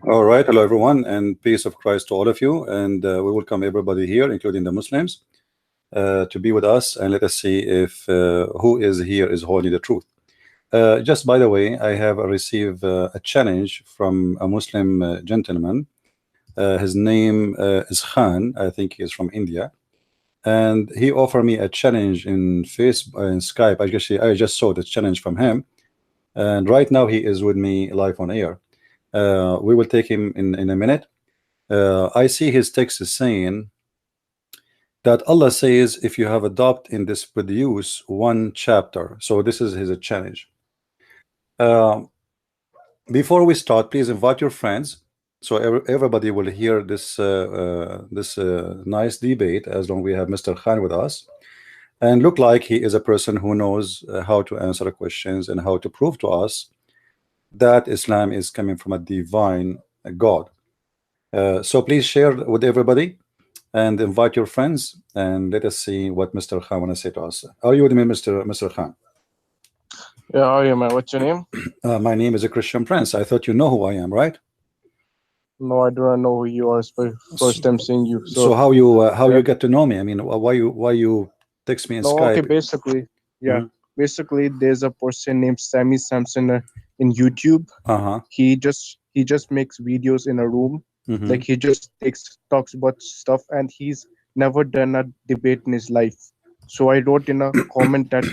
All right, hello everyone, and peace of Christ to all of you, and we welcome everybody here, including the Muslims, to be with us, and let us see if who is here is holding the truth. Just by the way, I have received a challenge from a Muslim gentleman. His name is Khan. I think he is from India, and he offered me a challenge in Facebook, in Skype. I just saw the challenge from him, and right now he is with me live on air. We will take him in a minute. I see his text is saying that Allah says, if you have adopted in this produce one chapter. So this is his challenge. Before we start, please invite your friends, so everybody will hear this nice debate, as long as we have Mr. Khan with us, and look like he is a person who knows how to answer the questions and how to prove to us that Islam is coming from a divine God. So please share with everybody and invite your friends, and let us see what Mr. Khan want to say to us. Are you with me, Mr. Khan? Yeah, how are you, man? What's your name? My name is ChristianPrince. I thought you know who I am, right? No, I do not know who you are. It's my first time seeing you. So how you get to know me? I mean, why you text me in Skype? Okay, basically, yeah. Basically, there's a person named Sammy Sampson in YouTube. He just makes videos in a room. Like he just talks about stuff, and he's never done a debate in his life. So I wrote in a comment that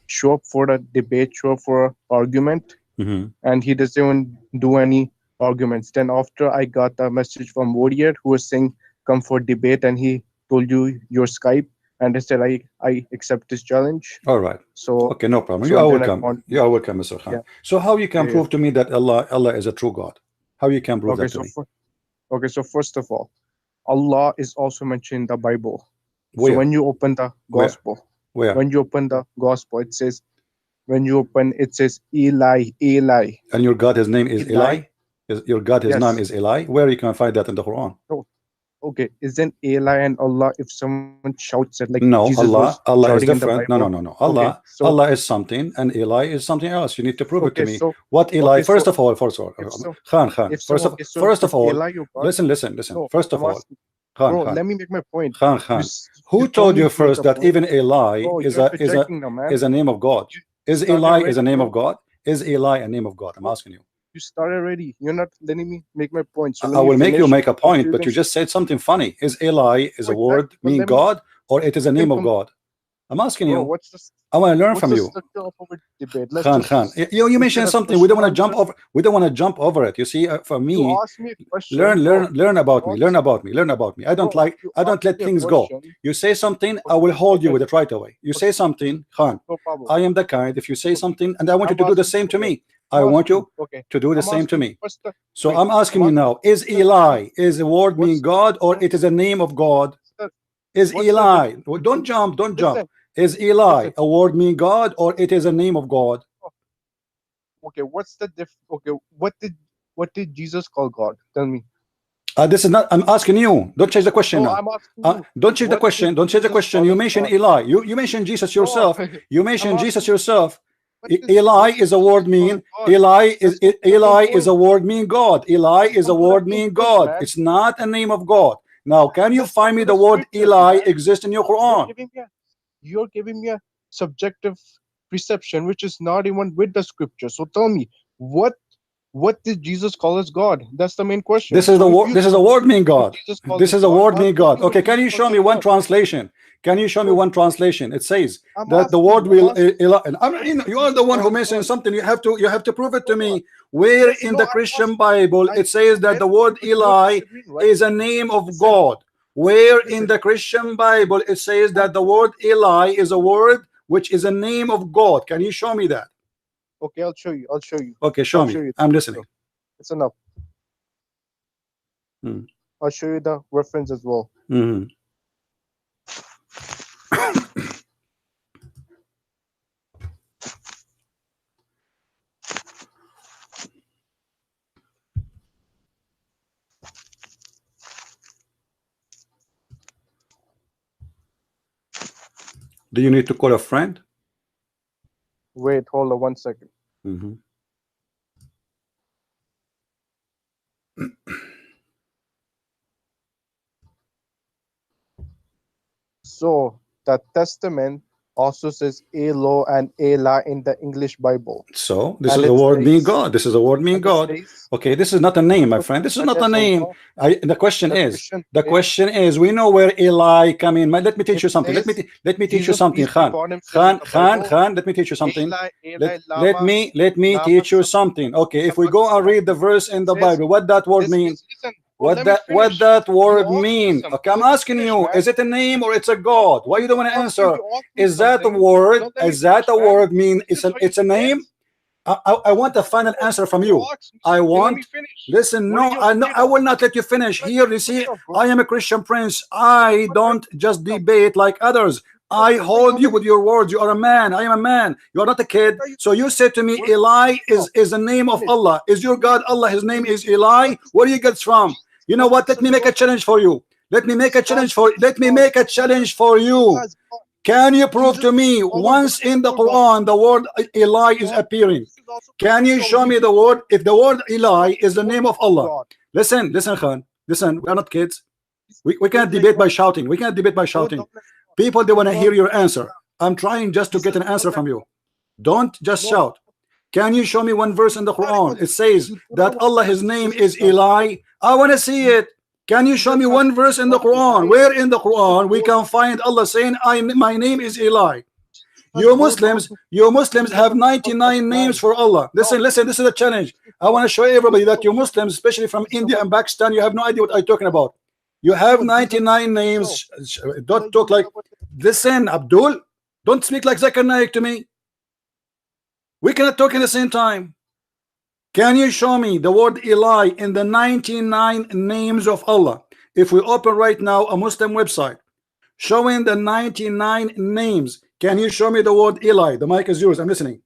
show up for a debate, show up for an argument, and he doesn't even do any arguments. Then after I got a message from Warrior who was saying come for debate, and he told you your Skype, and I said I accept this challenge. All right. So okay, no problem. You are welcome. You are welcome, Mr. Khan. So how you can prove to me that Allah is a true God? How you can prove that to me? Okay, so first of all, Allah is also mentioned in the Bible. Where? So when you open the gospel, when you open the gospel, it says, it says Eli, Eli. And your God, his name is Eli? Your God, his name is Eli? Where you can find that in the Quran? Oh, okay, isn't Eli and Allah if someone shouts it like no, Jesus Allah is different. No. Allah, so, Allah is something, and Eli is something else. You need to prove it to me. So, what Eli? First of all, Khan. First of all, listen. First of all, Khan. Let me make my point. Khan. Who told you first that even Eli is a name of God? Is Eli is a name of God? Is Eli a name of God? I'm asking you. You started already. You're not letting me make my point. So I will make you make a point, but you just said something funny. Is Eli is a word mean God, or it is a name of God? I'm asking you. I want to learn from you. Khan. You mentioned something. We don't want to jump over. We don't want to jump over it. You see, for me, learn about me. Learn about me. I don't let things go. You say something, I will hold you with it right away. You say something, Khan. I am the kind. If you say something, and I want you to do the same to me. I want you to do the same to me. So I'm asking you now: is Eli is a word mean God, or it is a name of God? Is Eli? Don't jump. Is Eli a word mean God, or it is a name of God? Okay, what's the okay, what did Jesus call God? Tell me. This is not. I'm asking you. Don't change the question now. I'm asking you. Don't change the question. Don't change the question. You mentioned Eli. You mentioned Jesus yourself. You mentioned Jesus yourself. Eli is a word mean. Eli is a word mean God. Eli is a word mean God. It's not a name of God. Now, can you find me the word Eli exists in your Quran? You're giving me a subjective perception, which is not even with the scripture. So tell me, what did Jesus call as God? That's the main question. This is a word mean God. This is a word mean God. Okay, can you show me one translation? Can you show me one translation? It says that the word will you are the one who mentioned something. You have to prove it to me. Where in the Christian Bible it says that the word Eli is a name of God? Where in the Christian Bible it says that the word Eli is a word which is a name of God? Can you show me that? Okay, I'll show you. Okay, show me. I'm listening. It's enough. I'll show you the reference as well. Do you need to call a friend? Wait, hold on 1 second. So the Testament also says Elo and Ela in the English Bible. So this is the word mean God. This is the word mean God. Okay, this is not a name, my friend. This is not a name. The question is, we know where Eli come in. Let me teach you something. Let me teach you something, Khan. Let me teach you something. Let me teach you something. Okay, if we go and read the verse in the Bible, what that word mean? What that word mean? Okay, I'm asking you, is it a name or it's a God? Why you don't want to answer? Is that a word? Is that a word mean it's a name? I want a final answer from you. I want, listen, no, I will not let you finish. Here, you see, I am a Christian Prince. I don't just debate like others. I hold you with your words. You are a man. I am a man. You are not a kid. So you said to me, Eli is the name of Allah. Is your God Allah? His name is Eli. Where do you get from? You know what? Let me make a challenge for you. Let me make a challenge for you. Can you prove to me once in the Quran the word Eli is appearing? Can you show me the word? If the word Eli is the name of Allah, listen, Khan, listen. We are not kids. We can't debate by shouting. We can't debate by shouting. People, they want to hear your answer. I'm trying just to get an answer from you. Don't just shout. Can you show me one verse in the Quran? It says that Allah, His name is Eli. I want to see it. Can you show me one verse in the Quran where in the Quran we can find Allah saying, my name is Eli? You Muslims have 99 names for Allah. Listen, this is a challenge. I want to show everybody that you Muslims, especially from India and Pakistan, you have no idea what I'm talking about. You have 99 names. Don't talk like, listen, Abdul, don't speak like Zakir Naik to me. We cannot talk at the same time. Can you show me the word Eli in the 99 names of Allah? If we open right now a Muslim website showing the 99 names, can you show me the word Eli? The mic is yours. I'm listening.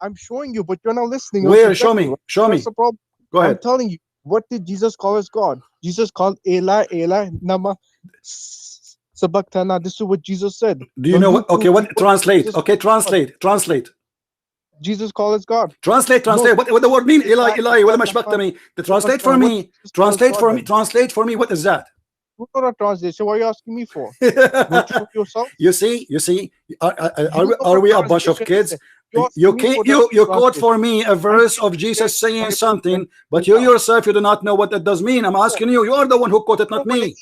I'm showing you, but you're not listening. Where? Show me. That's the problem. Go ahead. I'm telling you. What did Jesus call his God? Jesus called Eli, Nama Sabachthana. This is what Jesus said. Do you know what? Okay, what? Translate. Okay, translate. Jesus called his God. Translate. No. What the word mean? Eli. Wala mashbaqtani. Translate for me. Translate for me. What is that? You know the translation. What are you asking me for? Yourself? You see. Are we a bunch of kids? You quote for me a verse of Jesus saying something, but you yourself, you do not know what that does mean. I'm asking you. You are the one who quoted, not me.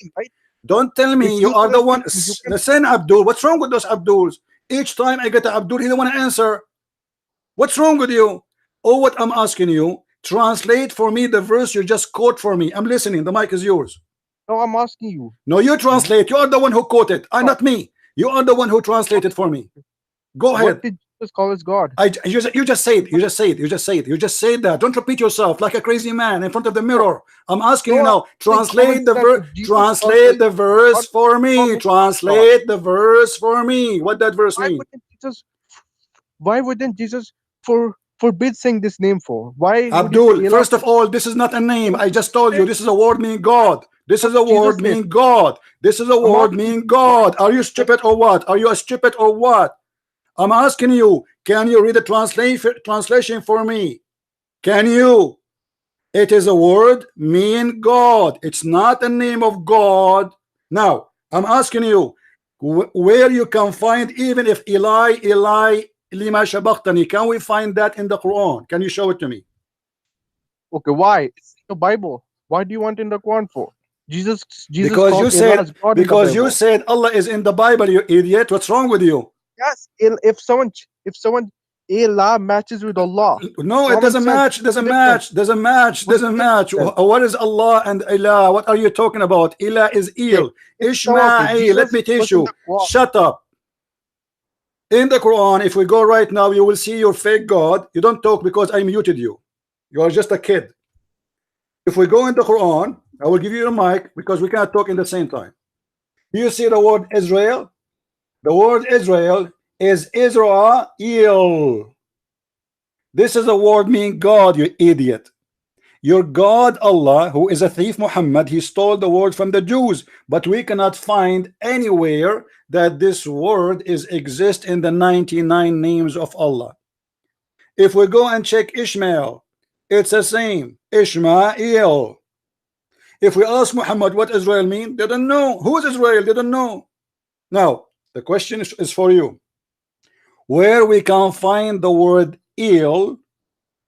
Don't tell me you are the one. Listen, Abdul. What's wrong with those Abduls? Each time I get an Abdul, he don't want to answer. What's wrong with you? Oh, what I'm asking you, translate for me the verse you just quote for me. I'm listening. The mic is yours. No, I'm asking you. No, you translate. You are the one who quoted. I'm not me. You are the one who translated for me. Go ahead. What did Jesus call his God? You just say it. You just say that. Don't repeat yourself like a crazy man in front of the mirror. I'm asking you now. Translate the verse. Translate the verse for me. Translate the verse for me. What that verse mean? Why wouldn't Jesus forbid saying this name for? Why? Abdul, first of all, this is not a name. I just told you this is a word meaning God. This is a word meaning God. This is a word meaning God. Are you stupid or what? Are you a stupid or what? I'm asking you, can you read the translation for me? Can you? It is a word mean God. It's not a name of God. Now, I'm asking you, where you can find, even if Eli, lima shabaqtani, can we find that in the Quran? Can you show it to me? Okay, why? It's the Bible. Why do you want in the Quran for? Jesus because you said Allah is in the Bible, you idiot. What's wrong with you? Yes, if someone Allah matches with Allah. No, it doesn't match. Doesn't match. What is Allah and Allah? What are you talking about? Allah is Il. Ishmael. Let me teach you. Shut up. In the Quran, if we go right now, you will see your fake God. You don't talk because I muted you. You are just a kid. If we go in the Quran, I will give you a mic because we cannot talk in the same time. Do you see the word Israel? The word Israel is Israel. This is a word meaning God, you idiot. Your God Allah, who is a thief Muhammad, he stole the word from the Jews, but we cannot find anywhere that this word exists in the 99 names of Allah. If we go and check Ishmael, it's the same, Ishmael. If we ask Muhammad what Israel means, they don't know. Who is Israel? They don't know. Now the question is for you. Where we can find the word ill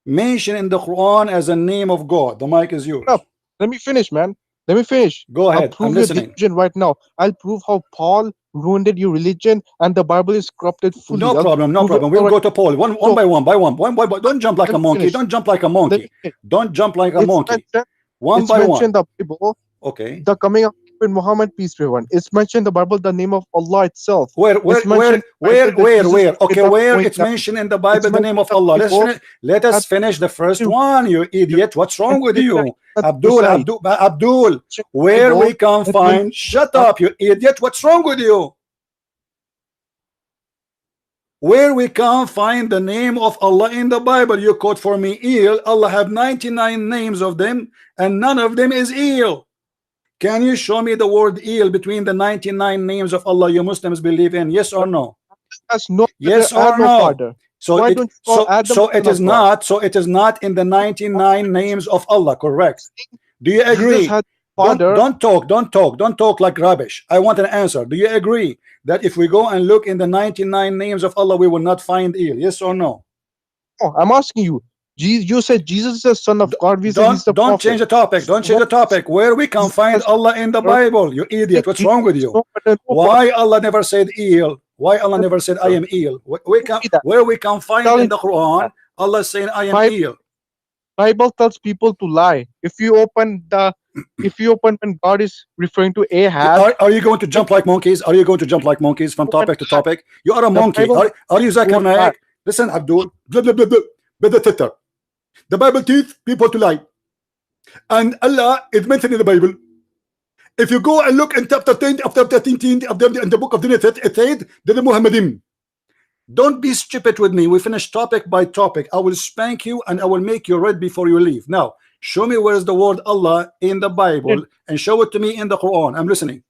mentioned in the Quran as a name of God? The mic is yours. No, let me finish, man. Let me finish. Go ahead. I'll prove your religion right now. I'll prove how Paul ruined your religion and the Bible is corrupted fully. No problem. No problem. We'll go to Paul one by one. Don't jump like a monkey. Don't jump like a monkey. Don't jump like a monkey. One by one. It's mentioned in the Bible. Okay. The coming of Muhammad, peace be upon him. It's mentioned in the Bible, the name of Allah itself. Where? Okay, where it's mentioned in the Bible the name of Allah. Let us finish the first one, you idiot. What's wrong with you? Abdul, where we can find, shut up, you idiot. What's wrong with you? Where we can find the name of Allah in the Bible? You quote for me ill. Allah have 99 names of them and none of them is ill. Can you show me the word ill between the 99 names of Allah you Muslims believe in? Yes or no? Yes or no? So it is not in the 99 names of Allah, correct? Do you agree? Don't talk like rubbish. I want an answer. Do you agree that if we go and look in the 99 names of Allah we will not find ill? Yes or no? Oh, I'm asking you. You said Jesus is the son of God. We don't change the topic. Don't change the topic. Where we can find Allah in the Bible? You idiot. What's wrong with you? Why Allah never said ill? Why Allah never said I am ill? Where we can find in the Quran Allah saying I am ill? Bible tells people to lie. If you open when God is referring to Ahab, are you going to jump like monkeys? Are you going to jump like monkeys from topic to topic? You are a monkey. Are you Zakir Naik? Listen, Abdul. The Bible teaches people to lie, and Allah is mentioned in the Bible. If you go and look in chapter 10 of chapter 13 of the book of the Prophet, it said the Muhammadim. Don't be stupid with me. We finish topic by topic. I will spank you and I will make you read before you leave. Now show me where is the word Allah in the Bible and show it to me in the Quran. I'm listening.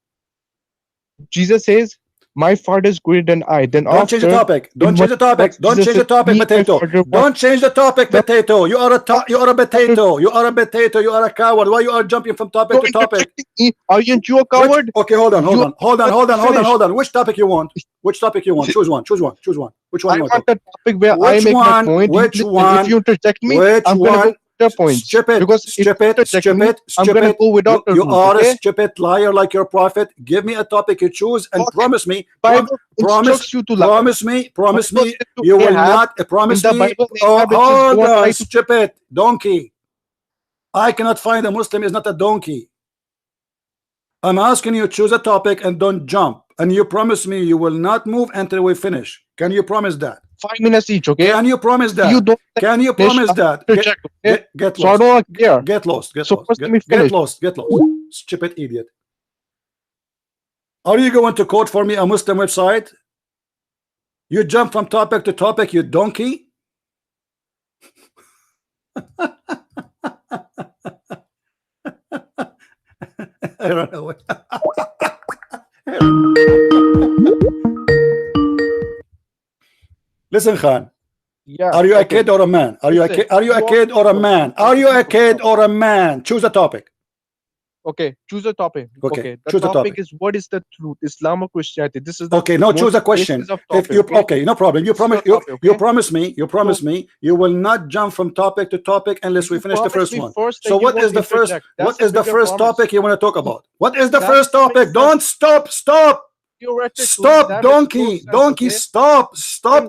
Jesus says, my father is greater than I. Then don't change the topic. Don't change the topic. Don't change the topic, potato. Don't change the topic, potato. You are a potato. You are a potato. You are a coward. Why you are jumping from topic to topic? Aren't you a coward? Okay, hold on. Which topic you want? Which topic you want? Choose one. Which one you want? I want the topic where I make my point. Which one? If you interject me, I'm gonna go points. Stupid. I'm gonna go without the you are a stupid liar like your prophet. Give me a topic you choose and promise me. Promise me. You will not promise me. Hold on, stupid donkey. I cannot find a Muslim is not a donkey. I'm asking you choose a topic and don't jump. And you promise me you will not move until we finish. Can you promise that? 5 minutes each, okay? Can you promise that? Can you promise that? Get lost. So I don't care. Get lost. Get lost. Stupid idiot. Are you going to quote for me a Muslim website? You jump from topic to topic, you donkey. I don't know what. Listen, Khan. Yeah. Are you a kid or a man? Are you a kid or a man? Are you a kid or a man? Choose a topic. Okay, choose a topic. Okay, the topic is what is the truth, Islam or Christianity? This is the no. Choose a question. If you no problem. You promise me. You will not jump from topic to topic unless we finish the first one. So what is the first? What is the first topic you want to talk about? What is the first topic? Don't stop. Stop, donkey. Stop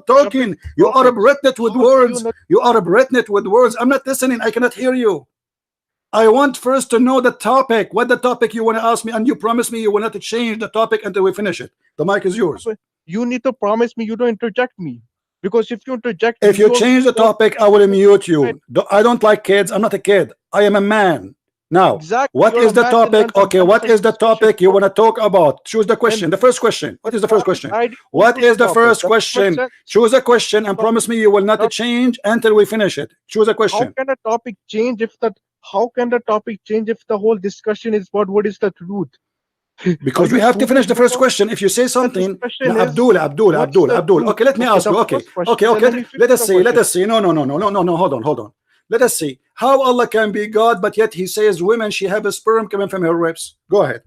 talking. You are a Britnet with words. I'm not listening. I cannot hear you. I want first to know the topic. What the topic you want to ask me, and you promise me you will not change the topic until we finish it. The mic is yours. You need to promise me you don't interject me, because if you interject, if you change the topic, I will mute you. I don't like kids. I'm not a kid. I am a man. Now, what is the topic? Okay, what is the topic you want to talk about? Choose the question. The first question. What is the first question? What is the first question? Choose a question and promise me you will not change until we finish it. Choose a question. How can a topic change if the whole discussion is about what is the truth? Because we have to finish the first question. If you say something, Abdul. Okay, let me ask you. Okay. Let us see. No. Hold on. Let us see how Allah can be God, but yet He says women she have a sperm coming from her ribs. Go ahead.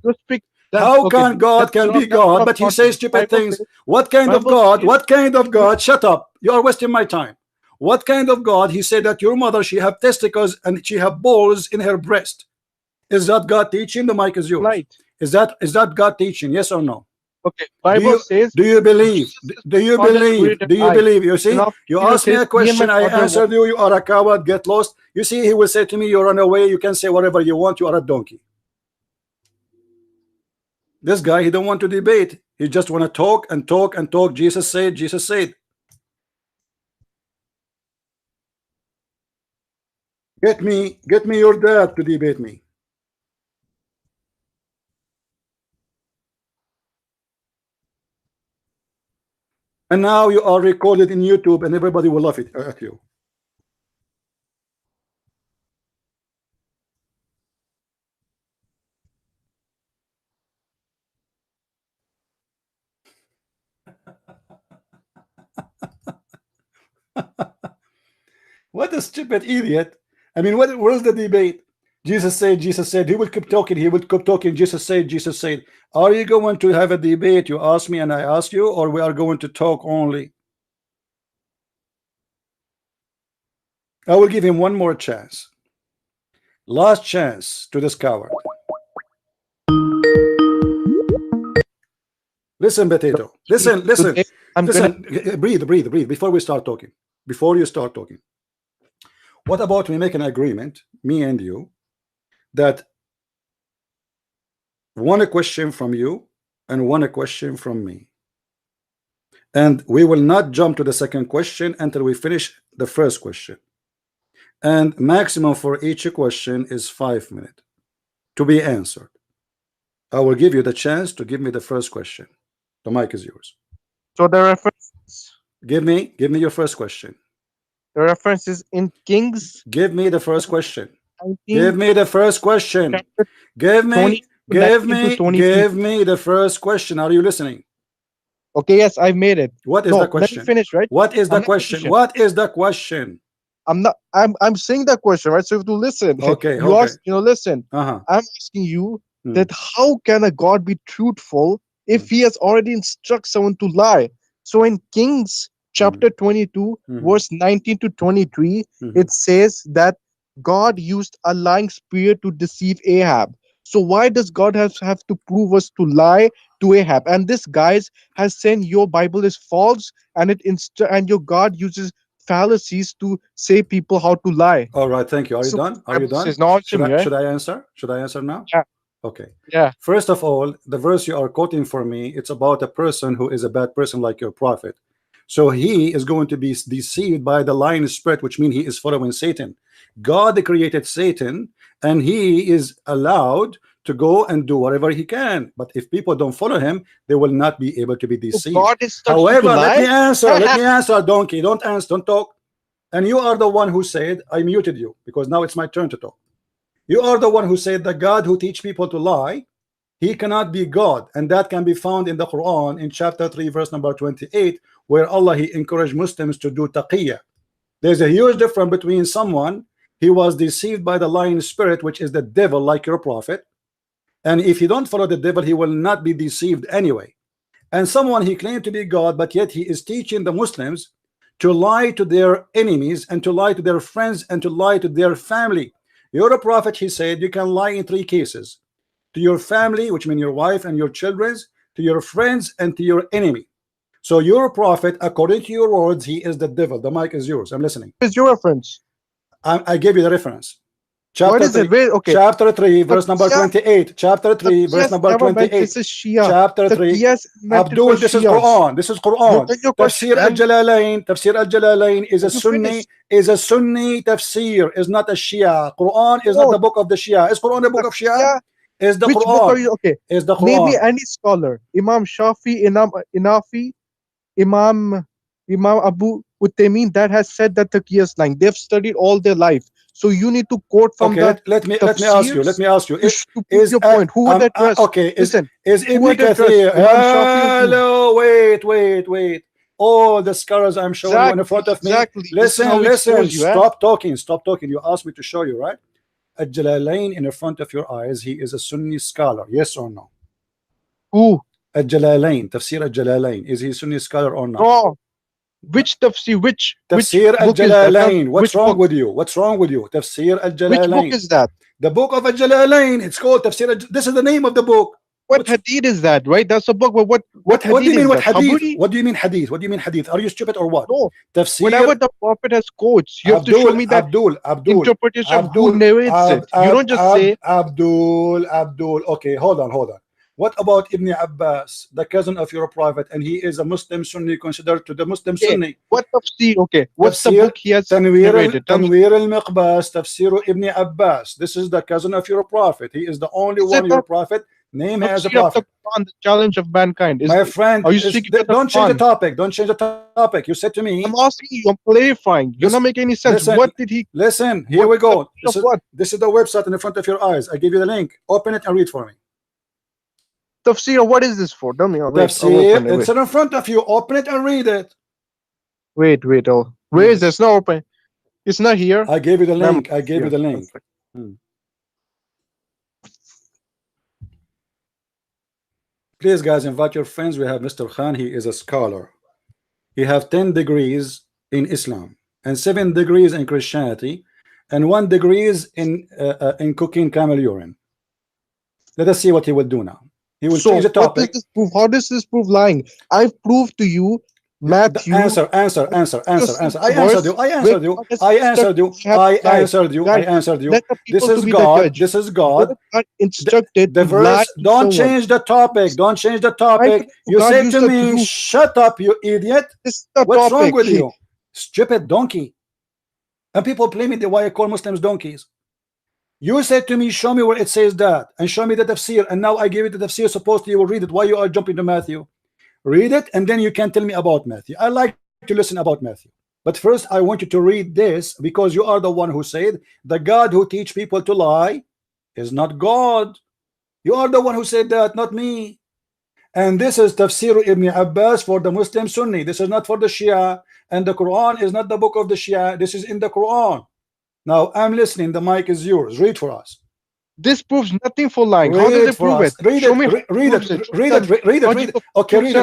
How can God can be God, but he says stupid things? What kind of God? What kind of God? Shut up. You are wasting my time. What kind of God? He said that your mother, she have testicles and she have balls in her breast. Is that God teaching? The mic is yours. Right. Is that God teaching? Yes or no? Okay. Bible says. Do you believe? Do you believe? Do you believe? You see, you ask me a question, I answered you. You are a coward. Get lost. You see, he will say to me, "You run away. You can say whatever you want. You are a donkey." This guy, he don't want to debate. He just want to talk and talk and talk. Jesus said. Jesus said. Get me your dad to debate me. And now you are recorded in YouTube and everybody will laugh at you. What a stupid idiot. I mean, where's the debate? Jesus said, he will keep talking, Jesus said. Are you going to have a debate? You ask me and I ask you, or we are going to talk only? I will give him one more chance. Last chance to this coward. Listen, potato. Listen. Breathe before we start talking. Before you start talking. What about we make an agreement, me and you, that one question from you and one question from me, and we will not jump to the second question until we finish the first question, and maximum for each question is 5 minutes to be answered. I will give you the chance to give me the first question. The mic is yours. So the reference. Give me your first question. The reference is in Kings. Give me the first question. 19, give me the first question. Give me the first question. Are you listening? Okay, yes, I've made it. What is the question? Let me finish, right? What is the question? What is the question? I'm saying that question, right? So you have to listen. Okay. You ask, listen. I'm asking you that how can a God be truthful if he has already instructed someone to lie? So in Kings chapter 22, verse 19 to 23, it says that God used a lying spirit to deceive Ahab. So why does God have to prove us to lie to Ahab? And this guys has said your Bible is false, and and your God uses fallacies to say people how to lie. All right, thank you. Are you done? Are you done? Should I answer? Should I answer now? Yeah. Okay. Yeah. First of all, the verse you are quoting for me, it's about a person who is a bad person like your prophet. So he is going to be deceived by the lying spirit, which means he is following Satan. God created Satan, and he is allowed to go and do whatever he can. But if people don't follow him, they will not be able to be deceived. However, let me answer, donkey. Don't answer, don't talk. And you are the one who said, I muted you because now it's my turn to talk. You are the one who said that God who teach people to lie, he cannot be God, and that can be found in the Quran in chapter 3 verse number 28, where Allah he encouraged Muslims to do taqiyya. There's a huge difference between someone he was deceived by the lying spirit, which is the devil, like your prophet, and if you don't follow the devil, he will not be deceived anyway. And someone he claimed to be God, but yet he is teaching the Muslims to lie to their enemies and to lie to their friends and to lie to their family. You're a prophet, he said, you can lie in 3 cases: to your family, which means your wife and your children, to your friends, and to your enemy. So your prophet, according to your words, he is the devil. The mic is yours. I'm listening. What is your reference? I gave you the reference. Chapter 3, okay. Chapter 3 verse number 28. Chapter 3 verse number 28. This is Shia. Chapter 3. Abdul, this is Quran. This is Quran. Tafsir al-Jalalain. Tafsir al-Jalalain is a Sunni. Is a Sunni tafsir. Is not a Shia. Quran is not the book of the Shia. Is Quran the book of Shia? Is the Which Quran? Book are you? Okay. Is the Quran? Maybe any scholar. Imam Shafi, Inafi, Imam Abu Utaymin, that has said that Taqiyya is lying. They've studied all their life. So you need to quote from let me ask you. Is your point? Who would address? Okay. Is Ibn Kathir? Hello. Wait. All the scholars I'm showing you in front of me. Listen. Stop talking. You asked me to show you, right? Al-Jalalain in front of your eyes. He is a Sunni scholar. Yes or no? Who? Al-Jalalain, Tafsir Al-Jalalain. Is he Sunni scholar or not? Oh, which tafsir? Which Tafsir book is Al-Jalalain. that? What's Which wrong book? with you? What's wrong with you? Tafsir Which book Al-Jalalain. is that? The book of Al-Jalalain. It's called Tafsir. This is the name of the book. What hadith is that? Right? That's a book. But what do you mean? What that? hadith? What do you mean hadith? What do you mean hadith? Are you stupid or what? No. Tafsir. Whenever the Prophet has quotes, you have to show me that interpretation of who narrates it. You don't just say Abdul. Okay, hold on. What about Ibn Abbas, the cousin of your prophet, and he is a Muslim Sunni, considered to the Muslim Sunni? What tafsir? Okay, what's the book he has narrated? Tanwir al-Miqbas, Tafsir Ibn Abbas. This is the cousin of your prophet. He is the only one your prophet name as a prophet. The challenge of mankind. My friend, are you don't change the topic. Don't change the topic. You said to me. I'm asking you. I'm clarifying. You're not making any sense. What did he? Listen. Here we go. This is the website in the front of your eyes. I give you the link. Open it and read for me. Tafsir, what is this for? Tell me. Tafsir, it's in front of you. Open it and read it. Wait. Oh, where is this? Not open. It's not here. I gave you the link. I gave you the link. Please, guys, invite your friends. We have Mr. Khan. He is a scholar. He have 10 degrees in Islam and 7 degrees in Christianity and 1 degrees in cooking camel urine. Let us see what he will do now. He will change the topic. How does this prove lying? I've proved to you Matthew. Answer. I answered you. This is God. This is God. Instructed the verse. Don't change the topic. Don't change the topic. You said to me, shut up, you idiot. What's wrong with you? Stupid donkey. And people blame me why I call Muslims donkeys. You said to me, show me where it says that, and show me the tafsir, and now I give it the tafsir, supposedly you will read it. Why you are jumping to Matthew? Read it, and then you can tell me about Matthew. I like to listen about Matthew. But first, I want you to read this, because you are the one who said, the God who teach people to lie is not God. You are the one who said that, not me. And this is Tafsir Ibn Abbas for the Muslim Sunni. This is not for the Shia. And the Quran is not the book of the Shia. This is in the Quran. Now I'm listening. The mic is yours. Read for us. This proves nothing for lying. How does it prove it? Read it. Okay, read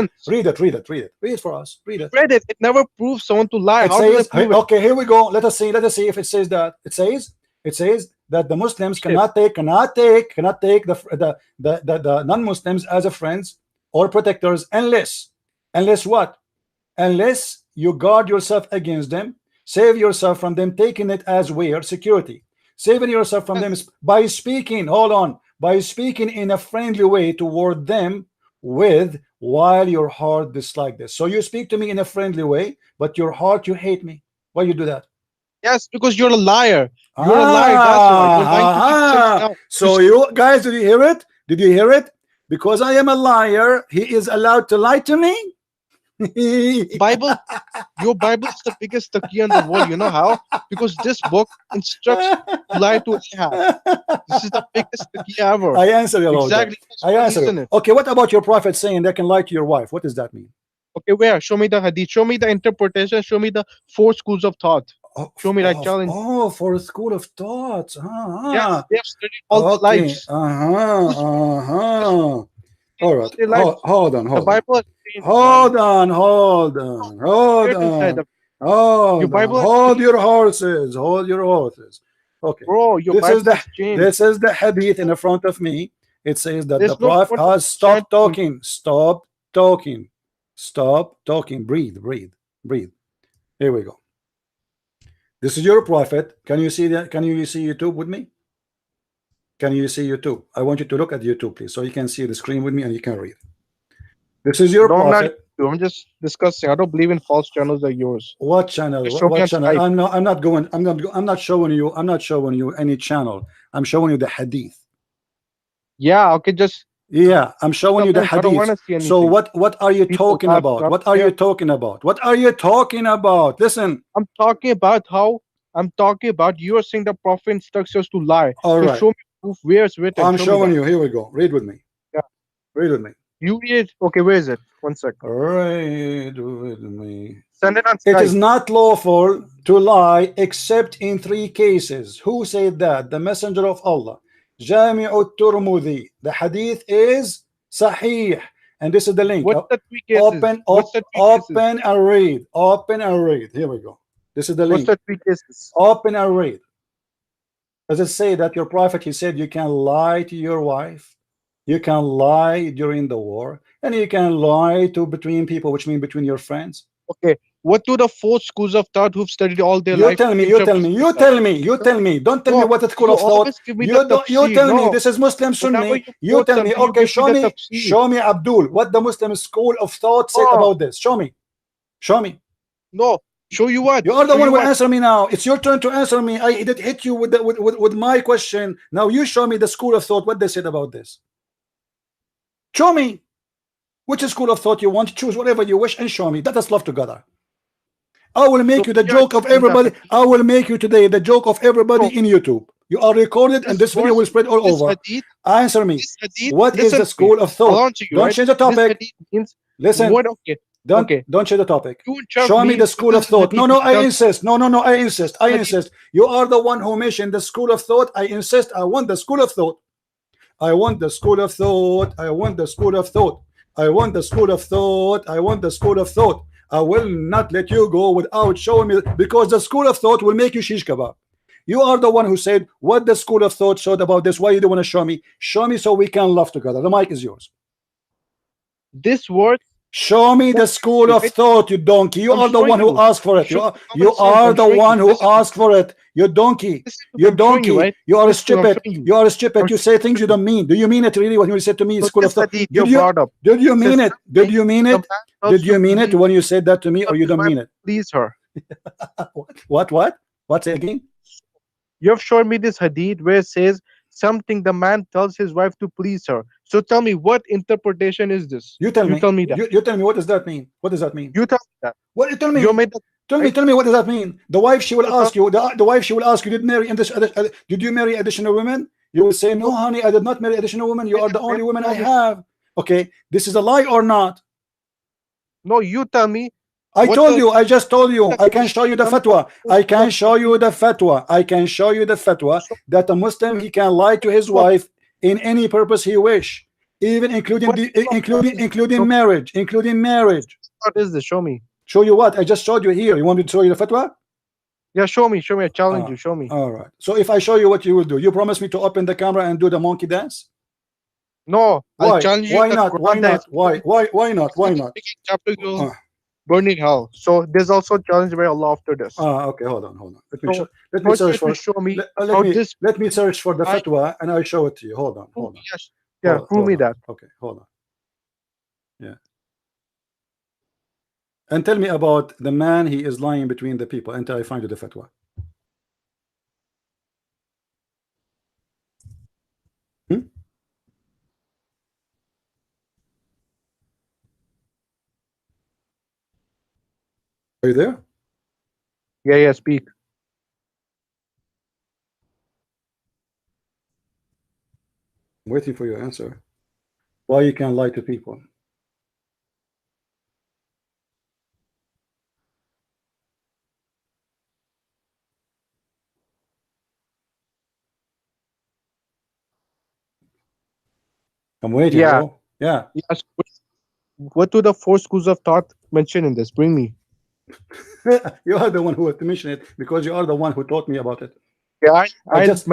it for us. Read it. Read it. It never proves someone to lie. How does it prove it? Okay, here we go. Let us see if it says that. It says that the Muslims cannot take the non-Muslims as a friends or protectors unless what? Unless you guard yourself against them. Save yourself from them taking it as weird security. Saving yourself from them by speaking, by speaking in a friendly way toward them while your heart dislike this. So you speak to me in a friendly way, but your heart you hate me. Why you do that? Yes, because you're a liar. You're a liar. That's why. So you guys, did you hear it? Did you hear it? Because I am a liar, he is allowed to lie to me? Bible, your Bible is the biggest taqiyya in the world. You know how? Because this book instructs to lie to Ahad. This is the biggest taqiyya ever. I answer you. Exactly. I answer you. Okay, what about your prophet saying they can lie to your wife? What does that mean? Okay, where? Show me the hadith. Show me the interpretation. Show me the 4 schools of thought. Show me that challenge. Oh, for a school of thoughts. Yeah, they have studied all the lives. All right. Hold on. The Bible. Hold on. Hold your horses. Okay. Bro, this is the hadith in the front of me. It says that the prophet has stopped talking. Stop talking. Breathe. Here we go. This is your prophet. Can you see that? Can you see YouTube with me? Can you see YouTube? I want you to look at YouTube, please, so you can see the screen with me and you can read. This is your prophet. I'm just discussing. I don't believe in false channels like yours. What channel? What channel? I'm not showing you any channel. I'm showing you the hadith. Yeah, okay, I'm showing you the hadith. So what are you talking about? What are you talking about? Listen. I'm talking about you are saying the prophet instructs us to lie. All right. Show me proof where it's written. I'm showing you. Here we go. Read with me. Yeah. Read with me. You read it. Okay, where is it? 1 second. Read with me. Send it on Skype. It is not lawful to lie except in 3 cases. Who said that? The Messenger of Allah. Jami'ut Turmudi. The hadith is Sahih. And this is the link. What's the three cases? Open and read. Open and read. Here we go. This is the link. What's the three cases? Open and read. Does it say that your prophet, he said you can lie to your wife, you can lie during the war, and you can lie to between people, which means between your friends? Okay. What do the four schools of thought who've studied all their You life? Tell me. Don't tell me what the school of thought. You tell me this is Muslim Sunni. You tell me, okay, show me Abdul, what the Muslim school of thought said about this. Show me. No. Show you what? You are the one who answer me now. It's your turn to answer me. I did hit you with my question. Now you show me the school of thought, what they said about this. Show me which school of thought you want. Choose whatever you wish and show me. Let us love together. I will make you the joke of everybody. I will make you today the joke of everybody in YouTube. You are recorded and this video will spread all over. Answer me. What is the school of thought? Don't change the topic. Listen. Don't change the topic. Show me the school of thought. No, I insist. No, I insist. You are the one who mentioned the school of thought. I insist. I want the school of thought. I want the school of thought. I want the school of thought. I want the school of thought. I want the school of thought. I will not let you go without showing me, because the school of thought will make you shish kebab. You are the one who said what the school of thought showed about this. Why you don't want to show me? Show me so we can laugh together. The mic is yours. This word. Show me the school of thought, you donkey. You are the one who asked for it. You are the one who asked for it. You donkey. You donkey. You are stupid. You are stupid. You say things you don't mean. Do you mean it really when you said to me school of thought? Did you mean it? Did you mean it? Did you mean it when you said that to me, or you don't mean it? Please her. What? What's it again? You have shown me this hadith where it says something the man tells his wife to please her. So tell me, what interpretation is this? You tell me that. You tell me, what does that mean? You tell me that. What? Tell me. Tell me what does that mean? The wife, she will ask you. The wife, she will ask you, did you marry additional women? You will say, no, honey, I did not marry additional women. You are the only woman I have. Okay, this is a lie or not? No, you tell me. I just told you. I can show you the fatwa. I can show you the fatwa that a Muslim, he can lie to his wife in any purpose he wish, even including marriage. What is this? Show me. Show you what? I just showed you here. You want me to show you the fatwa? Yeah, show me. I challenge you. Show me. All right. So if I show you, what you will do? You promise me to open the camera and do the monkey dance? No. Why? Why not? Why not? Burning hell. So there's also a challenge by Allah after this. Okay, hold on. Let me search for the fatwa and I'll show it to you. Hold on. Yes. Yeah, prove me that. Okay, hold on. Yeah. And tell me about the man, he is lying between the people until I find you the fatwa. Are you there? Yeah, speak. I'm waiting for your answer. Why you can lie to people? I'm waiting. Yeah. Bro. Yeah. Yes. What do the four schools of thought mention in this? Bring me. You are the one who has to mention it, because you are the one who taught me about it. Yeah, I just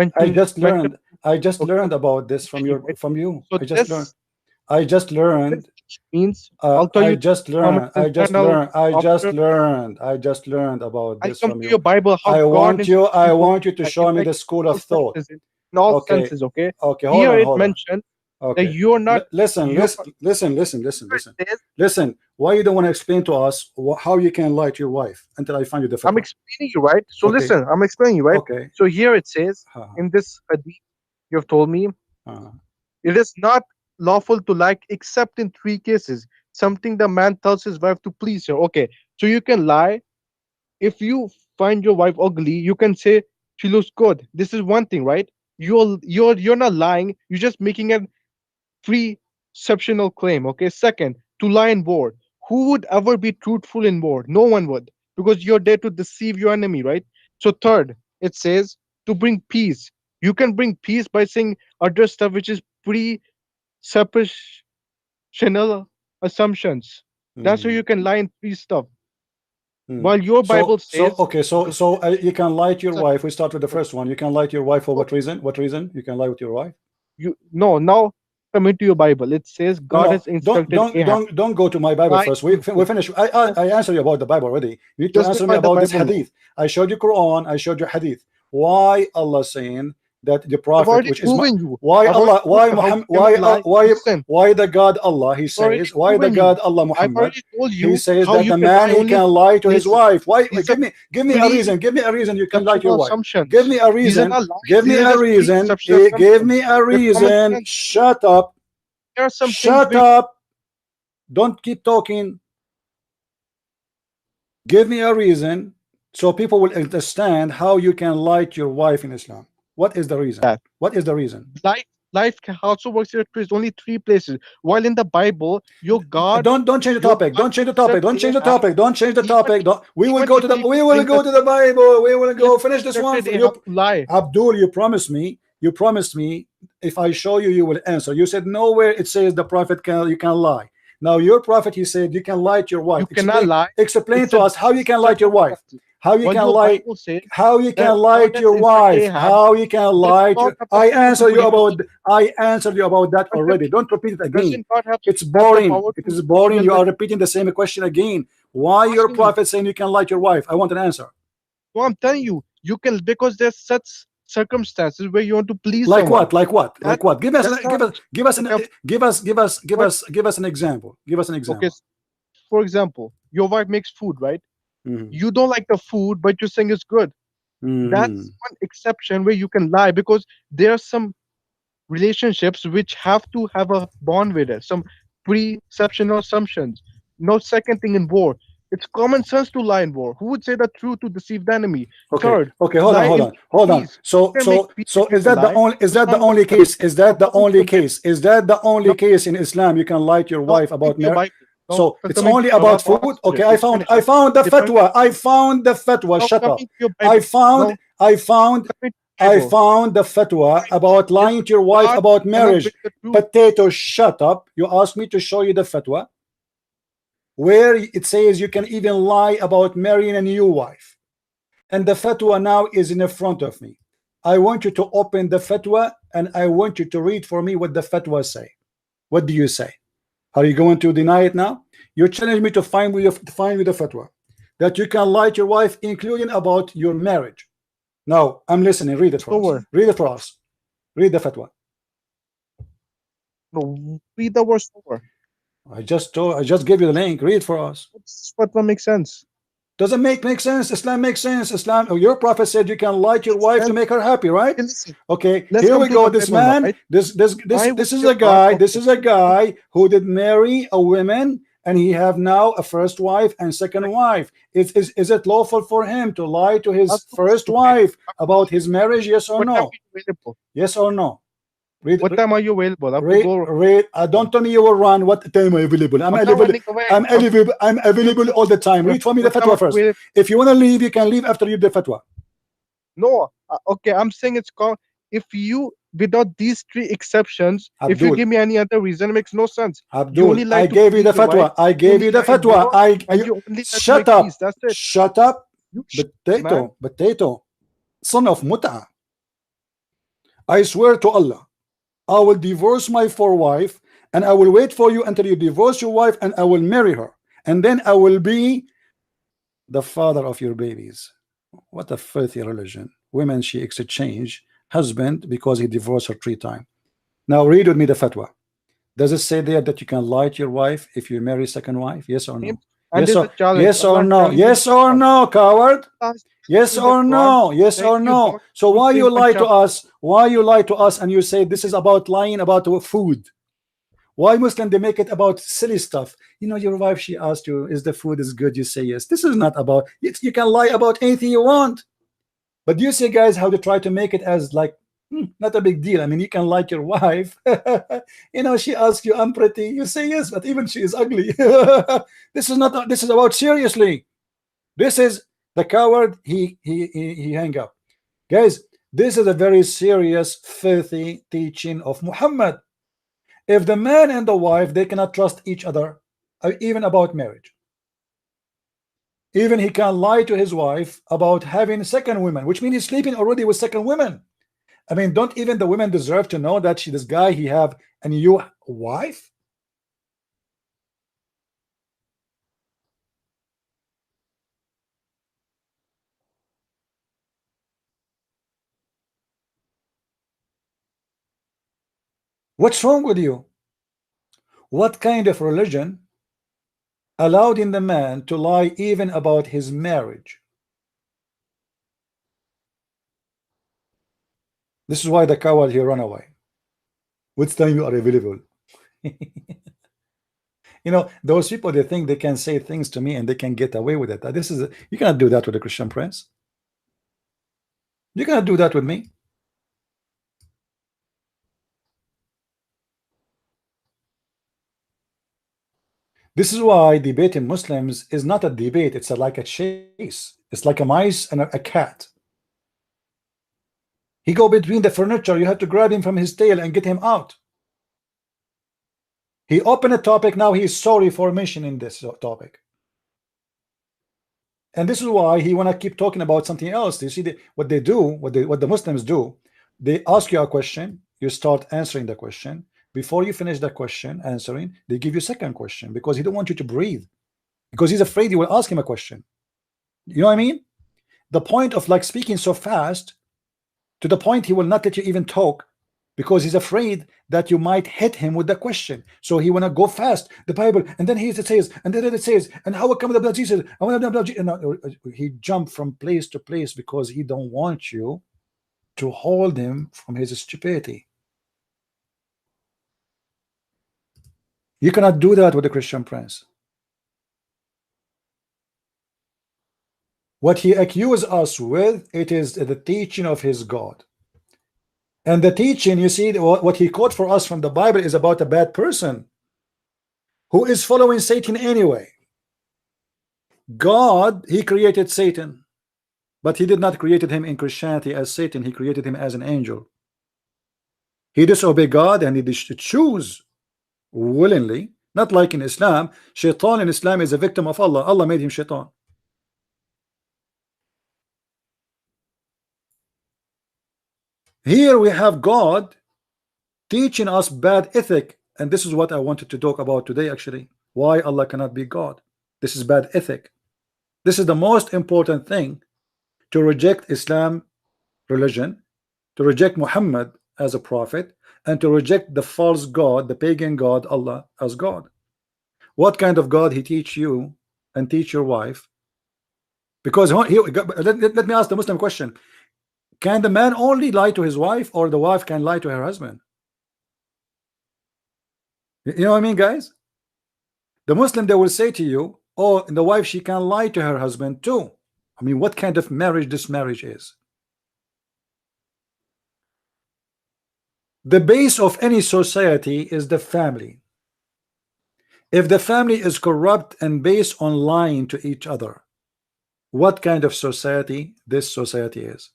learned about this from you. So I just learned. Means I just learned about this from you. Your Bible. I want you to show me the school of thought. In all senses, okay. Okay. Here it mentioned that you're not. Listen. Why you don't want to explain to us how you can lie to your wife until I find you the fatwa? I'm explaining you, right? So listen, I'm explaining you, right? Okay. So here it says in this hadith, you have told me it is not lawful to lie except in three cases. Something the man tells his wife to please her. Okay, so you can lie if you find your wife ugly. You can say she looks good. This is one thing, right? You're not lying. You're just making a preceptional claim. Okay. Second, to lie in war. Who would ever be truthful in war? No one would, because you're there to deceive your enemy, right? So third, it says to bring peace. You can bring peace by saying other stuff which is Chanel assumptions. That's how you can lie in three stuff. While your So Bible says, okay, so you can lie to your wife. We start with the first one. You can lie to your wife for what reason? What reason you can lie with your wife? now coming to your Bible, it says God has instructed Ahab. Don't go to my Bible first. We finish. I answered you about the Bible already. You need to answer me about this hadith. I showed you Quran. I showed you hadith. Why Allah saying that the Prophet, which is why Allah, why Muhammad, why the God Allah? He says why the God Allah Muhammad? He says that the man he can lie to his wife. Why? Give me a reason. Give me a reason you can lie to your wife. Give me a reason. Give me a reason. Give me a reason. Shut up. Shut up. Don't keep talking. Give me a reason so people will understand how you can lie to your wife in Islam. What is the reason? What is the reason? Life also works here. There's only three places. While in the Bible, your God. Don't change the topic. Don't change the topic. Don't change the topic. Don't change the topic. We will go to the. We will go to the Bible. We will go finish this one. Abdul, you promised me. You promised me if I show you, you will answer. You said nowhere it says the Prophet you can lie. Now your Prophet, he said you can lie to your wife. You cannot lie. Explain to us how you can lie to your wife. How you can lie? How you can lie to your wife? How you can lie to? I answered you about. I answered you about that already. Don't repeat it again. It's boring. It is boring. You are repeating the same question again. Why your Prophet saying you can lie to your wife? I want an answer. Well, I'm telling you, you can, because there's such circumstances where you want to please. Like someone. what? Like what? Like what? Give us an example. Give us an example. Give us an example. Okay. For example, your wife makes food, right? You don't like the food, but you're saying it's good. That's one exception where you can lie, because there are some relationships which have to have a bond with it, some preceptional assumptions. No, second thing, in war, it's common sense to lie in war. Who would say the truth to deceive the enemy? Okay. Third, okay, hold on. So is that the only case? Is that the only case? Is that the only case in Islam you can lie to your wife about marriage? So it's only about food. Okay, I found the fatwa. I found the fatwa. Shut up. I found the fatwa about lying to your wife about marriage. Potato, shut up. You asked me to show you the fatwa where it says you can even lie about marrying a new wife, and the fatwa now is in the front of me. I want you to open the fatwa and I want you to read for me what the fatwa say. What do you say? Are you going to deny it now? You challenge me to find with the fatwa that you can lie to your wife, including about your marriage. Now I'm listening. Read it for us. Read it for us. Read the fatwa. No, read the words over. I just gave you the link. Read it for us. Fatwa makes sense. Doesn't make sense. Islam makes sense. Islam. Your Prophet said you can lie to your wife to make her happy, right? Okay. Here we go. This man. Right? This is a guy. This is a guy who did marry a woman, and he have now a first wife and second wife. Is it lawful for him to lie to his first wife about his marriage? Yes or no? Yes or no? What time are you available? Don't tell me you will run. What time are you available? I'm available. I'm available all the time. Read for me the fatwa first. If you want to leave, you can leave after you read the fatwa. No, okay. I'm saying it's called. If you, without these three exceptions, Abdul, if you give me any other reason, it makes no sense. Abdul, I gave you the fatwa. I gave you the fatwa. Shut up. Shut up. Potato, son of Mut'a. I swear to Allah, I will divorce my wife, and I will wait for you until you divorce your wife, and I will marry her, and then I will be the father of your babies. What a filthy religion. Women, she exchange husband because he divorced her 3 times. Now read with me the fatwa. Does it say there that you can lie to your wife if you marry second wife? Yes or no? Yes or no? Yes or no, coward? Yes or no? Yes or no? So why you lie to us? Why you lie to us and you say this is about lying about food? Why Muslim they make it about silly stuff? You know, your wife, she asked you, is the food is good? You say yes. This is not about, you can lie about anything you want. But you see, guys, how they try to make it as like not a big deal. I mean, you can like your wife. You know, she asks you, I'm pretty. You say yes, but even she is ugly. This is not. This is about seriously. This is the coward. He hang up, guys. This is a very serious, filthy teaching of Muhammad. If the man and the wife, they cannot trust each other, even about marriage. Even he can lie to his wife about having second women, which means he's sleeping already with second women. I mean, don't even the women deserve to know that this guy he have a new wife? What's wrong with you? What kind of religion allowed in the man to lie even about his marriage? This is why the coward he run away. Which time you are available? You know, those people, they think they can say things to me and they can get away with it. This is you cannot do that with a Christian Prince. You cannot do that with me. This is why debating Muslims is not a debate. It's like a chase. It's like a mice and a cat. He go between the furniture. You have to grab him from his tail and get him out. He opened a topic. Now he's sorry for mentioning this topic. And this is why he want to keep talking about something else. You see what they do, what the Muslims do. They ask you a question. You start answering the question. Before you finish the question answering, they give you a second question because he don't want you to breathe, because he's afraid you will ask him a question. You know what I mean? The point of like speaking so fast to the point he will not let you even talk because he's afraid that you might hit him with the question. So he want to go fast, the Bible, and then he says, and then it says, and how come the blood Jesus? He jumped from place to place because he don't want you to hold him from his stupidity. You cannot do that with the Christian Prince. What he accused us with, it is the teaching of his God. And the teaching, you see, what he quote for us from the Bible is about a bad person who is following Satan anyway. God, he created Satan, but he did not create him in Christianity as Satan. He created him as an angel. He disobeyed God and he choose willingly, not like in Islam. Shaitan in Islam is a victim of Allah. Allah made him shaitan. Here we have God teaching us bad ethic, and this is what I wanted to talk about today actually. Why Allah cannot be God. This is bad ethic. This is the most important thing, to reject Islam religion, to reject Muhammad as a prophet, and to reject the false God, the pagan God, Allah as God. What kind of God he teach you and teach your wife? Because let me ask the Muslim question. Can the man only lie to his wife, or the wife can lie to her husband? You know what I mean, guys? The Muslim, they will say to you, oh, the wife, she can lie to her husband too. I mean, what kind of marriage this marriage is? The base of any society is the family. If the family is corrupt and based on lying to each other, what kind of society this society is?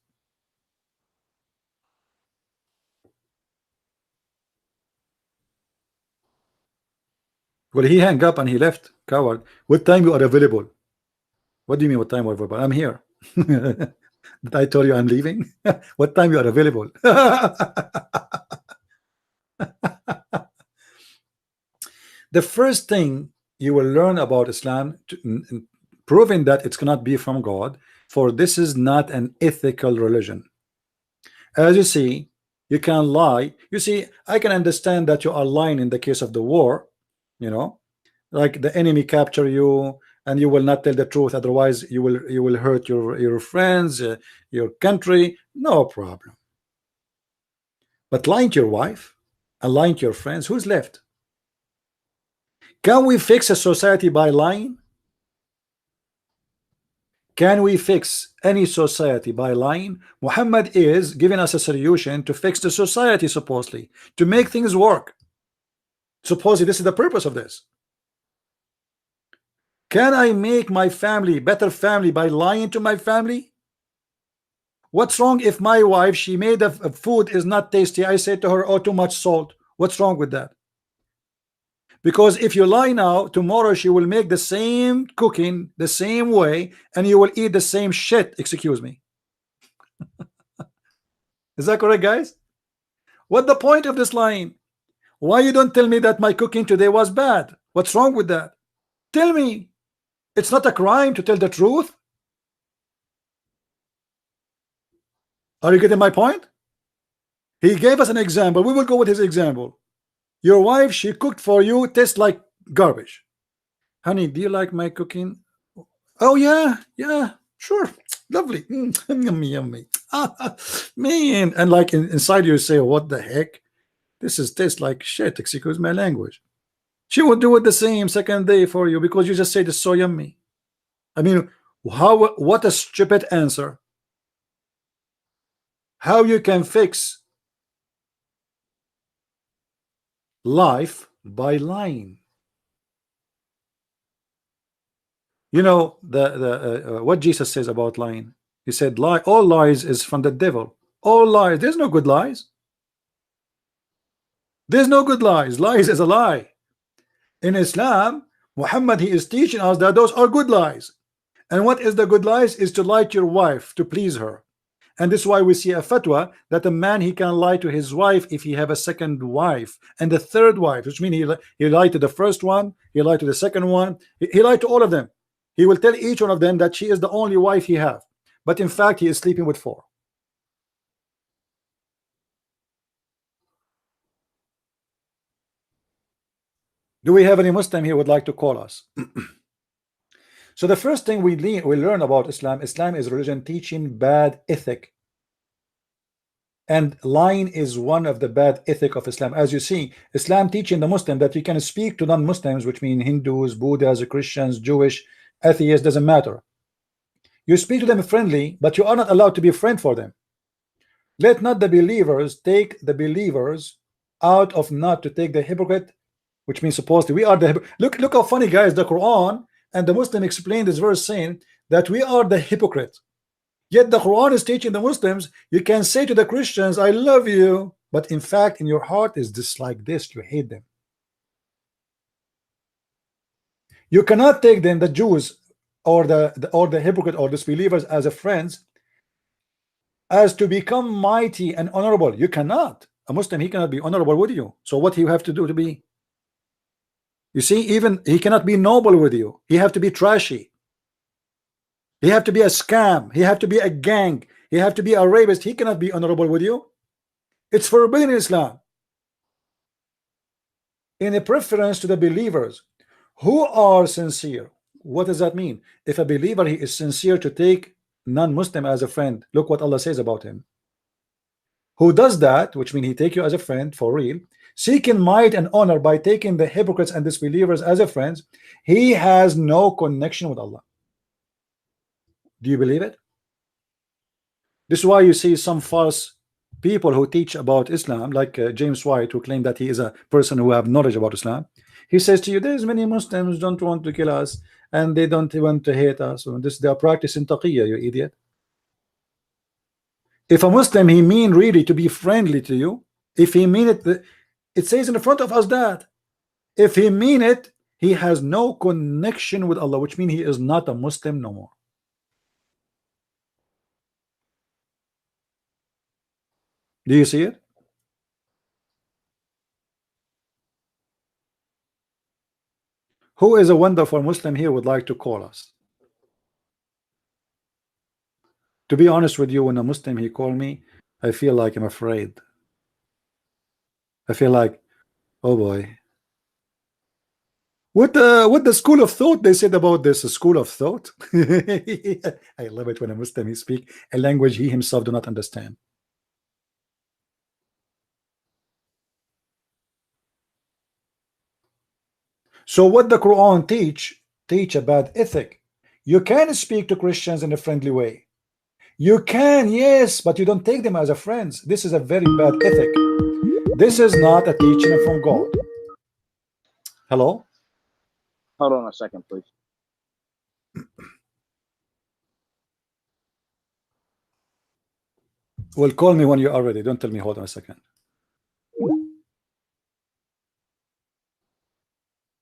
Well, he hung up and he left. Coward. What time you are available? What do you mean what time you are available? I'm here. Did I tell you I'm leaving? What time you are available? The first thing you will learn about Islam, proving that it cannot be from God, for this is not an ethical religion. As you see, you can lie. You see, I can understand that you are lying in the case of the war, you know, like the enemy capture you and you will not tell the truth, otherwise you will hurt your friends, your country, no problem. But lying to your wife and lying to your friends, who's left? Can we fix a society by lying? Can we fix any society by lying? Muhammad is giving us a solution to fix the society, supposedly, to make things work. Supposedly this is the purpose of this. Can I make my family better family by lying to my family? What's wrong if my wife, she made a food is not tasty, I say to her, oh, too much salt? What's wrong with that? Because if you lie now, tomorrow she will make the same cooking the same way, and you will eat the same shit. Excuse me. Is that correct, guys? What the point of this lying? Why you don't tell me that my cooking today was bad? What's wrong with that? Tell me. It's not a crime to tell the truth. Are you getting my point? He gave us an example. We will go with his example. Your wife, she cooked for you, tastes like garbage. Honey, do you like my cooking? Oh yeah, yeah, sure, lovely, yummy, yummy. Man, and like inside you say, what the heck? This is tastes like shit. Excuse my language. She will do it the same second day for you because you just said it's so yummy. I mean, how? What a stupid answer. How you can fix life by lying? You know the what Jesus says about lying. He said, "Lie, all lies is from the devil. All lies. There's no good lies. There's no good lies. Lies is a lie. In Islam, Muhammad, he is teaching us that those are good lies. And what is the good lies? Is to lie to your wife to please her. And this is why we see a fatwa that a man, he can lie to his wife if he have a second wife and the third wife, which means he lied to the first one, he lied to the second one, he lied to all of them. He will tell each one of them that she is the only wife he have, but in fact he is sleeping with 4. Do we have any Muslim here who would like to call us? So the first thing we learn about Islam is a religion teaching bad ethic, and lying is one of the bad ethic of Islam. As you see, Islam teaching the Muslim that you can speak to non-Muslims, which mean Hindus, Buddhas, Christians, Jewish, atheists, doesn't matter. You speak to them friendly, but you are not allowed to be a friend for them. Let not the believers take the believers out of not to take the hypocrite, which means supposedly we are the look how funny, guys. The Quran and the Muslim explained this verse saying that we are the hypocrite. Yet the Quran is teaching the Muslims you can say to the Christians, I love you, but in fact in your heart is this like this, you hate them. You cannot take them, the Jews or the hypocrite or disbelievers, as a friends, as to become mighty and honorable. You cannot. A Muslim, he cannot be honorable with you. So what do you have to do to be? You see, even he cannot be noble with you. He have to be trashy. He have to be a scam. He have to be a gang. He have to be a rapist. He cannot be honorable with you. It's forbidden in Islam. In a preference to the believers who are sincere. What does that mean? If a believer, he is sincere to take non-Muslim as a friend, look what Allah says about him. Who does that, which means he take you as a friend for real, seeking might and honor by taking the hypocrites and disbelievers as a friends, he has no connection with Allah. Do you believe it? This is why you see some false people who teach about Islam, like James White, who claim that he is a person who have knowledge about Islam. He says to you, there's many Muslims don't want to kill us and they don't want to hate us. So this, they are practicing taqiyya, you idiot. If a Muslim, he mean really to be friendly to you, if he mean it, it says in the front of us that if he mean it, he has no connection with Allah, which means he is not a Muslim no more. Do you see it? Who is a wonderful Muslim here would like to call us? To be honest with you, when a Muslim he called me, I feel like I'm afraid. I feel like, oh boy. What the school of thought they said about this school of thought? I love it when a Muslim he speak a language he himself do not understand. So what the Quran teach about ethic. You can speak to Christians in a friendly way. You can, yes, but you don't take them as a friends. This is a very bad ethic. This is not a teaching from God. Hello? Hold on a second, please. Well, call me when you are ready. Don't tell me hold on a second.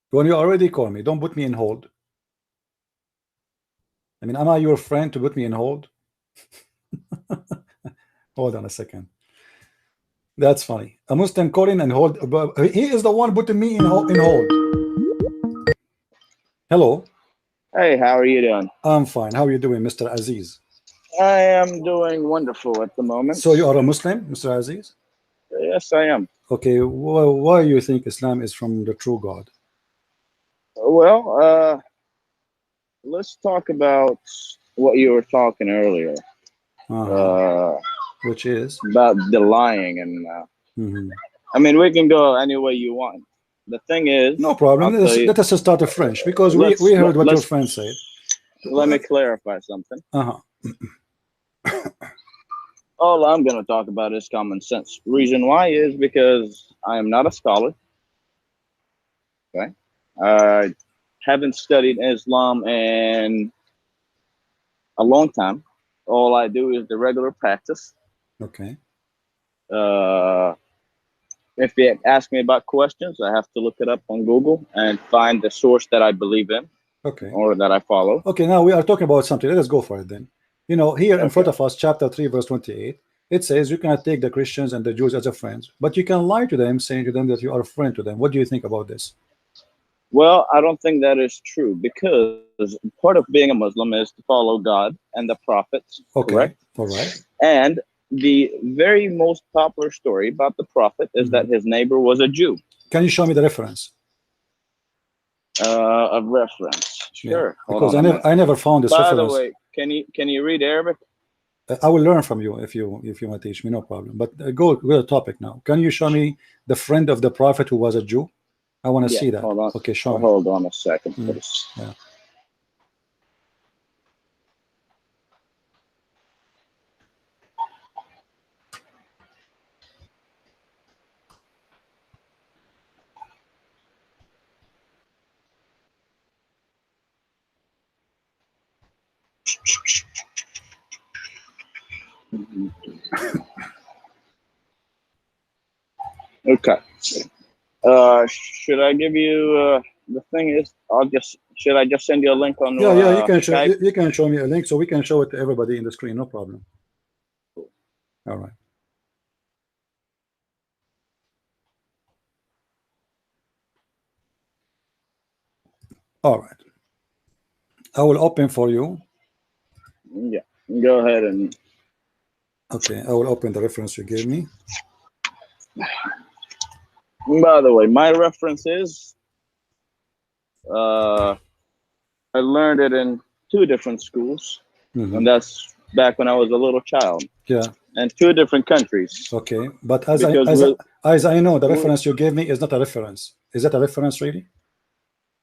When you already call me, don't put me in hold. I mean, am I your friend to put me in hold? Hold on a second. That's funny. A Muslim calling and hold. He is the one putting me in hold. Hello. Hey, how are you doing? I'm fine. How are you doing, Mr. Aziz? I am doing wonderful at the moment. So you are a Muslim, Mr. Aziz? Yes, I am. Okay. Why you think Islam is from the true God? Well, let's talk about what you were talking earlier. Which is about the lying and I mean, we can go any way you want. The thing is, no problem. Let us start a French because we heard what your friend said. Let me clarify something. All I'm going to talk about is common sense. Reason why is because I am not a scholar. Okay, I haven't studied Islam in a long time. All I do is the regular practice. Okay. If you ask me about questions, I have to look it up on Google and find the source that I believe in. Okay. Or that I follow. Okay, now we are talking about something. Let us go for it then. You know, here in front of us, chapter 3, verse 28, it says you cannot take the Christians and the Jews as a friends, but you can lie to them, saying to them that you are a friend to them. What do you think about this? Well, I don't think that is true, because part of being a Muslim is to follow God and the prophets. Okay. Correct? All right. And the very most popular story about the prophet is that his neighbor was a Jew. Can you show me the reference? A reference. Sure. Yeah, because I never found this reference. By the way, can you read Arabic? I will learn from you if you want to teach me, no problem. But go to the topic now. Can you show me the friend of the prophet who was a Jew? I want to see that. Hold on. Okay, show me. Hold on a second, please. Yeah. Okay. Should I give you the thing is should I just send you a link on you can show Skype? you can show me a link so we can show it to everybody in the screen, no problem. All right. All right. I will open for you. Yeah. Go ahead and okay, I will open the reference you gave me. By the way, my reference is I learned it in 2 different schools, and that's back when I was a little child. Yeah. And 2 different countries. Okay, but as I know, the reference you gave me is not a reference. Is that a reference, really?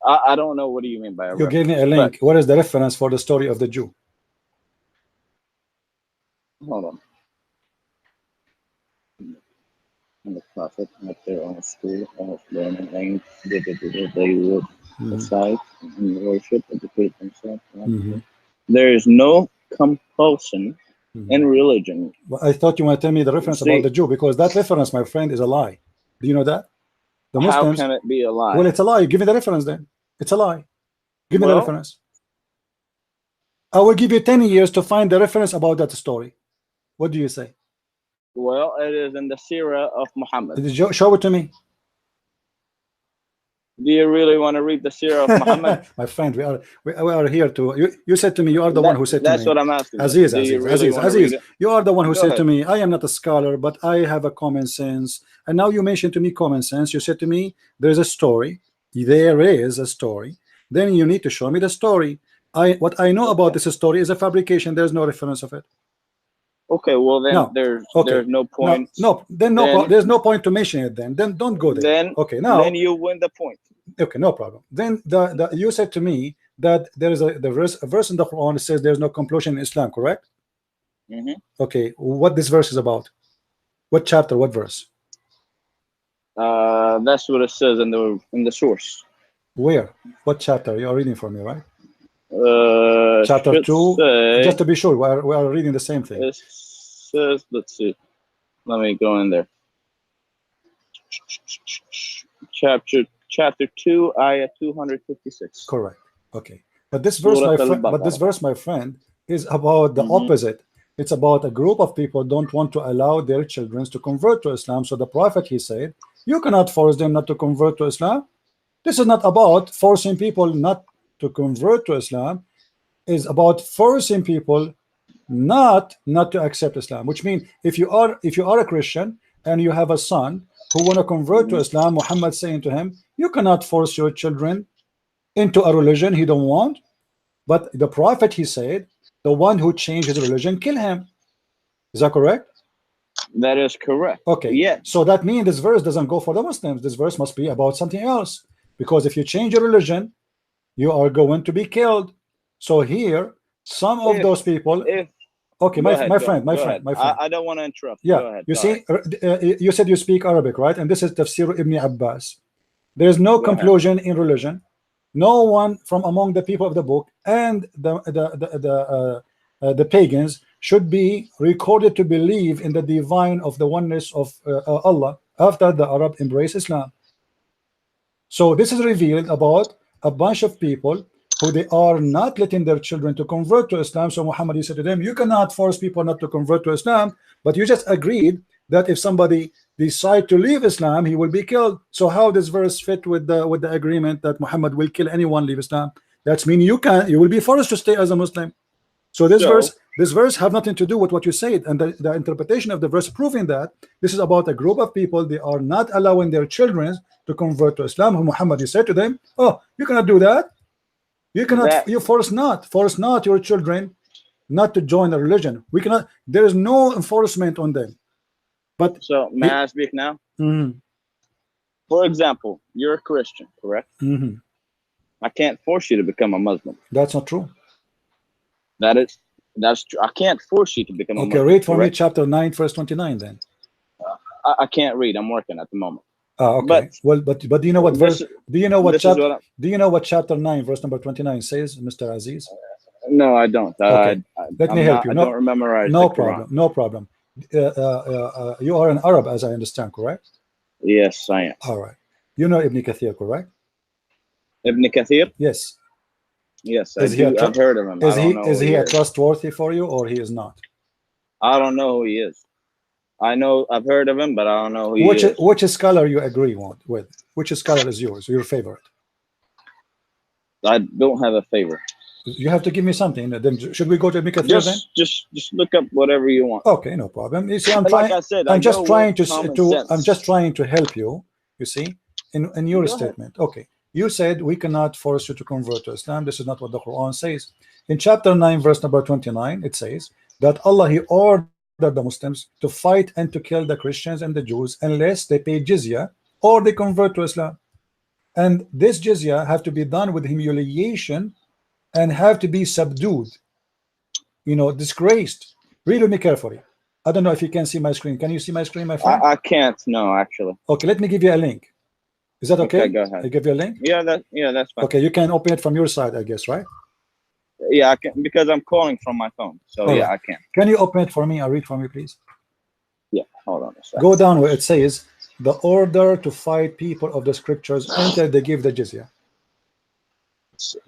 I don't know. What do you mean by a reference? You gave me a link. What is the reference for the story of the Jew? Hold on. And the prophet at their own school of learning aimed they would recite and worship, educate themselves. There is no compulsion in religion. Well, I thought you want to tell me the reference about the Jew, because that reference, my friend, is a lie. Do you know that? The Muslims, how can it be a lie? Well, it's a lie. Give me the reference then. It's a lie. Give me the reference. I will give you 10 years to find the reference about that story. What do you say? Well, it is in the Sirah of Muhammad. Show it to me. Do you really want to read the Sirah of Muhammad? My friend, we are here to. You said to me, you are the one who said to me. That's what I'm asking. Aziz, you are the one who said to me, I am not a scholar, but I have a common sense. And now you mentioned to me common sense. You said to me, there's a story. There is a story. Then you need to show me the story. What I know about this story is a fabrication. There's no reference of it. Okay, well then there's no point. There's no point to mention it. Then don't go there. Then you win the point. Okay, no problem. Then you said to me that there is a verse in the Quran that says there's no compulsion in Islam, correct? Okay, what this verse is about? What chapter? What verse? That's what it says in the source. Where? What chapter? You are reading for me, right? Chapter 2. Just to be sure, we are reading the same thing. It says, let's see. Let me go in there. chapter 2, ayah 256. Correct. Okay. But this verse, my friend, is about the opposite. It's about a group of people don't want to allow their children to convert to Islam. So the Prophet, he said, you cannot force them not to convert to Islam. This is not about forcing people not to convert to Islam. It's about forcing people not to accept Islam. Which means if you are a Christian and you have a son who want to convert to Islam, Muhammad saying to him, you cannot force your children into a religion he don't want. But the Prophet, he said, the one who changed his religion, kill him. Is that correct? That is correct. Okay. Yeah. So that means this verse doesn't go for the Muslims. This verse must be about something else. Because if you change your religion, you are going to be killed. So here, some of those people. Okay, my friend. I don't want to interrupt. Yeah. Go ahead. You see, you said you speak Arabic, right? And this is Tafsir Ibn Abbas. There is no conclusion in religion. No one from among the people of the book and the pagans should be recorded to believe in the divine of the oneness of Allah after the Arab embrace Islam. So this is revealed about a bunch of people who they are not letting their children to convert to Islam. So Muhammad, he said to them, you cannot force people not to convert to Islam, but you just agreed that if somebody decide to leave Islam, he will be killed. So how does verse fit with the agreement that Muhammad will kill anyone leave Islam? That's mean you will be forced to stay as a Muslim. So this verse have nothing to do with what you said, and the interpretation of the verse proving that this is about a group of people. They are not allowing their children to convert to Islam. Who Muhammad, he said to them, oh, you cannot do that. You cannot. You force not your children not to join a religion. We cannot. There is no enforcement on them. But so may I speak now? For example, you're a Christian, correct? I can't force you to become a Muslim. That's not true. That's true. I can't force you to become a Muslim. Okay, read for me chapter 9, verse 29 then. I can't read. I'm working at the moment. Okay. But do you know what verse? Do you know what chapter? Do you know what chapter 9, verse number 29 says, Mr. Aziz? No, I don't. Okay. Let me help you. I don't remember. No problem. No problem. You are an Arab, as I understand, correct? Yes, I am. All right. You know Ibn Kathir, correct? Ibn Kathir? Yes. Yes, I've heard of him. Is he trustworthy for you, or he is not? I don't know who he is. I've heard of him, but I don't know who he is. Which scholar you agree with? Which scholar is yours? Your favorite? I don't have a favorite. You have to give me something. Then should we go to Ibn Kathir then? Just look up whatever you want. Okay, no problem. You see, I'm just trying to help you. You see, in your statement. Okay, you said we cannot force you to convert to Islam. This is not what the Quran says. In chapter 9, verse number 29, it says that Allah, he ordered the Muslims to fight and to kill the Christians and the Jews unless they pay jizya or they convert to Islam. And this jizya have to be done with humiliation and have to be subdued, disgraced. Read with me carefully. I don't know if you can see my screen. Can you see my screen, my friend? I can't. No, actually. Okay, let me give you a link. Is that okay? Okay, go ahead. I give you a link. Yeah, that's fine. Okay, you can open it from your side, I guess, right? Yeah, I can, because I'm calling from my phone. So yeah, I can. Can you open it for me and read for me, please? Yeah, hold on a second. Go down where it says the order to fight people of the scriptures until they give the jizya. Let's see.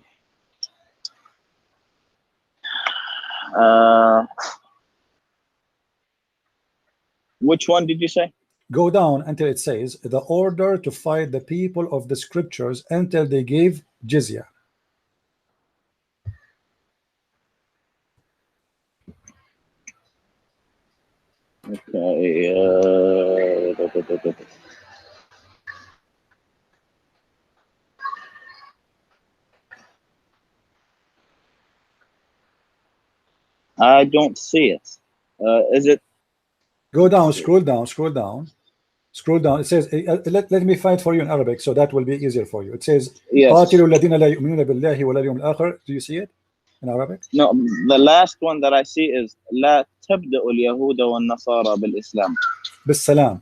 Which one did you say? Go down until it says the order to fight the people of the scriptures until they give jizya. Okay. I don't see it. Is it? Go down, scroll down. It says, let me find for you in Arabic, so that will be easier for you. It says, yes. Do you see it in Arabic? No, the last one that I see is لا تبدأ اليهود والنصارى بالإسلام. بالسلام.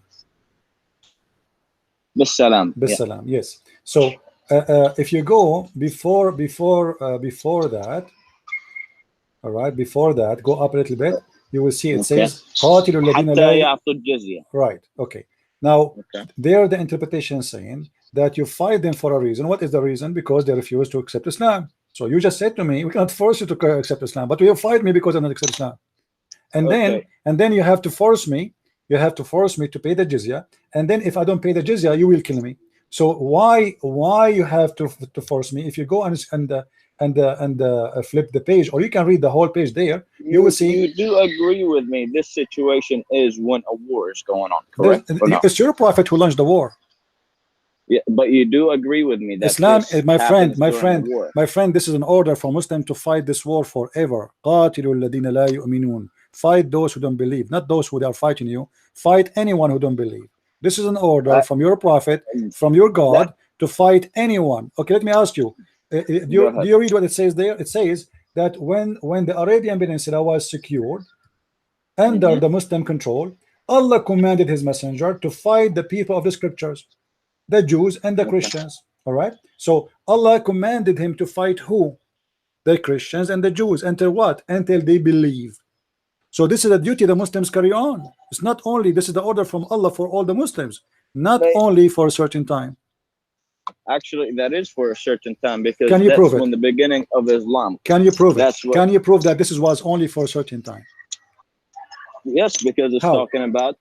بالسلام. بالسلام. Yes. So if you go before that, all right, before that, go up a little bit. You will see it says قاتلوا الذين لا. Right. Okay. Now there the interpretation saying that you fight them for a reason. What is the reason? Because they refuse to accept Islam. So you just said to me, we cannot force you to accept Islam, but you fight me because I don't accept Islam. And then you have to force me. You have to force me to pay the jizya. And then if I don't pay the jizya, you will kill me. So why you have to force me? If you go and flip the page, or you can read the whole page there, you will see. You do agree with me? This situation is when a war is going on, correct? It's your prophet who launched the war. Yeah, but you do agree with me that Islam, my friend, this is an order for Muslims to fight this war forever. قاتلوا الذين لا يؤمنون. Fight those who don't believe, not those who are fighting you. Fight anyone who don't believe. This is an order from your prophet, from your God, to fight anyone. Okay, let me ask you. Do you read what it says there? It says that when the Arabian Peninsula was secured under the Muslim control, Allah commanded His messenger to fight the people of the scriptures, the Jews and the Christians. All right. So Allah commanded him to fight who? The Christians and the Jews. Until what? Until they believe. So this is a duty the Muslims carry on. It's not only, this is the order from Allah for all the Muslims, not only for a certain time. Actually, that is for a certain time, because can you that's prove it? When the beginning of Islam. Can you prove it? Can you prove that this was only for a certain time? Yes, because it's talking about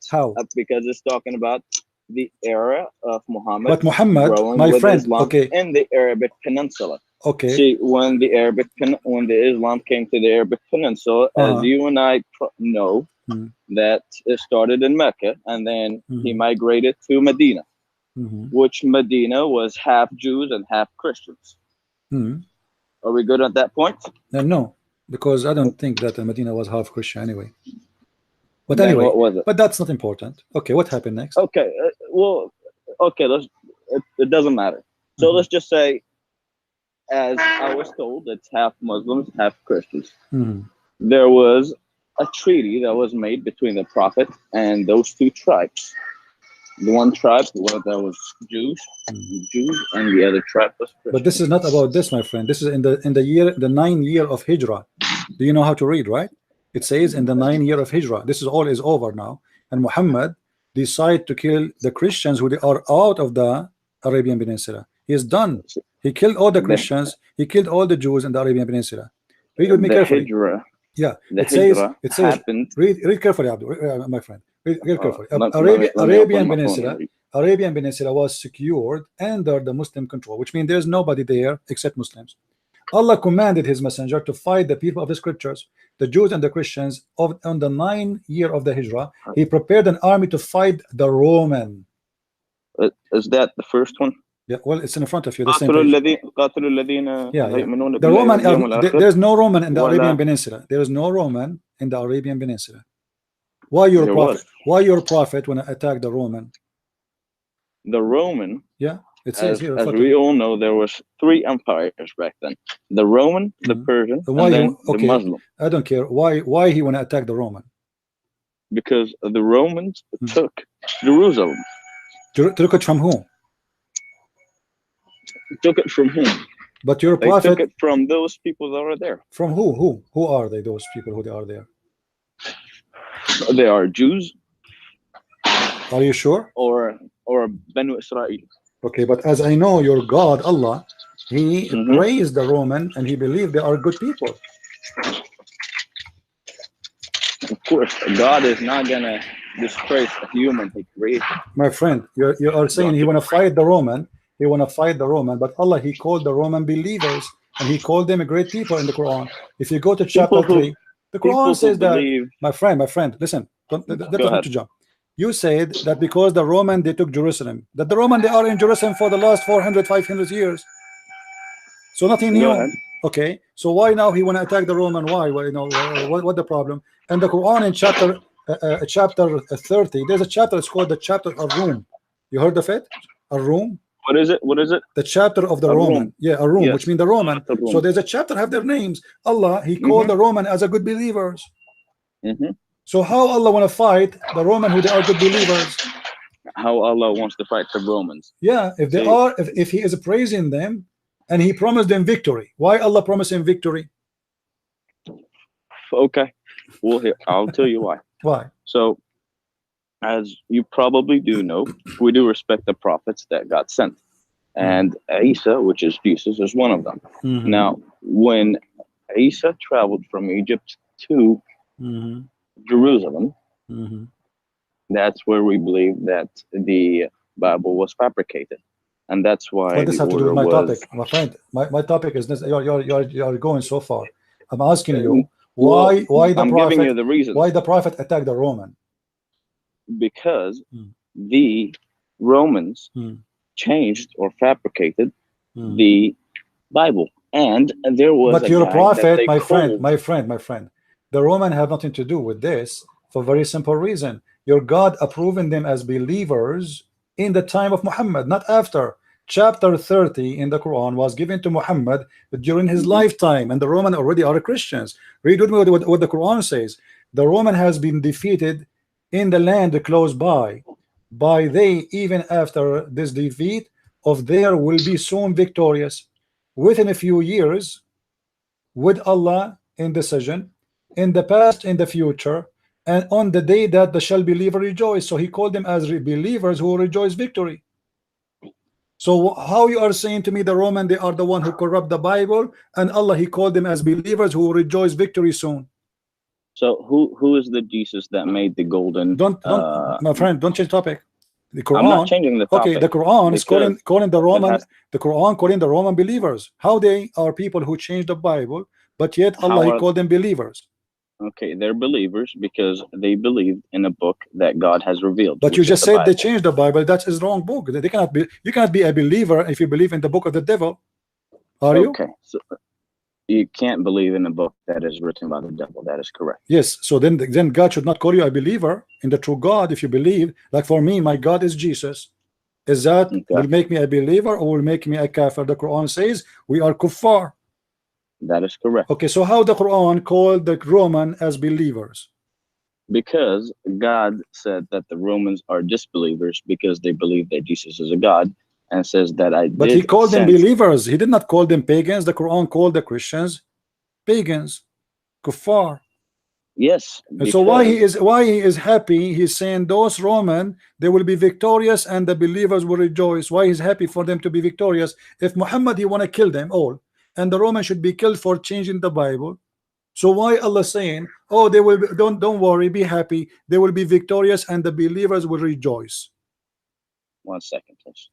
because it's talking about the era of Muhammad. But Muhammad, my friend, Islam in the Arabic Peninsula. Okay. See, when the Islam came to the Arabic Peninsula, as you and I know, that it started in Mecca, and then he migrated to Medina, which Medina was half Jews and half Christians. Are we good at that point? No, because I don't think that Medina was half Christian anyway. But then anyway, what was it? But that's not important. Okay, what happened next? Okay, it doesn't matter. So let's just say, as I was told, it's half Muslims, half Christians. There was a treaty that was made between the Prophet and those two tribes. The one tribe that was Jews, and the other tribe was Christians. But this is not about this, my friend. This is in the 9th year of Hijrah. Do you know how to read, right? It says in the 9th year of Hijrah. This is all is over now, and Muhammad decided to kill the Christians who are out of the Arabian Peninsula. He is done. He killed all the Christians. He killed all the Jews in the Arabian Peninsula. Read with me carefully. Yeah, it says. Read carefully, Abdul, my friend. Read carefully. Arabian Peninsula was secured under the Muslim control, which means there's nobody there except Muslims. Allah commanded His messenger to fight the people of the scriptures, the Jews and the Christians. On the 9th year of the Hijrah, He prepared an army to fight the Roman. Is that the first one? Yeah, well, it's in front of you. The same page. The Roman. There's no Roman in the Arabian Peninsula. There is no Roman in the Arabian Peninsula. Why your prophet? Why your prophet when attacked the Roman? The Roman. Yeah, it says here. As we all know, there was 3 empires back then: the Roman, the Persian, and then the Muslim. I don't care. Why he want to attack the Roman? Because the Romans took Jerusalem. Took it from whom? Took it from whom? But your prophet took it from those people that are there. From who? Who are they? Those people who are there? They are Jews. Are you sure? Or Banu Israel. Okay, but as I know, your God Allah, He praised the Roman and He believed they are good people. Of course, God is not gonna disgrace a human He created. My friend, you are saying He want to fight the Roman. He want to fight the Roman, but Allah, He called the Roman believers, and He called them a great people in the Quran. If you go to chapter 3, the Quran says that, my friend, listen, that's not to jump. You said that because the Roman, they took Jerusalem, that the Roman, they are in Jerusalem for the last 400, 500 years. So nothing new. Okay, so why now He want to attack the Roman? Why? Well, you know, what the problem? And the Quran in chapter 30, there's a chapter, it's called the chapter of Rum. You heard of it? A Rum? What is it? What is it? The chapter of the Roman. Yeah, a Rum, which means the Roman. So there's a chapter have their names. Allah, He called the Roman as a good believers. So how Allah want to fight the Roman who they are good believers? How Allah wants to fight the Romans? Yeah, if they are, if He is praising them and He promised them victory, why Allah promised him victory? Okay, well, here I'll tell you why. Why? So, as you probably do know, we do respect the prophets that God sent. and Isa, which is Jesus, is one of them. Now, when Isa traveled from Egypt to Jerusalem, that's where we believe that the Bible was fabricated, and that's why what does have to do with my topic, my friend? My topic is this. You're going so far. I'm asking you why the prophet, giving you the reasons. Why the prophet attacked the Roman? Because the Romans changed or fabricated the Bible, and there was. But you're a prophet, my friend. The Roman have nothing to do with this for a very simple reason. Your God approving them as believers in the time of Muhammad, not after. Chapter 30 in the Quran was given to Muhammad during his lifetime, and the Roman already are Christians. Read with me what the Quran says. The Roman has been defeated in the land close by they, even after this defeat of there will be soon victorious within a few years with Allah in decision in the past, in the future, and on the day that the shall believer rejoice. So he called them as believers who rejoice victory. So how you are saying to me the Roman, they are the one who corrupt the Bible, and Allah, he called them as believers who rejoice victory soon. So who is the Jesus that made the golden? Don't my friend, don't change topic. The Quran, I'm not changing the topic. Okay, the Quran is calling the Roman, the Quran calling the Roman believers. How they are people who changed the Bible, but yet Allah, he called them believers. Okay, they're believers because they believed in a book that God has revealed. But you just said they changed the Bible. That is wrong book. They cannot be. You cannot be a believer if you believe in the book of the devil. Are you? Okay, so you can't believe in a book that is written by the devil. That is correct. Yes. So then God should not call you a believer in the true God if you believe. Like for me, my God is Jesus. Is that will make me a believer or will make me a kafir? The Quran says we are kuffar. That is correct. Okay, so how the Quran called the Roman as believers? Because God said that the Romans are disbelievers because they believe that Jesus is a God, and says that But he called them believers. He did not call them pagans. The Quran called the Christians pagans, kuffar. Yes. And so why he is happy? He's saying those Roman, they will be victorious and the believers will rejoice. Why he's happy for them to be victorious? If Muhammad, he want to kill them all, and the Romans should be killed for changing the Bible. So why Allah saying, oh, they will be, don't worry, be happy, they will be victorious and the believers will rejoice? 1 second, please.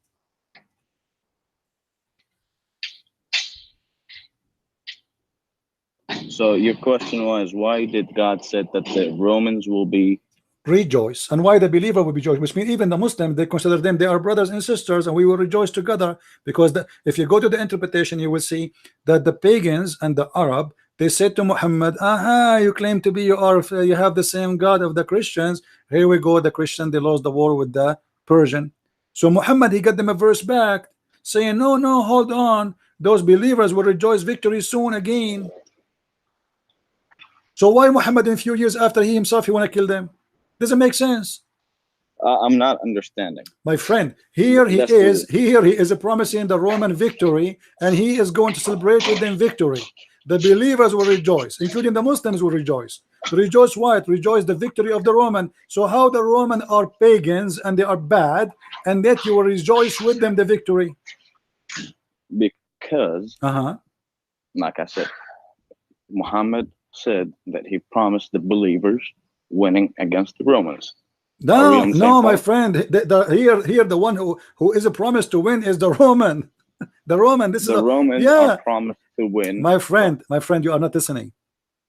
So your question was, why did God said that the Romans will be rejoice, and why the believer will be joyous? Which means even the Muslim, they consider them, they are brothers and sisters, and we will rejoice together. Because if you go to the interpretation, you will see that the pagans and the Arab, they said to Muhammad, aha, you claim to be, you have the same God of the Christians. Here we go, the Christian, they lost the war with the Persian. So Muhammad, he got them a verse back saying, no, hold on, those believers will rejoice victory soon again. So why Muhammad in a few years after he himself, he want to kill them? Doesn't make sense. I'm not understanding, my friend. Here he is promising the Roman victory, and he is going to celebrate with them victory. The believers will rejoice, including the Muslims will rejoice. Rejoice what? Rejoice the victory of the Roman. So how the Roman are pagans and they are bad, and yet you will rejoice with them the victory? Because like I said, Muhammad said that he promised the believers winning against the Romans. No, my friend. Here, the one who is a promise to win is the Roman. The Roman. This is the Romans are promised to win. My friend, you are not listening.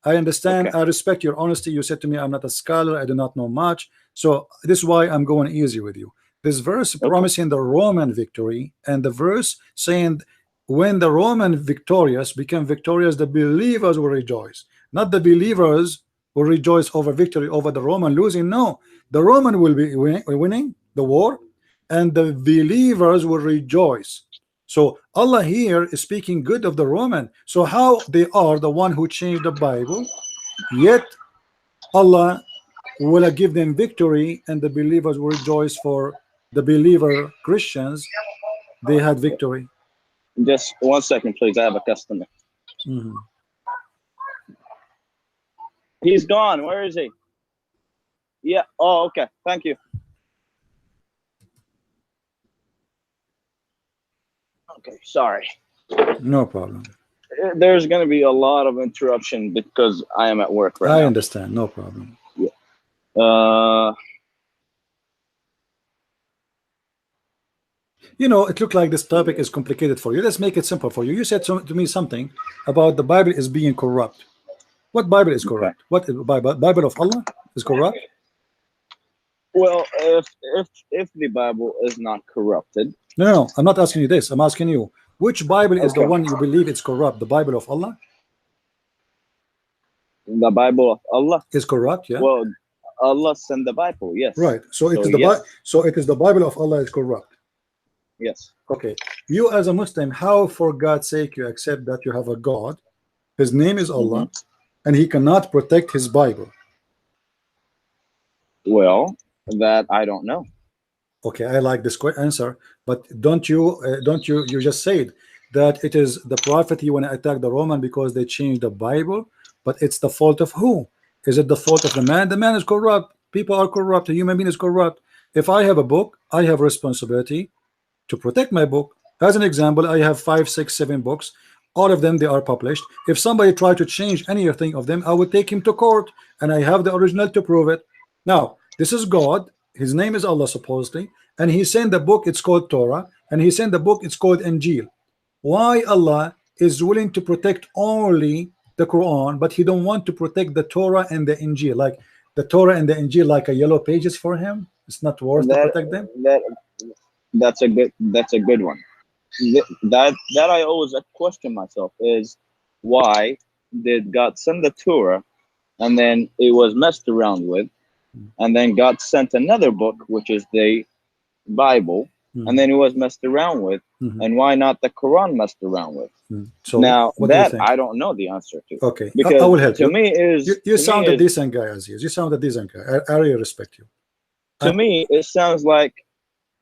I understand. Okay. I respect your honesty. You said to me, I'm not a scholar. I do not know much. So this is why I'm going easy with you. This verse promising the Roman victory, and the verse saying when the Roman victorious become victorious, the believers will rejoice. Not the believers will rejoice over victory over the Roman losing. No, the Roman will be winning the war, and the believers will rejoice. So Allah here is speaking good of the Roman. So how they are the one who changed the Bible, yet Allah will give them victory, and the believers will rejoice for the believer Christians. They had victory. Just 1 second, please. I have a customer. He's gone. Where is he? Yeah. Oh, okay. Thank you. Okay, sorry. No problem. There's going to be a lot of interruption because I am at work right now. I understand. No problem. Yeah. You know, it looked like this topic is complicated for you. Let's make it simple for you. You said to me something about the Bible is being corrupt. What Bible is corrupt? Okay. What Bible of Allah is corrupt? Well, if the Bible is not corrupted. No, I'm not asking you this. I'm asking you, which Bible is the one you believe it's corrupt? The Bible of Allah? The Bible of Allah is corrupt, yeah. Well, Allah sent the Bible, yes. Right. So it is the so it is the Bible of Allah is corrupt. Yes. Okay. You as a Muslim, how for God's sake you accept that you have a God, his name is Allah, and he cannot protect his Bible? Well, that I don't know. Okay, I like this answer, but don't you just said that it is the prophet you want to attack the Roman because they changed the Bible, but it's the fault of who? Is it the fault of the man? The man is corrupt. People are corrupt. A human being is corrupt. If I have a book, I have responsibility to protect my book. As an example, I have 5, 6, 7 books. All of them, they are published. If somebody tried to change anything of them, I would take him to court, and I have the original to prove it. Now, this is God. His name is Allah supposedly, and he sent the book, it's called Torah, and he sent the book, it's called Injil. Why Allah is willing to protect only the Quran, but he don't want to protect the Torah and the Injil? Like the Torah and the Injil, like a yellow pages for him, it's not worth to protect them. That's a good one. That I always question myself is, why did God send the Torah and then it was messed around with, and then God sent another book, which is the Bible, and then it was messed around with, and why not the Quran messed around with? So now that I don't know the answer to. Okay, because I will help you. To me is you sound a decent guy, Aziz. You sound a decent guy. I really respect you. To me, it sounds like,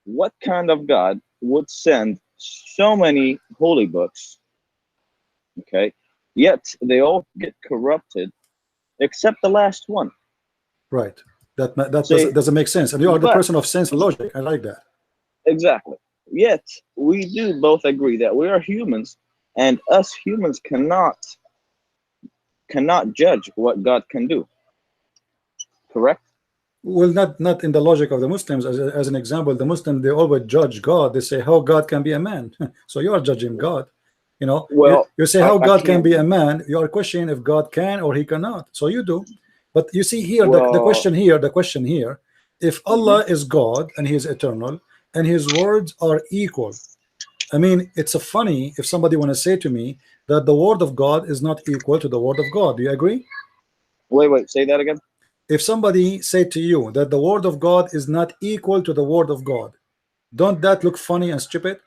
what kind of God would send so many holy books, okay, yet they all get corrupted except the last one? Right. That doesn't make sense. And you are the person of sense and logic. I like that. Exactly. Yet we do both agree that we are humans, and us humans cannot judge what God can do. Correct? Well, not in the logic of the Muslims. As an example, the Muslims, they always judge God. They say how God can be a man. So you are judging God. You know, well, you say how God can be a man. You are questioning if God can or he cannot. So you do. But you see here, well, the question here, if Allah is God and he is eternal and his words are equal, I mean, it's funny if somebody want to say to me that the word of God is not equal to the word of God. Do you agree? Wait, say that again. If somebody said to you that the word of God is not equal to the word of God, don't that look funny and stupid?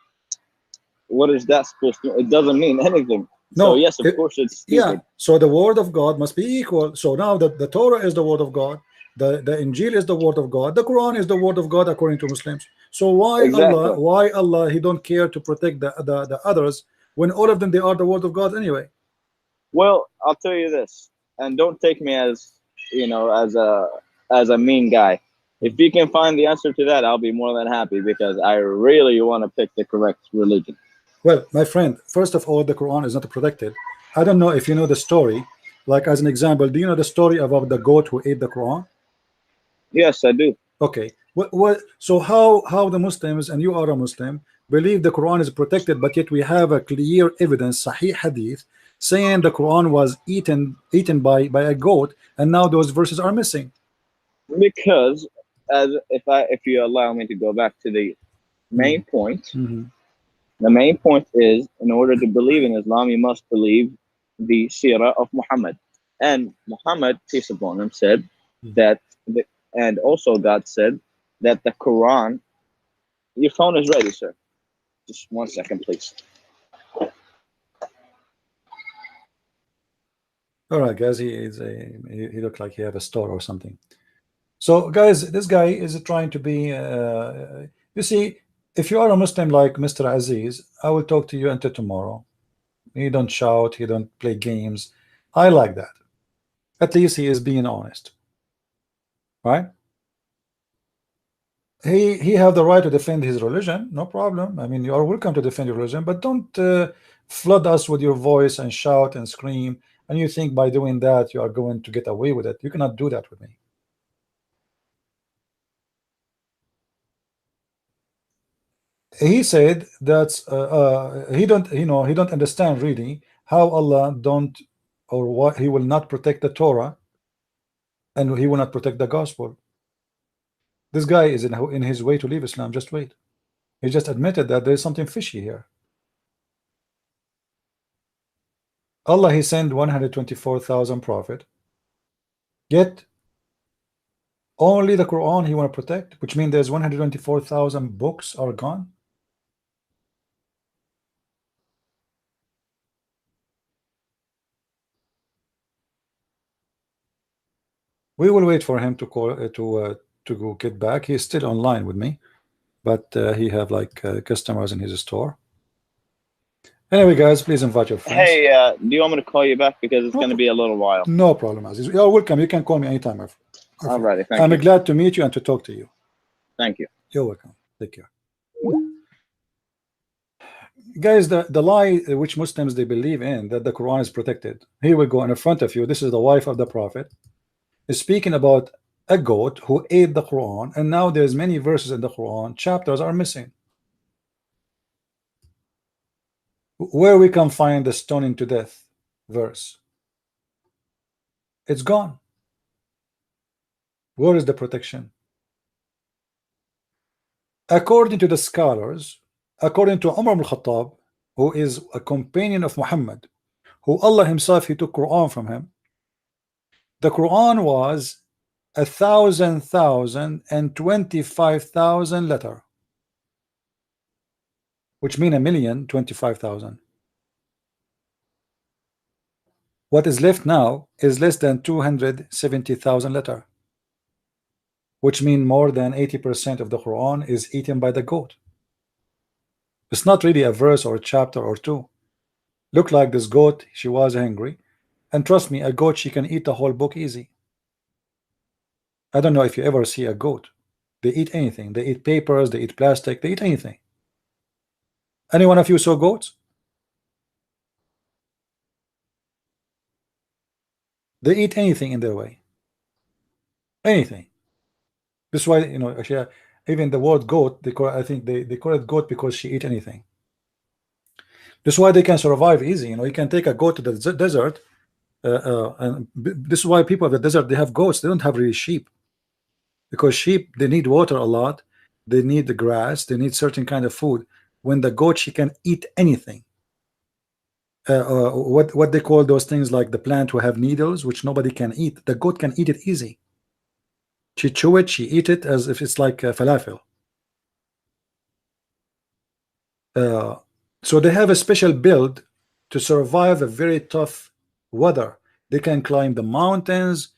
What is that supposed to? It doesn't mean anything. No, so yes, of course it's stupid. Yeah, so the word of God must be equal. So now the Torah is the word of God, the Injil is the word of God, the Quran is the word of God according to Muslims. So why Allah he don't care to protect the others when all of them, they are the word of God anyway? Well, I'll tell you this, and don't take me as, you know, as a mean guy. If you can find the answer to that, I'll be more than happy, because I really want to pick the correct religion. Well, my friend, first of all, the Quran is not protected. I don't know if you know the story. Like, as an example, do you know the story about the goat who ate the Quran? Yes, I do. Okay. So how the Muslims, and you are a Muslim, believe the Quran is protected, but yet we have a clear evidence, Sahih Hadith, saying the Quran was eaten by a goat, and now those verses are missing? Because if you allow me to go back to the main point. The main point is, in order to believe in Islam, you must believe the seerah of Muhammad. And Muhammad, peace upon him, said that, and also God said that the Quran. Your phone is ready, sir. Just 1 second, please. All right, guys. He looked like he have a store or something. So, guys, this guy is trying to be. You see, if you are a Muslim like Mr. Aziz, I will talk to you until tomorrow. He don't shout, he don't play games. I like that. At least he is being honest, right? he have the right to defend his religion, no problem. I mean, you are welcome to defend your religion, but don't flood us with your voice and shout and scream, and you think by doing that you are going to get away with it. You cannot do that with me. He said that he don't understand really how Allah don't, or what, he will not protect the Torah and he will not protect the gospel. This guy is in his way to leave Islam. Just wait. He just admitted that there is something fishy here. Allah, he sent 124,000 prophet, yet only the Quran he want to protect, which means there's 124,000 books are gone. We will wait for him to call to go get back. He's still online with me, but he have like customers in his store. Anyway, guys, please invite your friends. Hey, do you want me to call you back, because it's going to be a little while? No problem, Aziz. You're welcome. You can call me anytime. Alrighty, thank you. I'm glad to meet you and to talk to you. Thank you. You're welcome. Take care. Guys, the lie which Muslims they believe in, that the Quran is protected. Here we go in front of you. This is the wife of the Prophet, is speaking about a goat who ate the Quran, and now there's many verses in the Quran, chapters are missing. Where we can find the stoning to death verse? It's gone. Where is the protection? According to the scholars, according to Umar ibn Khattab, who is a companion of Muhammad, who Allah himself, he took Quran from him, the Quran was 1,025,000 letter, which mean 1,025,000. What is left now is less than 270,000 letter, which mean more than 80% of the Quran is eaten by the goat. It's not really a verse or a chapter or two. Look like this goat, she was hungry, and trust me, a goat, she can eat the whole book easy. I don't know if you ever see a goat. They eat anything. They eat papers, they eat plastic, they eat anything. Any one of you saw goats? They eat anything in their way. Anything. This is why, you know, actually, even the word goat, I think they call it goat because she eat anything. This is why they can survive easy. You know, you can take a goat to the desert, and this is why people of the desert, they have goats. They don't have really sheep, because sheep, they need water a lot. They need the grass. They need certain kind of food. When the goat, she can eat anything. What they call those things, like the plant who have needles, which nobody can eat. The goat can eat it easy. She chew it, she eat it as if it's like falafel. So they have a special build to survive a very tough weather. They can climb the mountains.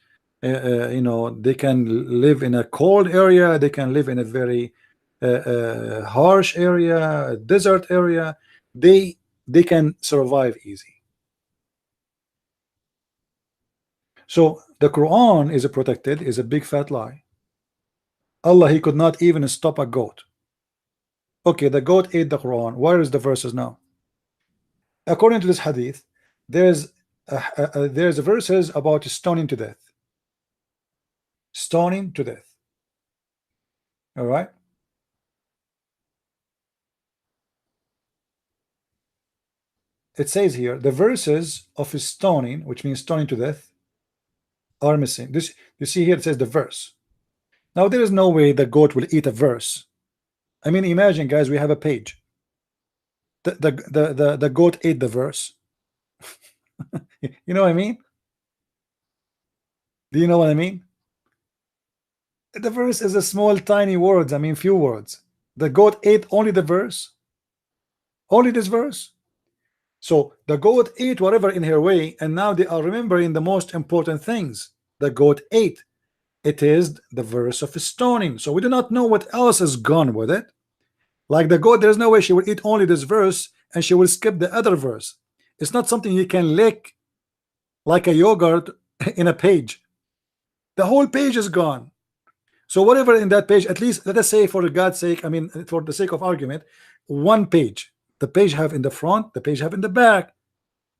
You know, they can live in a cold area. They can live in a very harsh area, a desert area. They can survive easy. So the Quran is protected, is a big fat lie. Allah, he could not even stop a goat. Okay, the goat ate the Quran. Where is the verses now? According to this hadith, there's verses about stoning to death. Stoning to death. All right. It says here the verses of stoning, which means stoning to death, are missing. This, you see here, it says the verse. Now there is no way the goat will eat a verse. I mean, imagine, guys, we have a page. The goat ate the verse. You know what I mean? Do you know what I mean? The verse is a small, tiny words. I mean, few words. The goat ate only the verse. Only this verse. So the goat ate whatever in her way, and now they are remembering the most important things. The goat ate. It is the verse of stoning. So we do not know what else is gone with it. Like the goat, there's no way she will eat only this verse and she will skip the other verse. It's not something you can lick like a yogurt in a page. The whole page is gone. So whatever in that page, at least let us say for God's sake, I mean for the sake of argument, one page. The page have in the front, the page have in the back,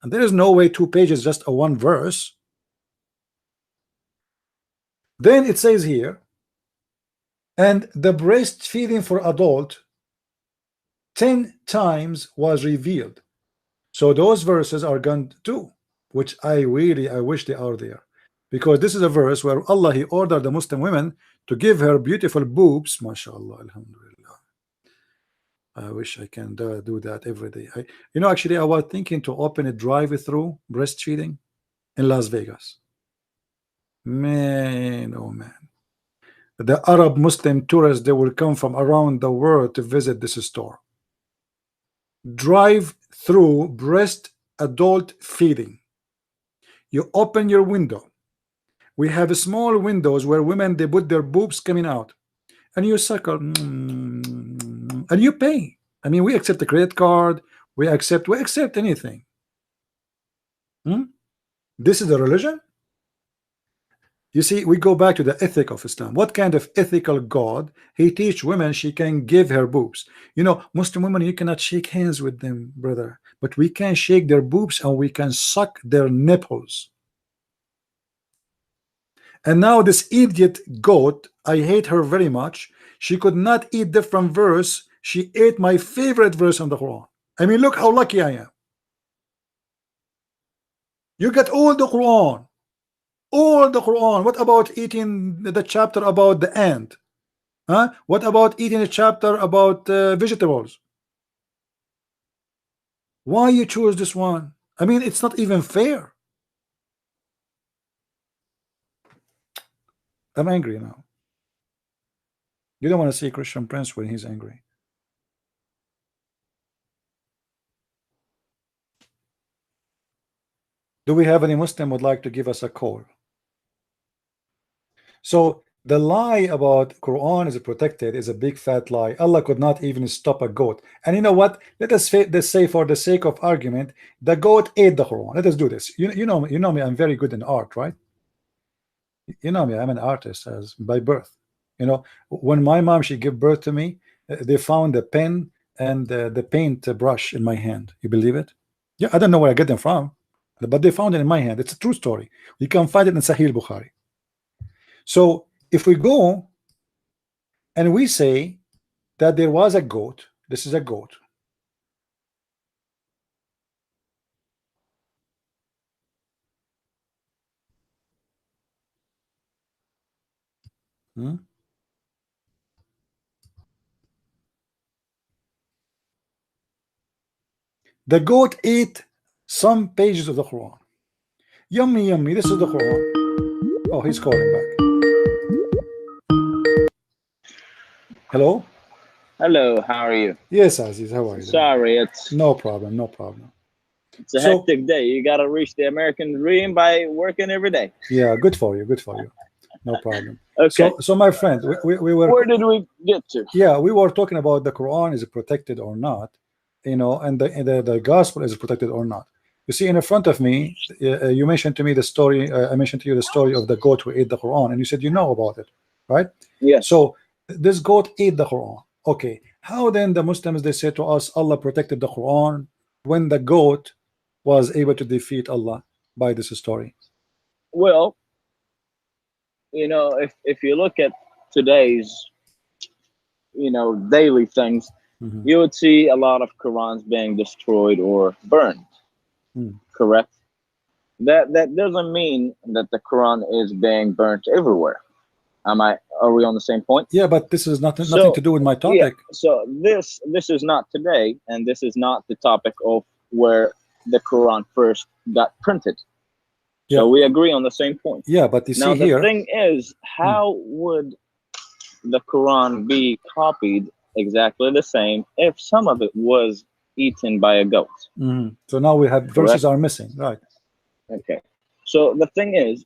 and there is no way two pages just a one verse. Then it says here, and the breastfeeding for adult 10 times was revealed. So those verses are gone too, which I wish they are there, because this is a verse where Allah, he ordered the Muslim women to give her beautiful boobs, mashallah, alhamdulillah. I wish I can do that every day. You know, actually I was thinking to open a drive-through breastfeeding in Las Vegas. Man, oh man, the Arab Muslim tourists, they will come from around the world to visit this store. Drive through breast adult feeding. You open your window. We have small windows where women, they put their boobs coming out, and you suckle, and you pay. I mean, we accept the credit card, we accept anything. This is the religion. You see, we go back to the ethic of Islam. What kind of ethical God he teach women she can give her boobs? You know, Muslim women, you cannot shake hands with them, brother, but we can shake their boobs and we can suck their nipples. And now this idiot goat, I hate her very much. She could not eat different verse. She ate my favorite verse on the Quran. I mean, look how lucky I am. You get all the Quran. All the Quran. What about eating the chapter about the ant? Huh? What about eating a chapter about vegetables? Why you choose this one? I mean, it's not even fair. I'm angry now. You don't want to see Christian Prince when he's angry. Do we have any Muslim would like to give us a call? So the lie about Quran is protected is a big fat lie. Allah could not even stop a goat. And you know what? Let us say for the sake of argument, the goat ate the Quran. Let us do this. You know me. I'm very good in art, right? You know me. I'm an artist by birth. You know, when my mom, she gave birth to me, they found the pen and the paint brush in my hand. You believe it? Yeah, I don't know where I get them from, but they found it in my hand. It's a true story. You can find it in Sahih Bukhari. So if we go and we say that there was a goat, this is a goat. The goat ate some pages of the Quran. Yummy, yummy. This is the Quran. Oh, he's calling back. Hello? Hello, how are you? Yes, Aziz, how are you? Sorry, it's no problem, no problem. It's a hectic day. You got to reach the American dream by working every day. Yeah, good for you, good for you. No problem. Okay. So my friend, we were. Where did we get to? Yeah, we were talking about the Quran is protected or not, you know, and the gospel is protected or not. You see, in front of me, you mentioned to me the story. I mentioned to you the story of the goat who ate the Quran, and you said you know about it, right? Yeah. So this goat ate the Quran. Okay, how then the Muslims, they say to us Allah protected the Quran when the goat was able to defeat Allah by this story? Well, you know, if you look at today's, you know, daily things, you would see a lot of Qurans being destroyed or burned. Correct? That doesn't mean that the Quran is being burnt everywhere. Are we on the same point? Yeah, but this is nothing to do with my topic. Yeah, so this is not today, and this is not the topic of where the Quran first got printed. Yeah. So we agree on the same point. Yeah, but you see here. Now the thing is, how would the Quran be copied exactly the same if some of it was eaten by a goat? So now we have verses are missing, right? Okay. So the thing is,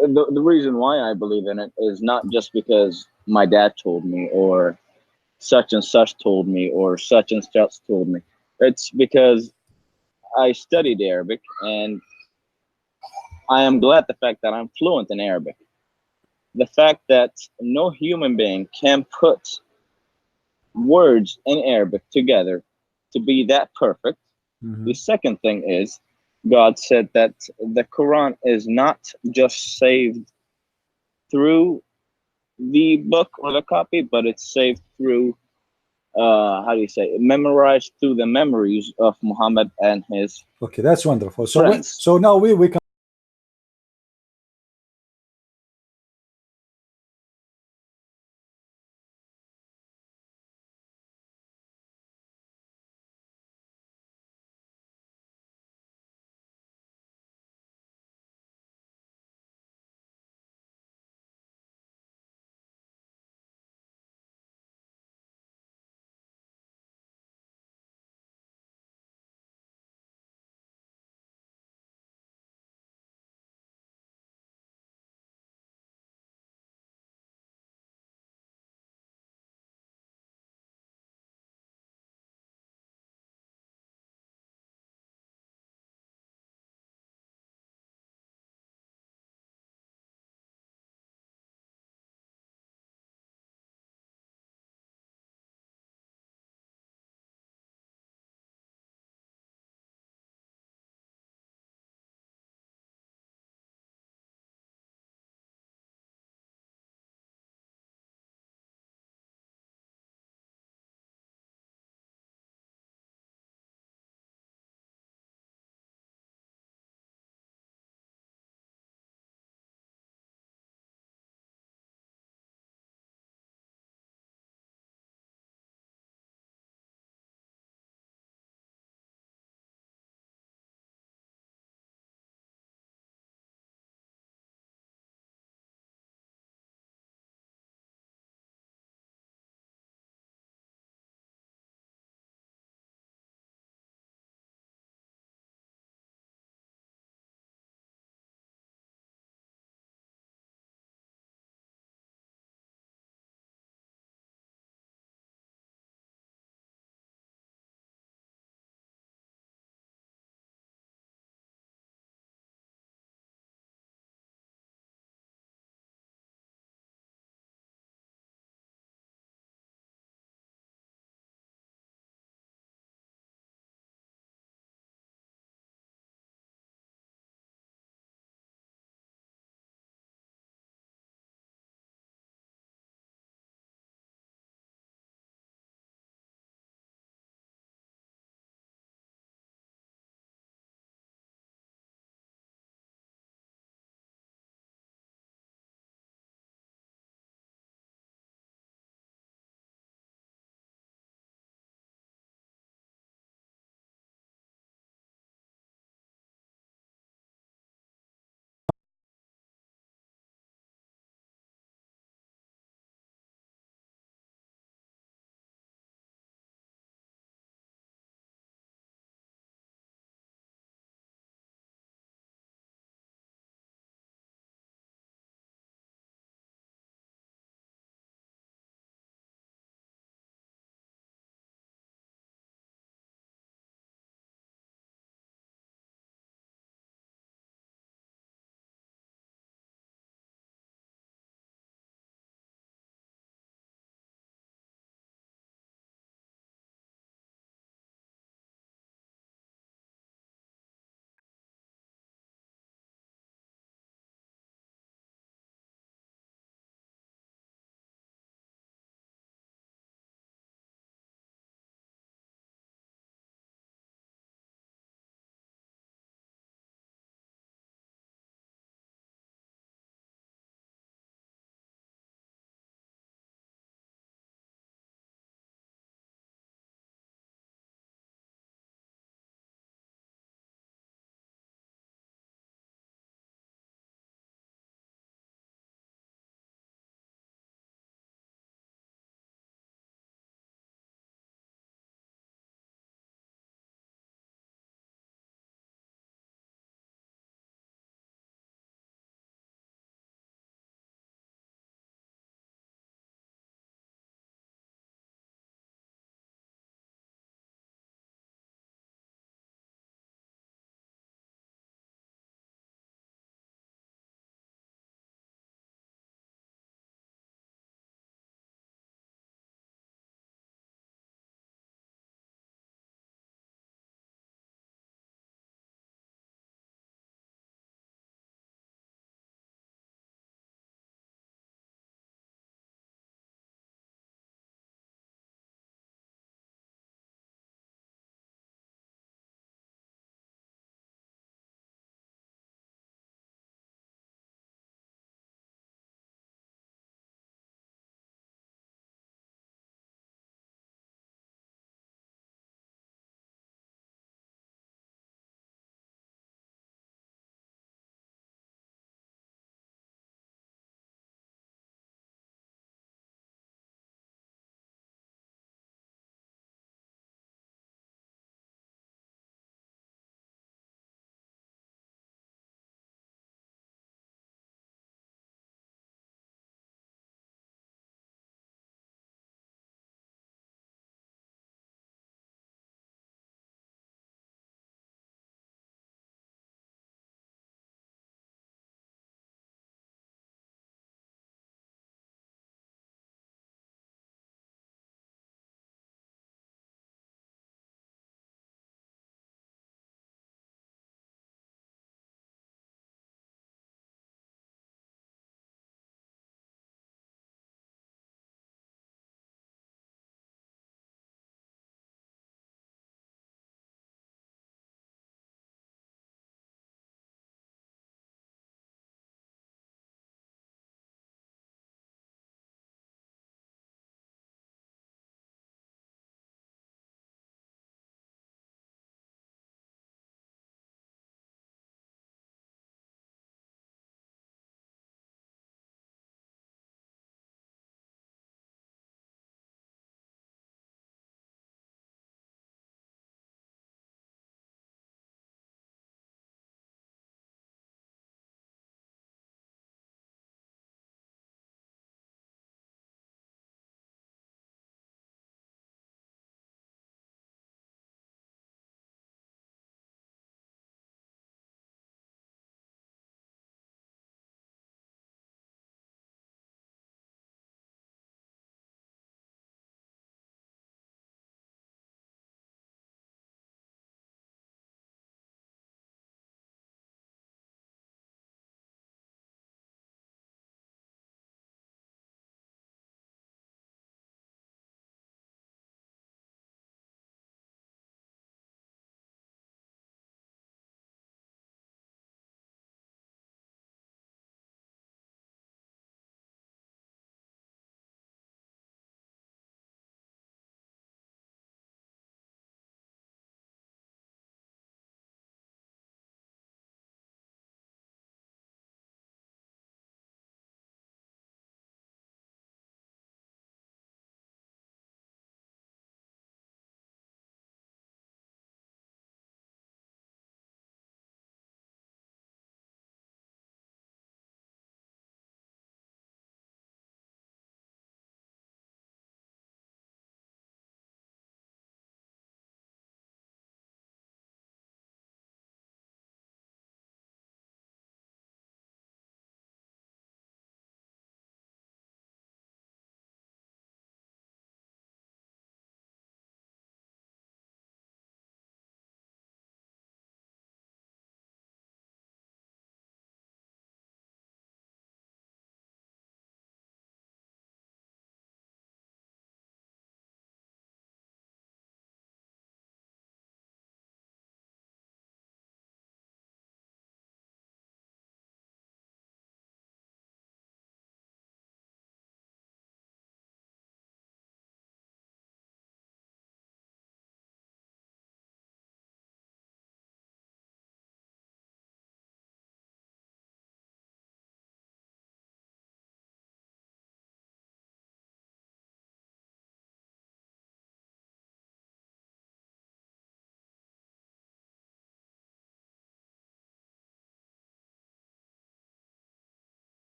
the reason why I believe in it is not just because my dad told me or such and such told me or such and such told me. It's because I studied Arabic, and I am glad the fact that I'm fluent in Arabic. the fact that no human being can put words in Arabic together to be that perfect. The second thing is, God said that the Quran is not just saved through the book or the copy, but it's saved through, how do you say, memorized through the memories of Muhammad and his Okay, that's wonderful. So friends. so now we can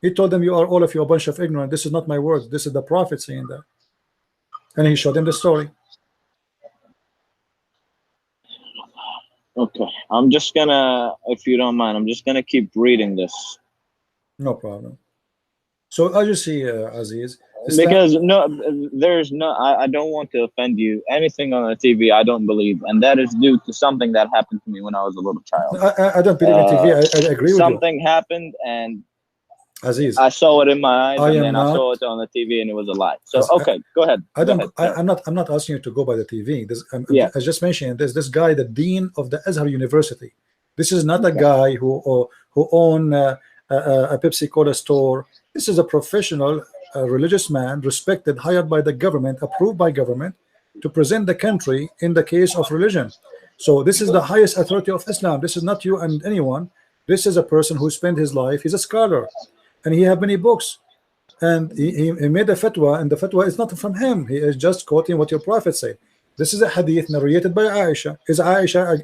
He told them, you are all of you a bunch of ignorant. This is not my words. This is the Prophet saying that. And he showed them the story. Okay, I'm just gonna, if you don't mind, I'm just gonna keep reading this. No problem. So as you see, Aziz, because there's no, I don't want to offend you. Anything on the TV, I don't believe, and that is due to something that happened to me when I was a little child. I don't believe in TV. I agree with you. Something happened, and Aziz, I saw it in my eyes, and then I saw it on the TV, and it was a lie. So okay, go ahead. I'm not asking you to go by the TV. I just mentioned this guy, the dean of the Azhar University. This is not a guy who own a Pepsi Cola store. This is a professional, religious man, respected, hired by the government, approved by government, to present the country in the case of religion. So this is the highest authority of Islam. This is not you and anyone. This is a person who spent his life. He's a scholar, and he have many books, and he made a fatwa, and the fatwa is not from him. He is just quoting what your Prophet said. This is a hadith narrated by Aisha. Is Aisha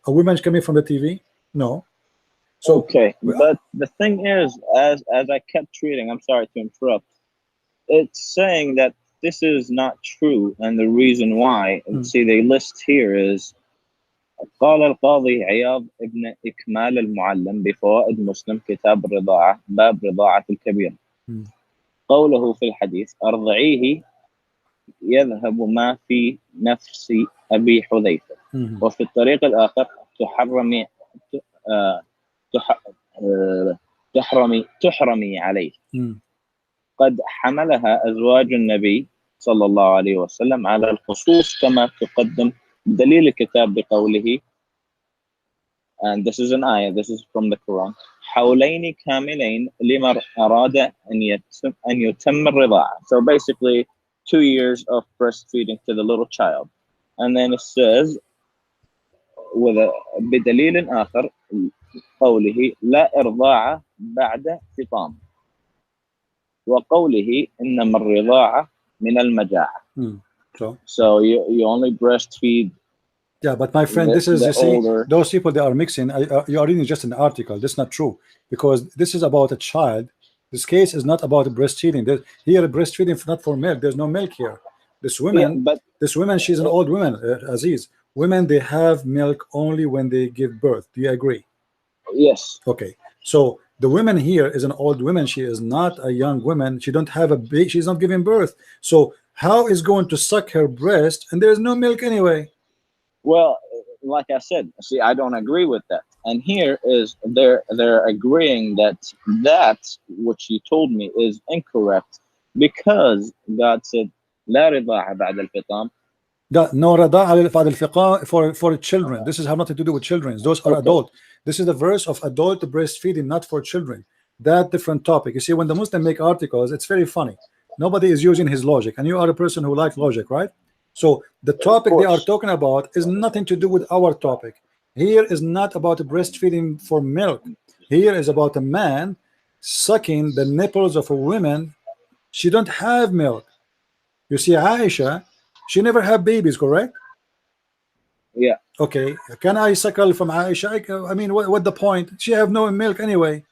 a woman coming from the TV? No. So, okay, but the thing is, as I kept reading, I'm sorry to interrupt, it's saying that this is not true, and the reason why, see, they list here is قال القاضي عياض ابن إكمال المعلم بفوائد مسلم كتاب الرضاعة باب رضاعة الكبير قوله في الحديث أرضعيه يذهب ما في نفس أبي حذيفة وفي الطريق الآخر تحرمي عليه قد حملها أزواج النبي صلى الله عليه وسلم على الخصوص كما تقدم دليل الكتاب بقوله, and this is an ayah, this is from the Quran, حولين كاملين لمن أراد أن يتم الرضاعة. So basically 2 years of breastfeeding to the little child. And then it says with بدليل آخر قوله لا إرضاع بعد فطام وقوله إنما الرضاعة من المجاعة. So you only breastfeed. Yeah, but my friend, this is, you see, those people, they are mixing. You are reading just an article. That's not true, because this is about a child. This case is not about breastfeeding. Here, breastfeeding is not for milk. There's no milk here. This woman, she's an old woman, Aziz. Women, they have milk only when they give birth. Do you agree? Yes. Okay. So the woman here is an old woman. She is not a young woman. She don't have a baby. She's not giving birth. So how is going to suck her breast, and there's no milk anyway? Well, like I said, see, I don't agree with that. And here is they're agreeing that which you told me is incorrect, because God said لا رضاعة بعد الفطام. No رضاعة بعد الفطام for children. This is have nothing to do with children. Those are adult. This is the verse of adult breastfeeding, not for children. That different topic. You see, when the Muslim make articles, it's very funny. Nobody is using his logic, and you are a person who likes logic, right? So the topic they are talking about is nothing to do with our topic. Here is not about breastfeeding for milk. Here is about a man sucking the nipples of a woman. She don't have milk. You see, Aisha, she never had babies, correct? Yeah. Okay. Can I suckle from Aisha? I mean, what the point? She have no milk anyway.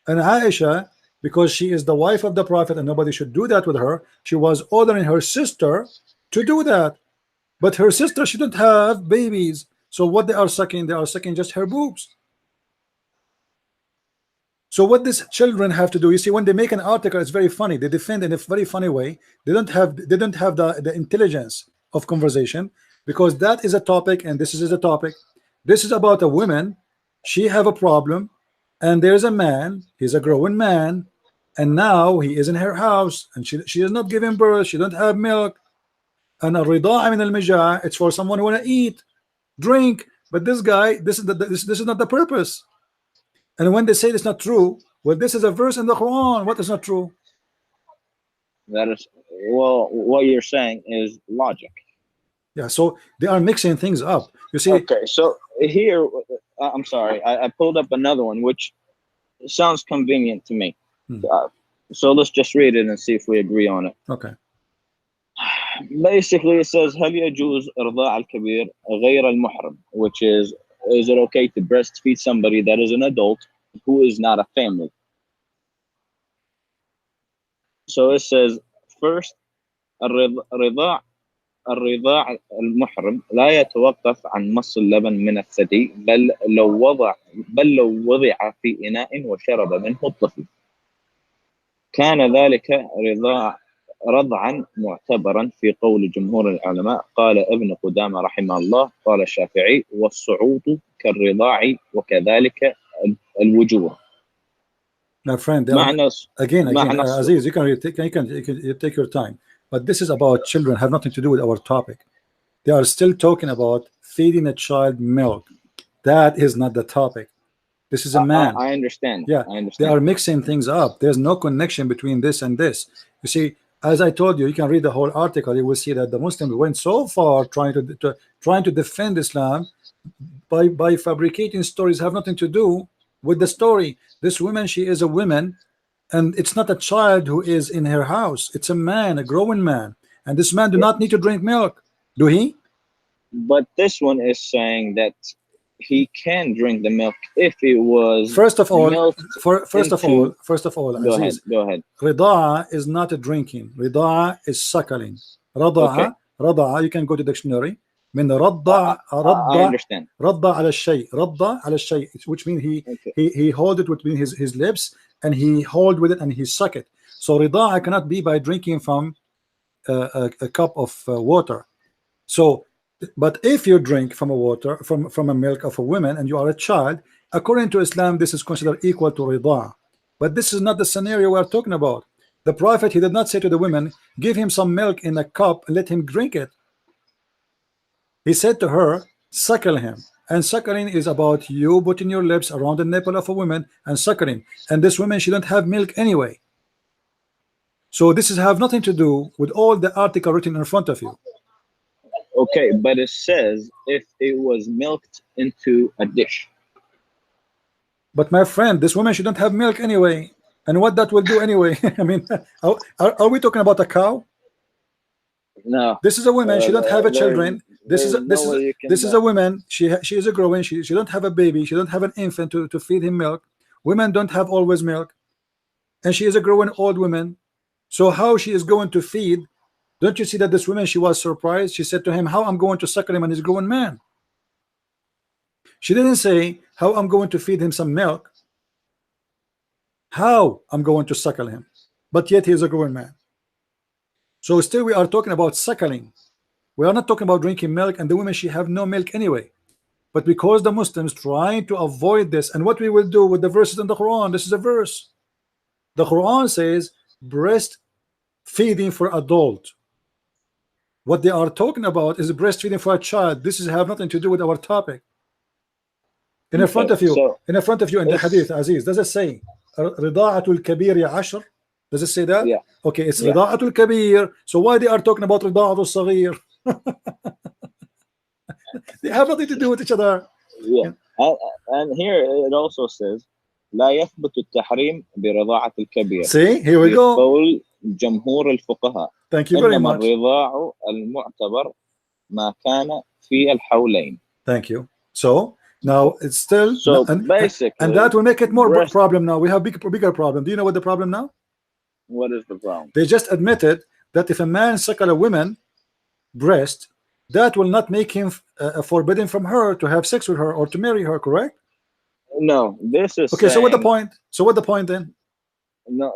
And Aisha, because she is the wife of the Prophet and nobody should do that with her, she was ordering her sister to do that. But her sister, she don't have babies. So what they are sucking just her boobs. So what these children have to do, you see, when they make an article, it's very funny. They defend in a very funny way. They don't have the intelligence of conversation, because that is a topic and this is a topic. This is about a woman. She have a problem, and there's a man. He's a growing man, and now he is in her house, and she is not giving birth. She don't have milk. And الرضاعة من المجاعة, it's for someone who want to eat, drink. But this guy, this is not the purpose. And when they say it's not true, well, this is a verse in the Quran. What is not true? That is, well, what you're saying is logic. Yeah, so they are mixing things up. You see. Okay, so here, I'm sorry, I pulled up another one which sounds convenient to me. So let's just read it and see if we agree on it. Okay. Basically, it says هل يجوز إرضاع الكبير غير المحرم, which is it okay to breastfeed somebody that is an adult who is not a family? So it says first الرضاع المحرم لا يتوقف عن مص اللبن من الثدي بل لو وضع في إناء وشرب منه الطفل كان ذلك رضعا معتبرا في قول جمهور العلماء. قال ابن قدامة رحمه الله قال الشافعي والصعود كالرضاع وكذلك الوجوه. My friend, again, Aziz, you can take your time, but this is about children, have nothing to do with our topic. They are still talking about feeding a child milk. That is not the topic. This is a man. I understand. Yeah, I understand. they are mixing things up. There's no connection between this and this. You see, as I told you, you can read the whole article. You will see that the Muslims went so far trying to defend Islam by fabricating stories have nothing to do with the story. This woman, she is a woman, and it's not a child who is in her house. It's a man, a growing man, and this man do not need to drink milk, do he? But this one is saying that he can drink the milk if it was first of all, go Aziz, ahead. Rida'a is not a drinking. Rida'a is suckling. Rada'a, you can go to dictionary. من رضع I understand. رضع على الشيء رضع على الشيء, which means he hold it between his lips and he hold with it and he suck it. So rida'a cannot be by drinking from a cup of water. So but if you drink from a water from a milk of a woman and you are a child, according to Islam, this is considered equal to rida'a. But this is not the scenario we are talking about. The Prophet, he did not say to the women, give him some milk in a cup and let him drink it. He said to her, suckle him. And suckling is about you putting your lips around the nipple of a woman and suckling. And this woman, she don't have milk anyway. So this is have nothing to do with all the article written in front of you. Okay, but it says if it was milked into a dish. But my friend, this woman, she don't have milk anyway. And what that will do anyway? I mean, are we talking about a cow? No. This is a woman, she don't have a children. This is a woman, she is a growing, she don't have a baby, she don't have an infant to feed him milk. Women don't have always milk. And she is a growing old woman. So how she is going to feed? Don't you see that this woman, she was surprised? She said to him, how I'm going to suckle him and he's a growing man. She didn't say how I'm going to feed him some milk, how I'm going to suckle him, but yet he is a growing man. So still we are talking about suckling. We are not talking about drinking milk, and the women, she have no milk anyway. But because the Muslims trying to avoid this, and what we will do with the verses in the Quran, this is a verse. The Quran says breast feeding for adult. What they are talking about is breastfeeding for a child. This is have nothing to do with our topic. In front of you, in the hadith, Aziz, does it say Rida'atul Kabir ya Ashr? Does it say that? Yeah. Okay, it's Rida'atul Kabir. So why they are talking about Rida'atul Saghir? They have nothing to do with each other. Yeah. And here it also says لا يثبت التحريم برضاعة الكبير. See, here we go. قول جمهور الفقهاء. Thank you very إنما much. الرضاع المعتبر ما كان في الحولين. Thank you. So now it's still basically, and that will make it more problem. Now we have bigger problem. Do you know what the problem now? What is the problem? They just admitted that if a man suckle a woman breast, that will not make him forbidden from her to have sex with her or to marry her, correct? No, this is okay. So what the point? So what the point then? No,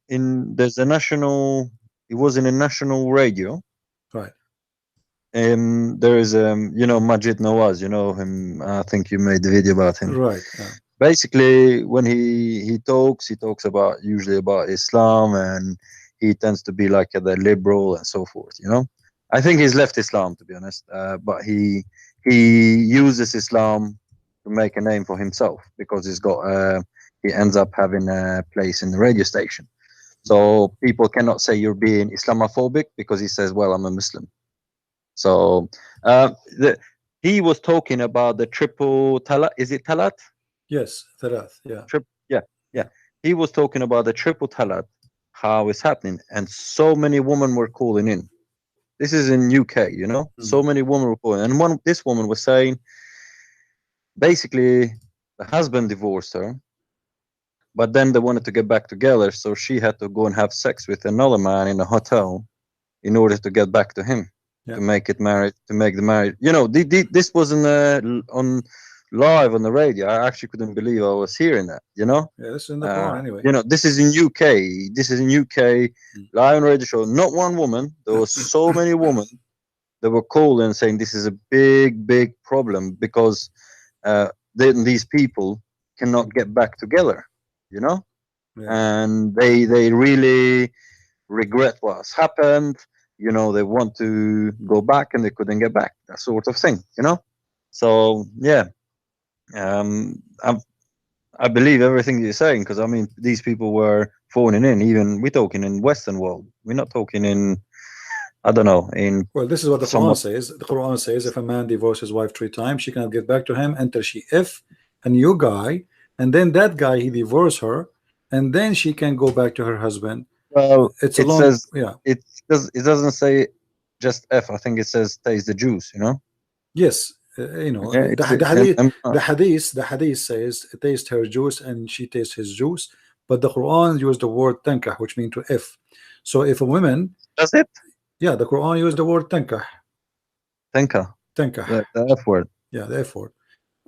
there's a national. It was in a national radio. Right. There is you know, Majid Nawaz, you know him. I think you made the video about him. Right. Yeah. Basically, when he talks about usually about Islam, and he tends to be like the liberal and so forth. You know, I think he's left Islam, to be honest. But he uses Islam to make a name for himself, because he's got he ends up having a place in the radio station. So people cannot say you're being Islamophobic, because he says, well, I'm a Muslim. So he was talking about the triple talat. Is it talat? Yes, thalath. Yeah. Yeah. He was talking about the triple talat, how it's happening, and so many women were calling in. This is in UK, you know. So many women were calling, and this woman was saying, basically, the husband divorced her, but then they wanted to get back together, so she had to go and have sex with another man in a hotel in order to get back to him, to make the marriage. You know, this wasn't on live on the radio. I actually couldn't believe I was hearing that. You know. Yeah, this is in the Quran anyway. You know, this is in UK. This is in UK live on radio show. Not one woman. There were so many women that were calling saying this is a big problem, because then these people cannot get back together. You know, and they really regret what's happened. You know, they want to go back and they couldn't get back. That sort of thing. You know, so yeah, I believe everything you're saying, because I mean, these people were phoning in. Even we're talking in Western world. We're not talking in, I don't know, in. Well, this is what the Quran says. The Quran says if a man divorces his wife 3 times, she cannot get back to him until she a new guy, and then that guy he divorced her, and then she can go back to her husband. Well, it says, it doesn't say just F. I think it says taste the juice. You know. Yes, you know, the hadith says taste her juice and she tastes his juice, but the Quran used the word tankah, which means to F. So if a woman does it, yeah, the Quran used the word tankah. The F word. Yeah, the F word.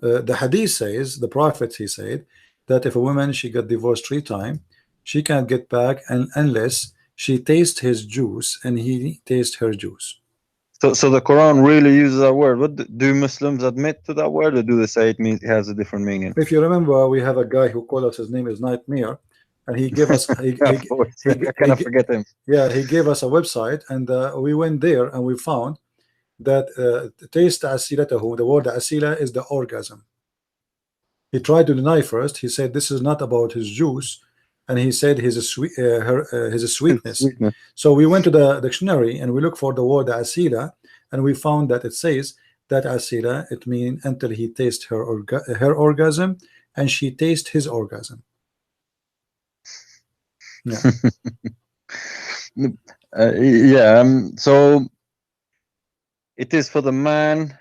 The hadith says, the prophet, he said that if a woman she got divorced 3 times, she can't get back unless she tastes his juice and he tastes her juice. So the Quran really uses that word. What do Muslims admit to that word, or do they say it means it has a different meaning? If you remember, we have a guy who called us. His name is Nightmare, and he gave us. I cannot forget him. Yeah, he gave us a website, and we went there and we found that taste asilatahu, the word asila is the orgasm. He tried to deny first. He said this is not about his juice, and he said his sweetness. So we went to the dictionary and we looked for the word asila, and we found that it says that asila, it means until he tastes her orgasm and she tastes his orgasm. Yeah. So it is for the man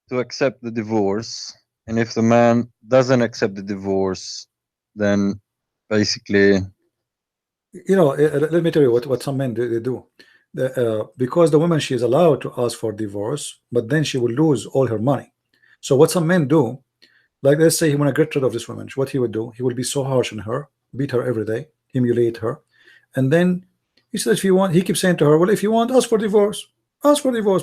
to accept the divorce, and if the man doesn't accept the divorce, then basically, you know, let me tell you what some men do. Because the woman, she is allowed to ask for divorce, but then she will lose all her money. So what some men do, like let's say he want to get rid of this woman, what he would do, he will be so harsh on her, beat her every day, humiliate her, and then he says, if you want, he keeps saying to her, well, if you want, ask for divorce,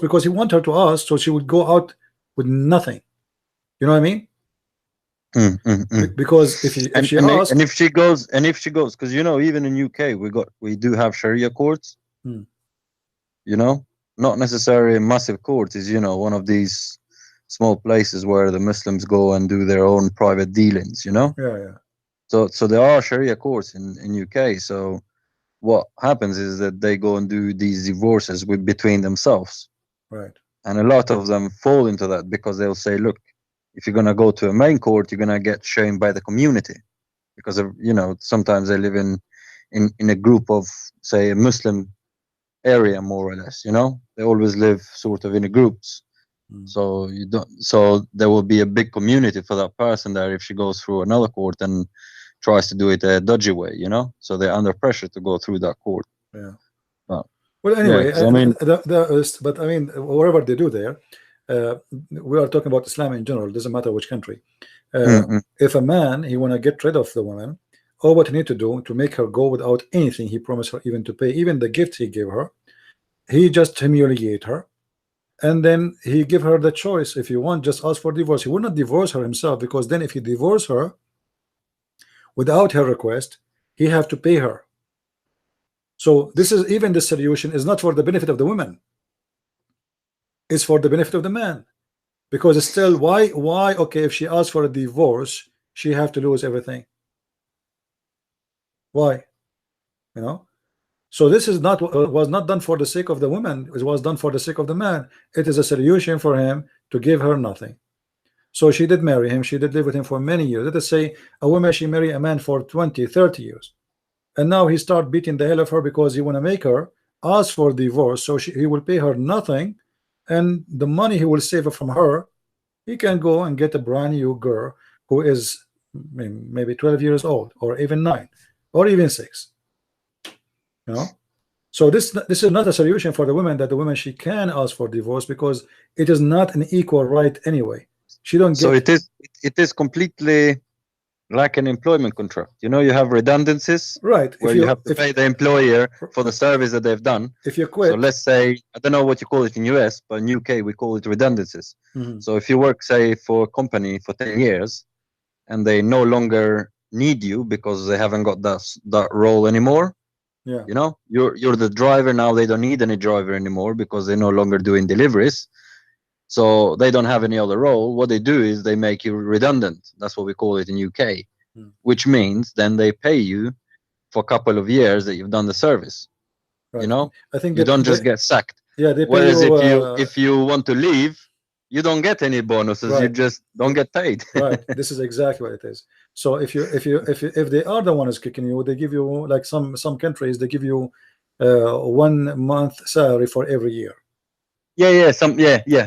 because he wants her to ask, so she would go out with nothing. You know what I mean? Because if she asks, and if she goes, because you know, even in UK we do have Sharia courts. You know, not necessarily massive courts. Is, you know, one of these small places where the Muslims go and do their own private dealings. You know. So there are Sharia courts in UK. So what happens is that they go and do these divorces between themselves. Right. And a lot of them fall into that, because they'll say, look, if you're gonna go to a main court, you're gonna get shamed by the community, because of, you know, sometimes they live in a group of, say, a Muslim area, more or less. You know, they always live sort of in groups. So you don't. So there will be a big community for that person there if she goes through another court and tries to do it a dodgy way. You know, so they're under pressure to go through that court. Yeah. Well, anyway, I mean, but I mean, whatever they do there, we are talking about Islam in general. It doesn't matter which country. If a man he want to get rid of the woman, all what he need to do to make her go without anything he promised her, even to pay, even the gift he gave her, he just humiliate her, and then he give her the choice. If you want, just ask for divorce. He will not divorce her himself, because then if he divorce her without her request, he have to pay her. So this is, even the solution is not for the benefit of the woman, it's for the benefit of the man, because it's still, why okay, if she asks for a divorce, she have to lose everything. Why? You know, so this is not, was not done for the sake of the woman, it was done for the sake of the man. It is a solution for him to give her nothing. So she did marry him, she did live with him for many years. Let us say a woman, she marry a man for 20, 30 years, and now he start beating the hell of her because he want to make her ask for divorce, so he will pay her nothing, and the money he will save from her, he can go and get a brand new girl who is maybe 12 years old, or even 9, or even 6. You know, so this is not a solution for the woman, that the woman, she can ask for divorce, because it is not an equal right anyway. She don't get. So it is completely like an employment contract. You know, you have redundancies, right, where you have to pay the employer for the service that they've done. If you quit, so let's say, I don't know what you call it in US, but in UK we call it redundancies. So if you work, say, for a company for 10 years and they no longer need you because they haven't got that role anymore, yeah, you know, you're the driver now, they don't need any driver anymore because they're no longer doing deliveries, so they don't have any other role. What they do is they make you redundant. That's what we call it in UK, which means then they pay you for a couple of years that you've done the service. Right. You know, I think you don't just get sacked. Yeah, they pay. Whereas you, if you want to leave, you don't get any bonuses. Right. You just don't get paid. Right. This is exactly what it is. So if they are the ones kicking you, they give you, like some countries, they give you 1 month salary for every year. Yeah. You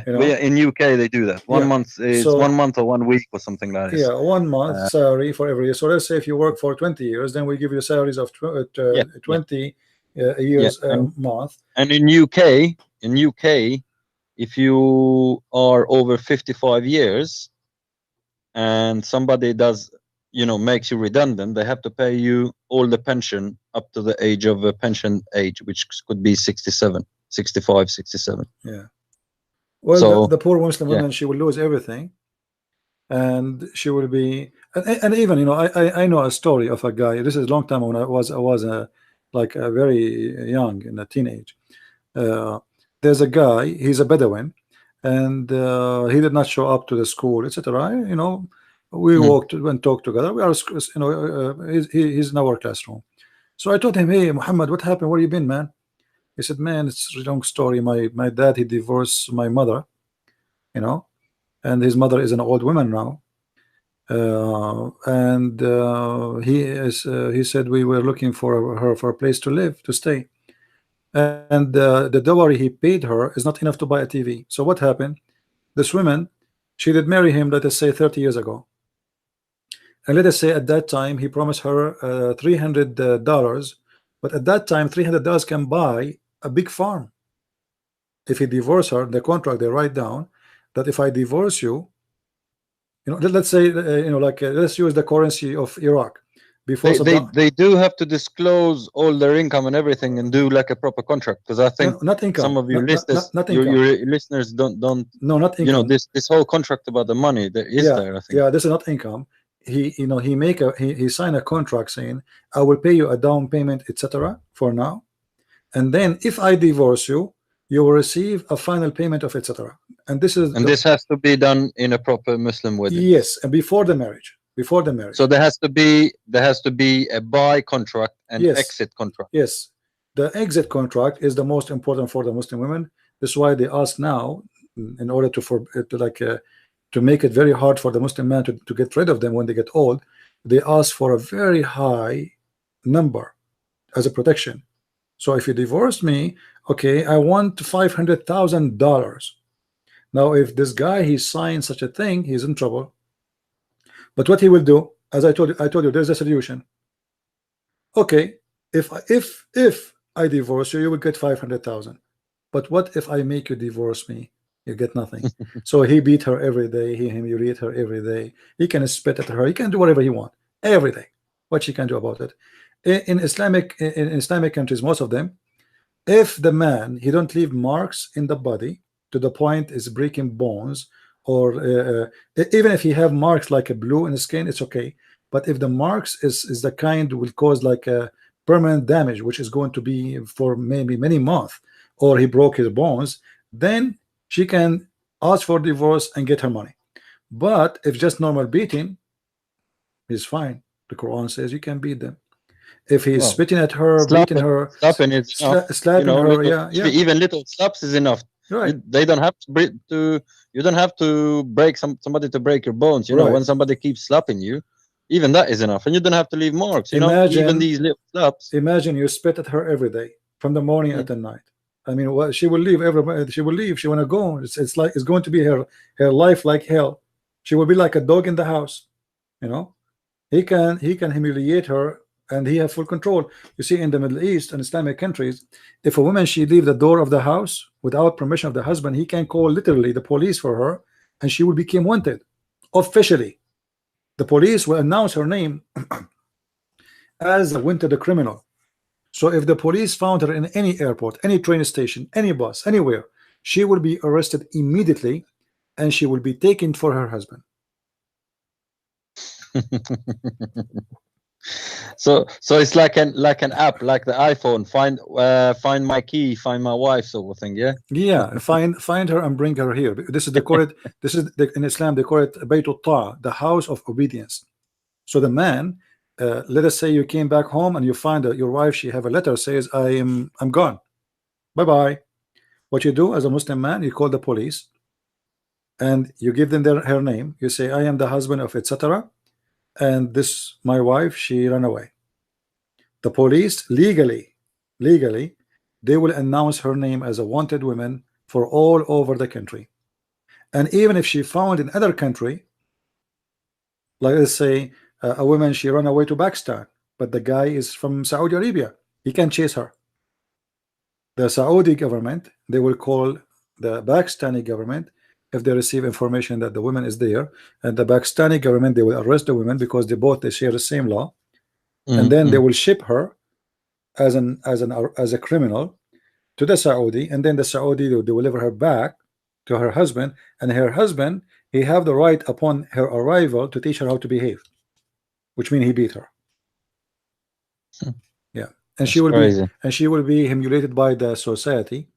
know? In UK they do that. 1 month is 1 month or 1 week or something like that. Yeah, 1 month salary for every year. So let's say if you work for 20 years, then we give you salaries of 20 years a month. And in UK, if you are over 55 years and somebody does, you know, makes you redundant, they have to pay you all the pension up to the age of pension age, which could be 67, 65, 67. Yeah. Well, so, the poor Muslim woman, she will lose everything, and she will be, and even, you know, I know a story of a guy. This is a long time when I was like a very young, in a teenage. There's a guy, he's a Bedouin, and he did not show up to the school, etc. You know, we walked and talked together. We are, you know, he's in our classroom. So I told him, hey, Muhammad, what happened? Where you been, man? He said, man, it's a long story. My dad, he divorced my mother, you know, and his mother is an old woman now. He said we were looking for her for a place to live, to stay. And the dowry he paid her is not enough to buy a TV. So what happened? This woman, she did marry him, let us say 30 years ago. And let us say at that time he promised her $300, but at that time $300 can buy a big farm. If he divorced her, the contract, they write down that if I divorce you, you know, let's say, you know, like let's use the currency of Iraq. Before they do have to disclose all their income and everything and do like a proper contract, because I think not income. Some of your listeners, your listeners don't not income. You know, this whole contract about the money that is there. I think. Yeah, this is not income. He, you know, he signed a contract saying I will pay you a down payment, etc. for now, and then if I divorce you, you will receive a final payment of etc. And this has to be done in a proper Muslim wedding. Yes, and before the marriage. So there has to be a buy contract and exit contract. Yes, the exit contract is the most important for the Muslim women. This is why they ask now, in order to make it very hard for the Muslim man to get rid of them when they get old. They ask for a very high number as a protection. So if you divorce me, okay, I want $500,000. Now, if this guy, he signs such a thing, he's in trouble. But what he will do, as I told you, there's a solution. Okay, if I divorce you, you will get 500,000. But what if I make you divorce me? You get nothing. So he beat her every day. He humiliate her every day. He can spit at her. He can do whatever he wants every day. what she can do about it. In Islamic countries, most of them, if the man he don't leave marks in the body to the point is breaking bones, or even if he have marks like a blue in the skin, it's okay. But if the marks is the kind will cause like a permanent damage, which is going to be for maybe many months, or he broke his bones, then she can ask for divorce and get her money. But if just normal beating, he's fine. The Quran says you can beat them. If he's spitting at her, beating her, slapping is enough. slapping her, little, even little slaps is enough. Right. They don't have to you don't have to break somebody to break your bones. You know, when somebody keeps slapping you, even that is enough, and you don't have to leave marks. You know, even these little slaps. Imagine you spit at her every day, from the morning at the night. I mean, well, she will leave. She will leave. She want to go. It's like it's going to be her life like hell. She will be like a dog in the house. You know, he can humiliate her, and he have full control. You see, in the Middle East and Islamic countries, if a woman she leave the door of the house without permission of the husband, he can call literally the police for her, and she will become wanted officially. The police will announce her name as a wanted criminal. So if the police found her in any airport, any train station, any bus, anywhere, she will be arrested immediately, and she will be taken for her husband. So it's like an app, like the iPhone. Find my key, find my wife, sort of thing. Yeah. Find her and bring her here. This is in Islam they call it Baytul Ta'a, the house of obedience. So the man, let us say you came back home and you find your wife, she have a letter says I'm gone, bye. What you do as a Muslim man, you call the police and you give them her name. You say, I am the husband of etc. and this my wife, she ran away. The police legally they will announce her name as a wanted woman for all over the country. And even if she found in other country, like let's say a woman, she ran away to Pakistan, but the guy is from Saudi Arabia, he can chase her. The Saudi government, they will call the Pakistani government if they receive information that the woman is there, and the Pakistani government, they will arrest the woman because they share the same law, and then they will ship her as a criminal to the Saudi, and then the Saudi will deliver her back to her husband, and her husband, he have the right upon her arrival to teach her how to behave, which means he beat her. Yeah, and she will be humiliated by the society.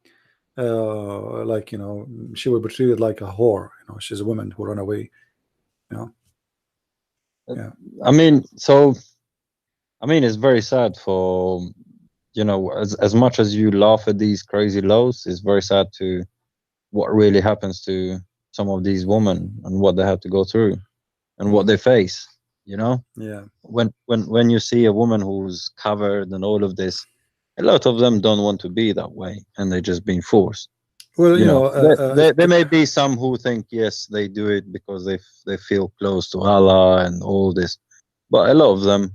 Like, you know, she will be treated like a whore. You know, she's a woman who ran away. You know. Yeah. I mean, it's very sad for, you know, as much as you laugh at these crazy laws, it's very sad to what really happens to some of these women and what they have to go through and what they face. You know. Yeah. When you see a woman who's covered and all of this, a lot of them don't want to be that way, and they're just being forced. Well, you know, there may be some who think yes, they do it because they feel close to Allah and all this, but a lot of them,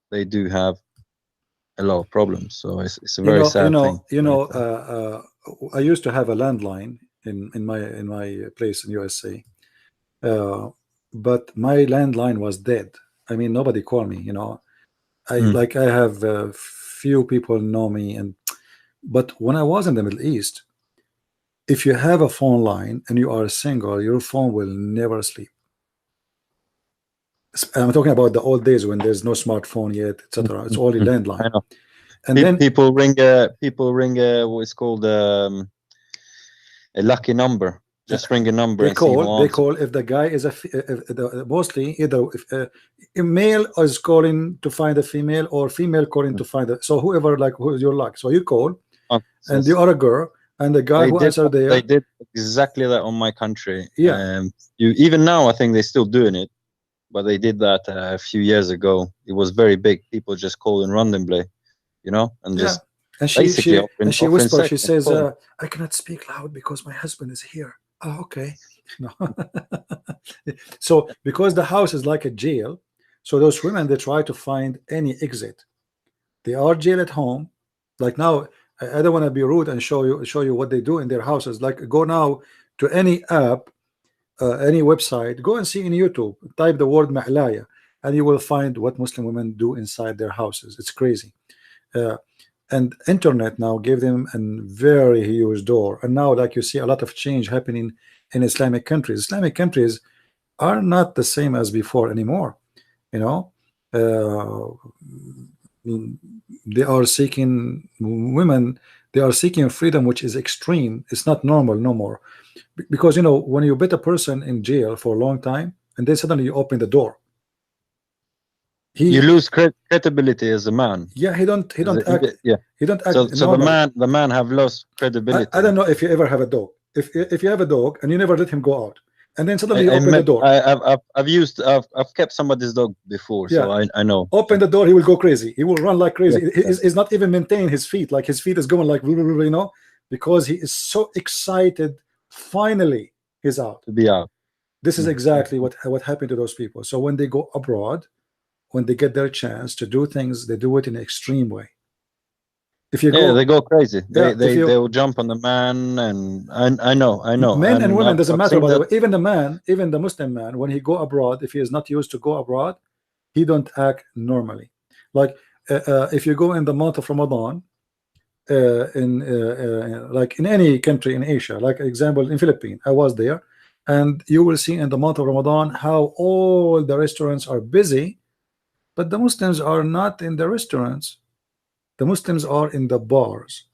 they do have a lot of problems. So it's a very sad thing. You know, I used to have a landline in my place in USA, but my landline was dead. I mean, nobody called me. You know, I have. Few people know me, but when I was in the Middle East, if you have a phone line and you are single, your phone will never sleep. I'm talking about the old days when there's no smartphone yet, etc. It's only landline. And then people ring what's called a lucky number. Just ring a number. They call if the guy is mostly either a male is calling to find a female, or female calling to find a, so whoever, like, who's your luck. So you call and you are a girl, and the guy who answered there. They did exactly that on my country. Yeah. Even now, I think they're still doing it, but they did that a few years ago. It was very big. People just calling randomly, you know, and just. And she whispers. She says, "I cannot speak loud because my husband is here." Oh, okay. No. So because the house is like a jail, so those women, they try to find any exit. They are jail at home. Like now, I don't want to be rude and show you what they do in their houses. Like, go now to any app, any website, go and see in YouTube, type the word Ma'laya. and you will find what Muslim women do inside their houses. It's crazy. And internet now gave them a very huge door, and now, like, you see a lot of change happening in Islamic countries. Islamic countries are not the same as before anymore. You know, they are seeking women. They are seeking freedom, which is extreme. It's not normal no more, because, you know, when you put a person in jail for a long time and then suddenly you open the door, you lose credibility as a man. Yeah, he don't act. Yeah, he don't act. So the man have lost credibility. I don't know if you ever have a dog. If you have a dog and you never let him go out, and then suddenly you open the door. I've kept somebody's dog before, yeah. So I know. Open the door, he will go crazy. He will run like crazy. He's not even maintaining his feet. Like, his feet is going like, you know, because he is so excited. Finally, he's out. To be out. This is exactly what happened to those people. So when they go abroad, when they get their chance to do things, they do it in an extreme way. If you go, they go crazy. They will jump on the man, and I know. Men and women doesn't matter. By the way, even the man, even the Muslim man, when he go abroad, if he is not used to go abroad, he don't act normally. Like, if you go in the month of Ramadan, like in any country in Asia, like example in Philippines, I was there, and you will see in the month of Ramadan how all the restaurants are busy, but the Muslims are not in the restaurants. The Muslims are in the bars.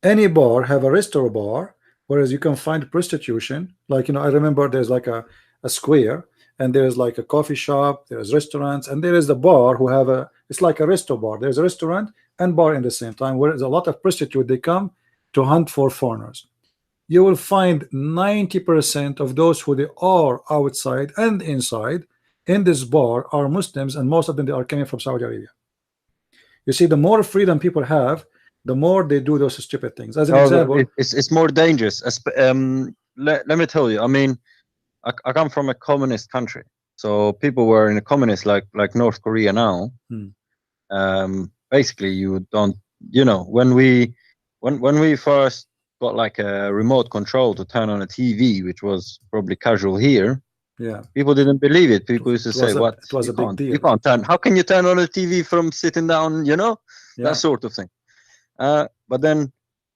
Any bar have a restaurant bar, whereas you can find prostitution. Like, you know, I remember there's like a square, and there's like a coffee shop, there's restaurants, and there is the bar who have it's like a resto bar. There's a restaurant and bar in the same time, where there's a lot of prostitutes. They come to hunt for foreigners. You will find 90% of those who they are outside and inside in this bar are Muslims, and most of them, they are coming from Saudi Arabia. You see, the more freedom people have, the more they do those stupid things. As an example, it's more dangerous. Let me tell you. I mean, I come from a communist country, so people were in a communist like North Korea now. Basically, you don't. You know, when we first got like a remote control to turn on a TV, which was probably casual here. Yeah, people didn't believe it. People used to say, "What? It was a big deal. You can't turn. How can you turn on a TV from sitting down? You know, that sort of thing." But then,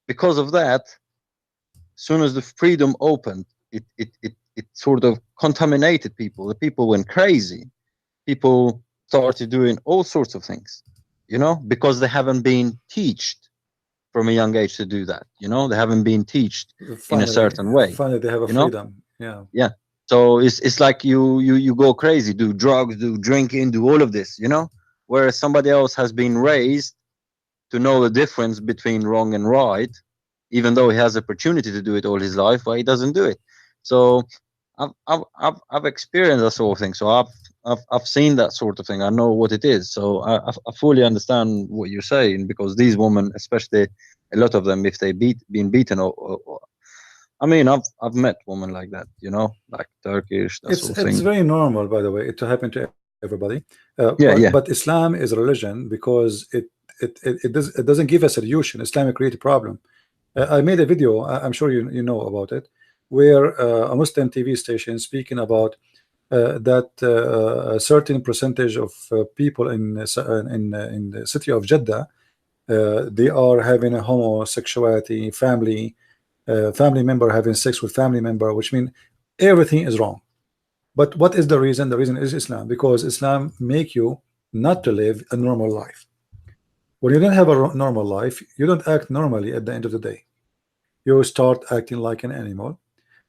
because of that, as soon as the freedom opened, it sort of contaminated people. The people went crazy. People started doing all sorts of things, you know, because they haven't been taught from a young age to do that. You know, they haven't been taught in a certain way. Finally, they have a freedom. Yeah. Yeah. So it's like you go crazy, do drugs, do drinking, do all of this, you know, whereas somebody else has been raised to know the difference between wrong and right, even though he has the opportunity to do it all his life, but he doesn't do it. So I've experienced that sort of thing. So I've seen that sort of thing. I know what it is. So I fully understand what you're saying, because these women, especially a lot of them, if they been beaten or I mean, I've met women like that, you know, like Turkish. Sort of thing. It's very normal, by the way, to happen to everybody. But Islam is a religion because it doesn't give a solution. Islam creates a problem. I made a video. I'm sure you know about it, where a Muslim TV station speaking about that a certain percentage of people in the city of Jeddah, they are having a homosexuality, family member having sex with family member, which means everything is wrong. But what is the reason? The reason is Islam, because Islam make you not to live a normal life. When you don't have a normal life, you don't act normally at the end of the day. You start acting like an animal.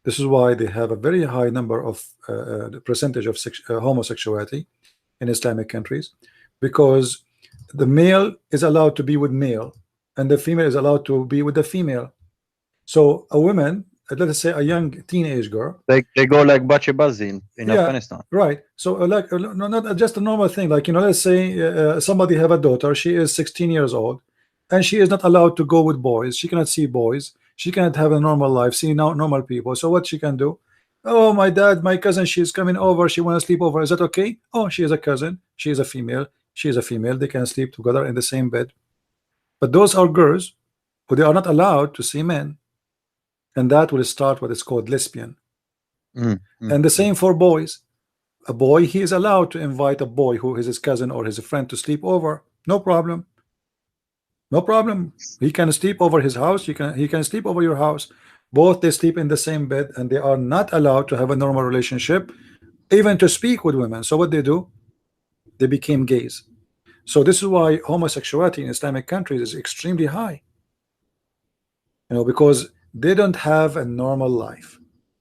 This is why they have a very high number of the percentage of homosexuality in Islamic countries, because the male is allowed to be with male and the female is allowed to be with the female. So a woman, let us say a young teenage girl, they go like bachi in Afghanistan, right? So like not just a normal thing, like, you know, let's say somebody have a daughter, she is 16 years old, and she is not allowed to go with boys. She cannot see boys. She cannot have a normal life, see normal people. So what she can do? Oh, my cousin, she's coming over. She want to sleep over. Is that okay? Oh, she is a cousin. She is a female. She is a female. They can sleep together in the same bed. But those are girls who they are not allowed to see men. And that will start what is called lesbian. And the same for boys. a boy, he is allowed to invite a boy who is his cousin or his friend to sleep over. No problem. No problem. He can sleep over his house. He can sleep over your house. Both they sleep in the same bed, and they are not allowed to have a normal relationship, even to speak with women. So what they do? They became gays. So this is why homosexuality in Islamic countries is extremely high. You know, because they don't have a normal life.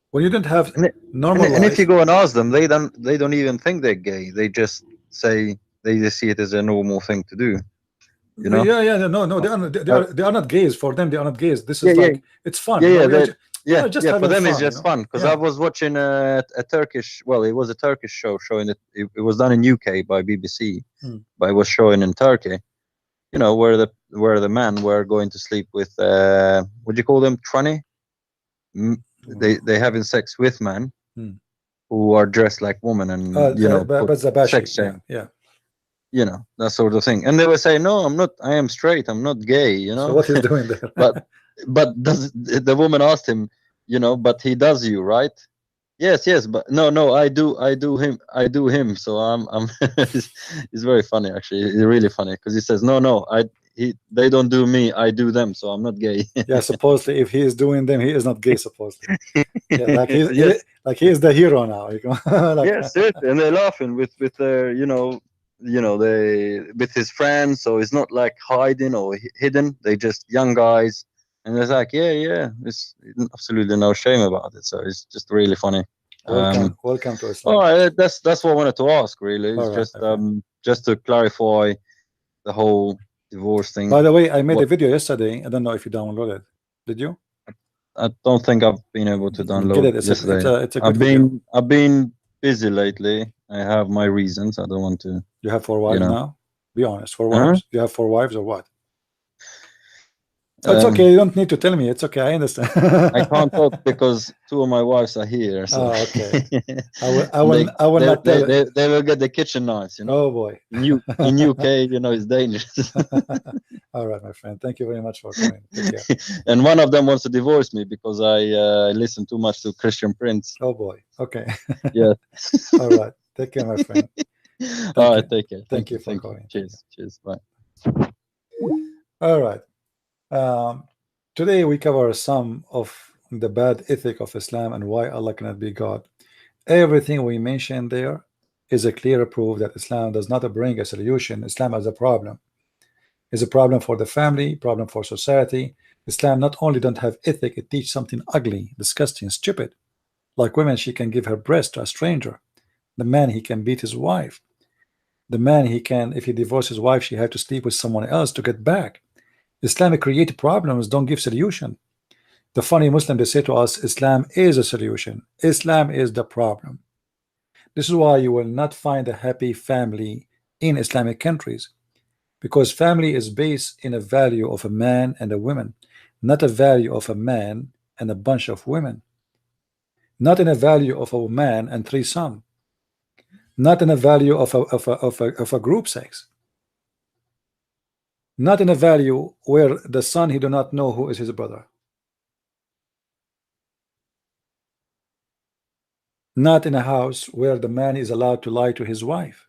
When you don't have normal life, and if you go and ask them, they don't even think they're gay. They just say they just see it as a normal thing to do. You know? Yeah, no, they are not gays. For them, they are not gays. This is like it's fun. For them it's just fun. Because I was watching a Turkish, well, it was a Turkish show showing it. It was done in UK by BBC, but it was showing in Turkey. You know, where the men were going to sleep with what do you call them, tranny? They having sex with men who are dressed like women, and sex shame. Yeah. You know, that sort of thing. And they were saying, no, I'm not, I am straight, I'm not gay, you know. So what he's doing there? but does the woman asked him, you know, but he does you, right? Yes, but no, I do him. So I'm it's very funny, actually. It's really funny because he says, no, they don't do me, I do them, so I'm not gay. Yeah, supposedly if he is doing them, he is not gay, supposedly. Yeah, like he is the hero now. Yes, and they're laughing with their, they with his friends, so it's not like hiding or hidden. They just young guys, and it's like, it's absolutely no shame about it. So it's just really funny. Welcome to Islam. All right, that's what I wanted to ask. Really, it's just to clarify the whole divorce thing. By the way, I made a video yesterday. I don't know if you downloaded it. Did you? I don't think I've been able to download it yesterday. It's a good video. I've been busy lately. I have my reasons. I don't want to. You have 4 wives now? Be honest. 4 wives? You have 4 wives or what? It's okay. You don't need to tell me. It's okay. I understand. I can't talk because 2 of my wives are here. So. Oh, okay. I will not tell. They will get the kitchen knives. You know. Oh boy. In UK, you know, it's dangerous. All right, my friend. Thank you very much for coming. And one of them wants to divorce me because I listen too much to ChristianPrince. Oh boy. Okay. Yeah. All right. Take care, my friend. All right. Take care. Thank you for calling. Cheers. Bye. All right. Today we cover some of the bad ethic of Islam and why Allah cannot be God. Everything we mentioned there is a clear proof that Islam does not bring a solution. Islam has a problem. It's a problem for the family, problem for society. Islam not only don't have ethic, it teaches something ugly, disgusting, stupid. Like women, she can give her breast to a stranger. The man, he can beat his wife. The man, he can, if he divorces his wife, she had to sleep with someone else to get back. Islam create problems, don't give solution. The funny Muslim, they say to us, Islam is a solution. Islam is the problem. This is why you will not find a happy family in Islamic countries, because family is based in a value of a man and a woman, not a value of a man and a bunch of women, not in a value of a man and 3 sons, not in a value of a group sex, not in a value where the son, he do not know who is his brother, not in a house where the man is allowed to lie to his wife.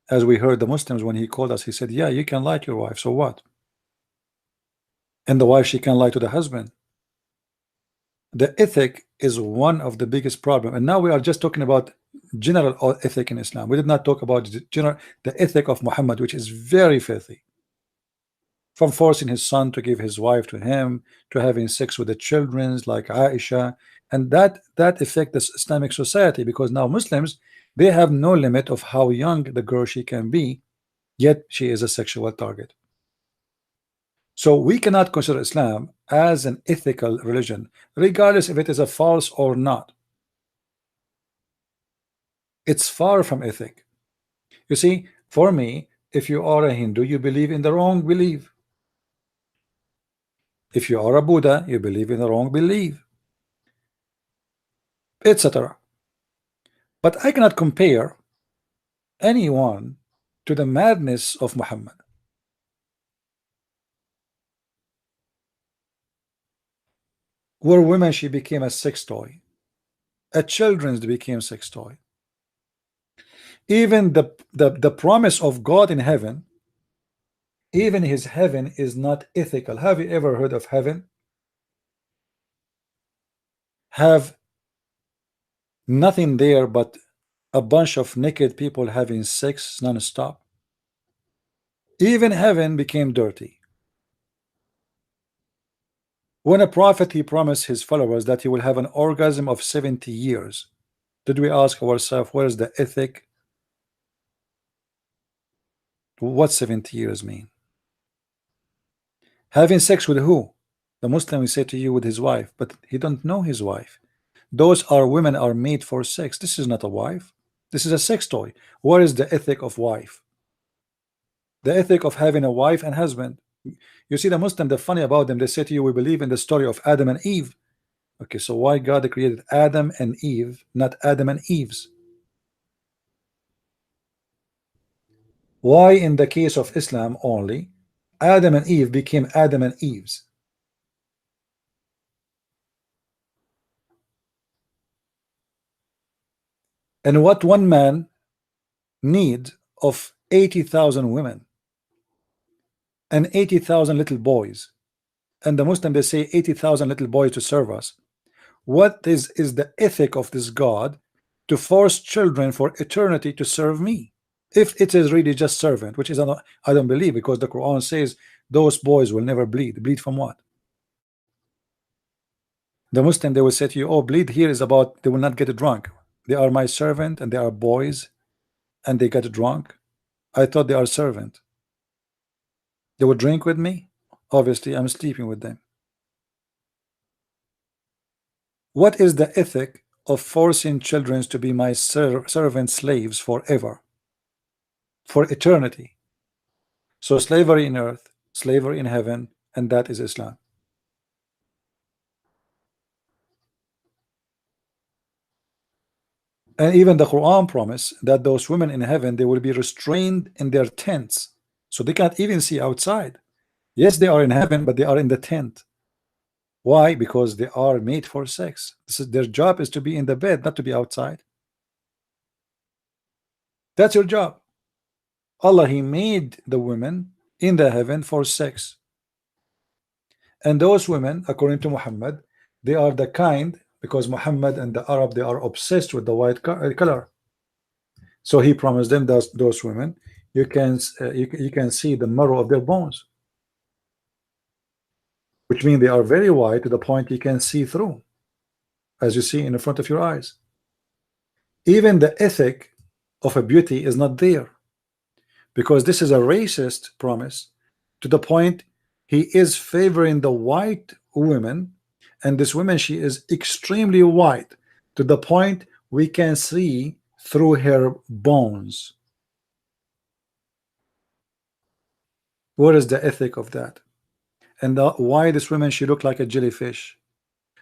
As we heard the Muslims, when he called us, he said, yeah, you can lie to your wife, so what? And the wife, she can lie to the husband. The ethic is one of the biggest problems. And now we are just talking about general ethic in Islam. We did not talk about the ethic of Muhammad, which is very filthy. From forcing his son to give his wife to him, to having sex with the children like Aisha, and that affects Islamic society, because now Muslims, they have no limit of how young the girl she can be, yet she is a sexual target. So we cannot consider Islam as an ethical religion, regardless if it is a false or not. It's far from ethic. You see, for me, if you are a Hindu, you believe in the wrong belief. If you are a Buddha, you believe in the wrong belief, etc. But I cannot compare anyone to the madness of Muhammad. Where women, she became a sex toy. A children's became sex toy. Even the promise of God in heaven, even his heaven is not ethical. Have you ever heard of heaven? Have nothing there but a bunch of naked people having sex non-stop. Even heaven became dirty. When a prophet, he promised his followers that he will have an orgasm of 70 years. Did we ask ourselves, where is the ethic? What 70 years mean? Having sex with who? The Muslim will say to you, with his wife, but he don't know his wife. Those are women are made for sex. This is not a wife. This is a sex toy. Where is the ethic of wife? The ethic of having a wife and husband. You see, the Muslim, the funny about them, they say to you, we believe in the story of Adam and Eve. Okay, so why God created Adam and Eve, not Adam and Eve's? Why in the case of Islam only, Adam and Eve became Adam and Eve's? And what one man need of 80,000 women and 80,000 little boys, and the Muslim, they say 80,000 little boys to serve us. What is the ethic of this God to force children for eternity to serve me? If it is really just servant, which is I don't believe, because the Quran says those boys will never bleed. Bleed from what? The Muslim, they will say to you, oh, bleed here is about they will not get drunk. They are my servant and they are boys and they get drunk. I thought they are servant. They would drink with me. Obviously, I'm sleeping with them. What is the ethic of forcing children to be my servant slaves forever, for eternity? So slavery in earth, slavery in heaven, and that is Islam. And even the Quran promise that those women in heaven, they will be restrained in their tents, so they can't even see outside. Yes, they are in heaven, but they are in the tent. Why? Because they are made for sex. Their job is to be in the bed, not to be outside. That's your job. Allah, he made the women in the heaven for sex. And those women, according to Muhammad, they are the kind, because Muhammad and the Arab, they are obsessed with the white color. So he promised them those women, you can see the marrow of their bones, which means they are very white to the point you can see through, as you see in the front of your eyes. Even the ethic of a beauty is not there, because this is a racist promise to the point he is favoring the white women, and this woman, she is extremely white to the point we can see through her bones. What is the ethic of that? And why this woman, she look like a jellyfish?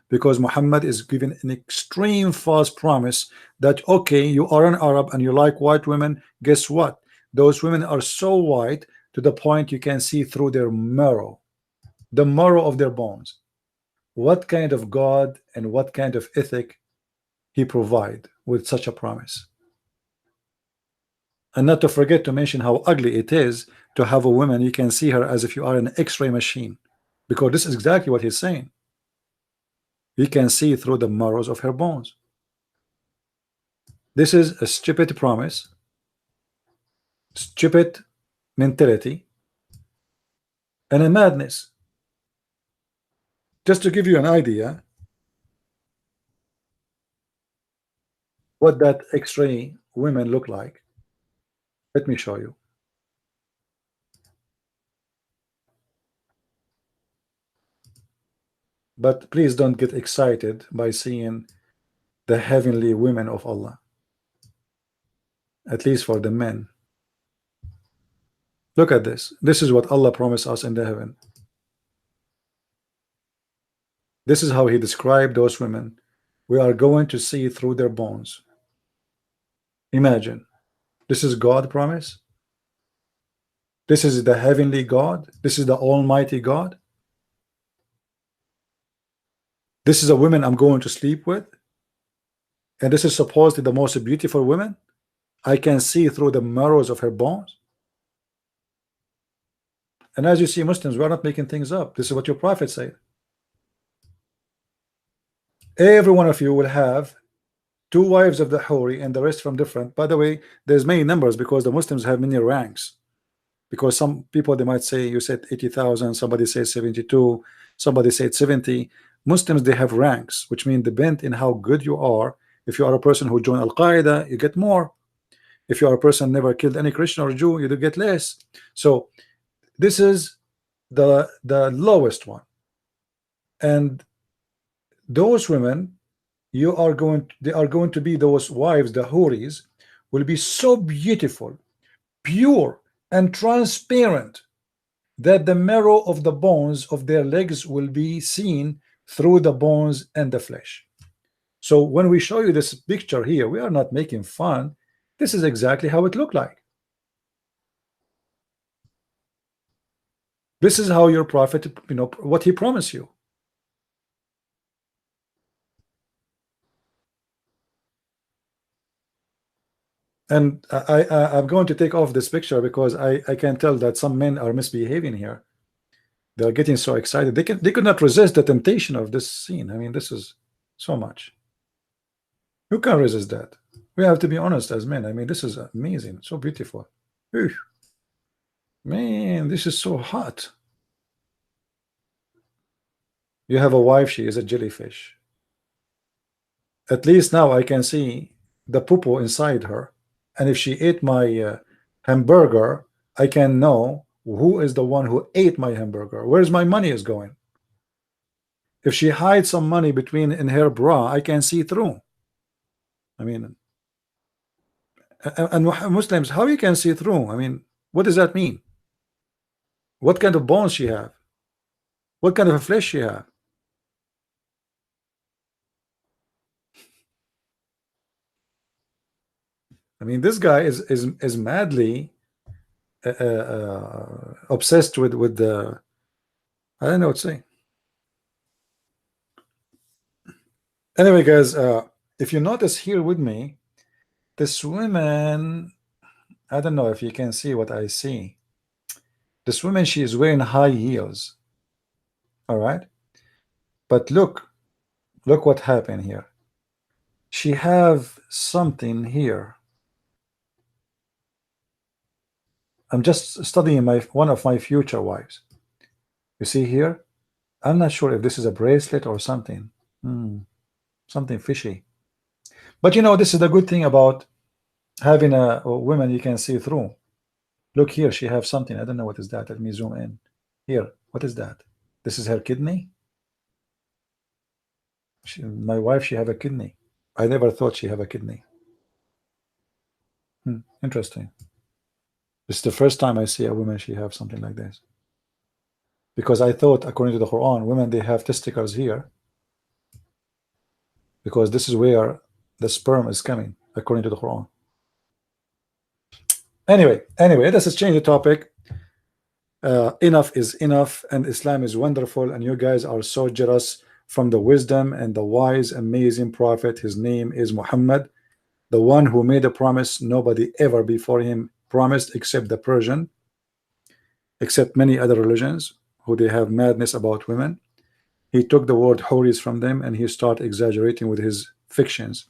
Because Muhammad is giving an extreme false promise that, okay, you are an Arab and you like white women, guess what? Those women are so white to the point you can see through their marrow, the marrow of their bones. What kind of God and what kind of ethic he provide with such a promise? And not to forget to mention how ugly it is to have a woman, you can see her as if you are an X-ray machine, because this is exactly what he's saying. You can see through the marrows of her bones. This is a stupid promise, stupid mentality, and a madness. Just to give you an idea what that X-ray women look like, let me show you. But please don't get excited by seeing the heavenly women of Allah, at least for the men. Look at this. This is what Allah promised us in the heaven. This is how he described those women. We are going to see through their bones. Imagine, this is God promise. This is the heavenly God. This is the Almighty God. This is a woman I'm going to sleep with, and this is supposedly the most beautiful women. I can see through the marrows of her bones. And as you see, Muslims, we are not making things up. This is what your prophet said. Every one of you will have 2 wives of the Huri and the rest from different. By the way, there's many numbers because the Muslims have many ranks. Because some people, they might say, you said 80,000, somebody says 72, somebody said 70. Muslims, they have ranks, which mean depend in how good you are. If you are a person who joined Al-Qaeda, you get more. If you are a person never killed any Christian or Jew, you do get less. So this is the lowest one. And those women, they are going to be those wives, the Huris, will be so beautiful, pure, and transparent that the marrow of the bones of their legs will be seen through the bones and the flesh. So when we show you this picture here, we are not making fun. This is exactly how it looked like. This is how your prophet, what he promised you. And I'm going to take off this picture because I can tell that some men are misbehaving here. They're getting so excited. They could not resist the temptation of this scene. I mean, this is so much. Who can resist that? We have to be honest as men. I mean, this is amazing, so beautiful. Whew. Man, this is so hot. You have a wife, she is a jellyfish. At least now I can see the poo-poo inside her. And if she ate my hamburger, I can know who is the one who ate my hamburger. Where's my money is going? If she hides some money in her bra, I can see through. I mean, and Muslims, how you can see through? I mean, what does that mean? What kind of bones she have? What kind of a flesh she have? I mean, this guy is madly obsessed with the, I don't know what to say. Anyway, guys, if you notice here with me, this woman, I don't know if you can see what I see. This woman, she is wearing high heels. All right, but look what happened here. She have something here. I'm just studying one of my future wives. You see here, I'm not sure if this is a bracelet or something. Something fishy. But you know, this is the good thing about having a woman you can see through. Look here, she have something. I don't know what is that. Let me zoom in. Here, what is that? This is her kidney. My wife, she have a kidney. I never thought she have a kidney. Interesting. This is the first time I see a woman, she have something like this. Because I thought, according to the Quran, women, they have testicles here. Because this is where the sperm is coming, according to the Quran. Anyway, let us change the topic. Enough is enough, and Islam is wonderful, and you guys are so jealous from the wisdom and the wise, amazing prophet. His name is Muhammad, the one who made a promise nobody ever before him promised, except the Persian, except many other religions who they have madness about women. He took the word Huris from them and he started exaggerating with his fictions.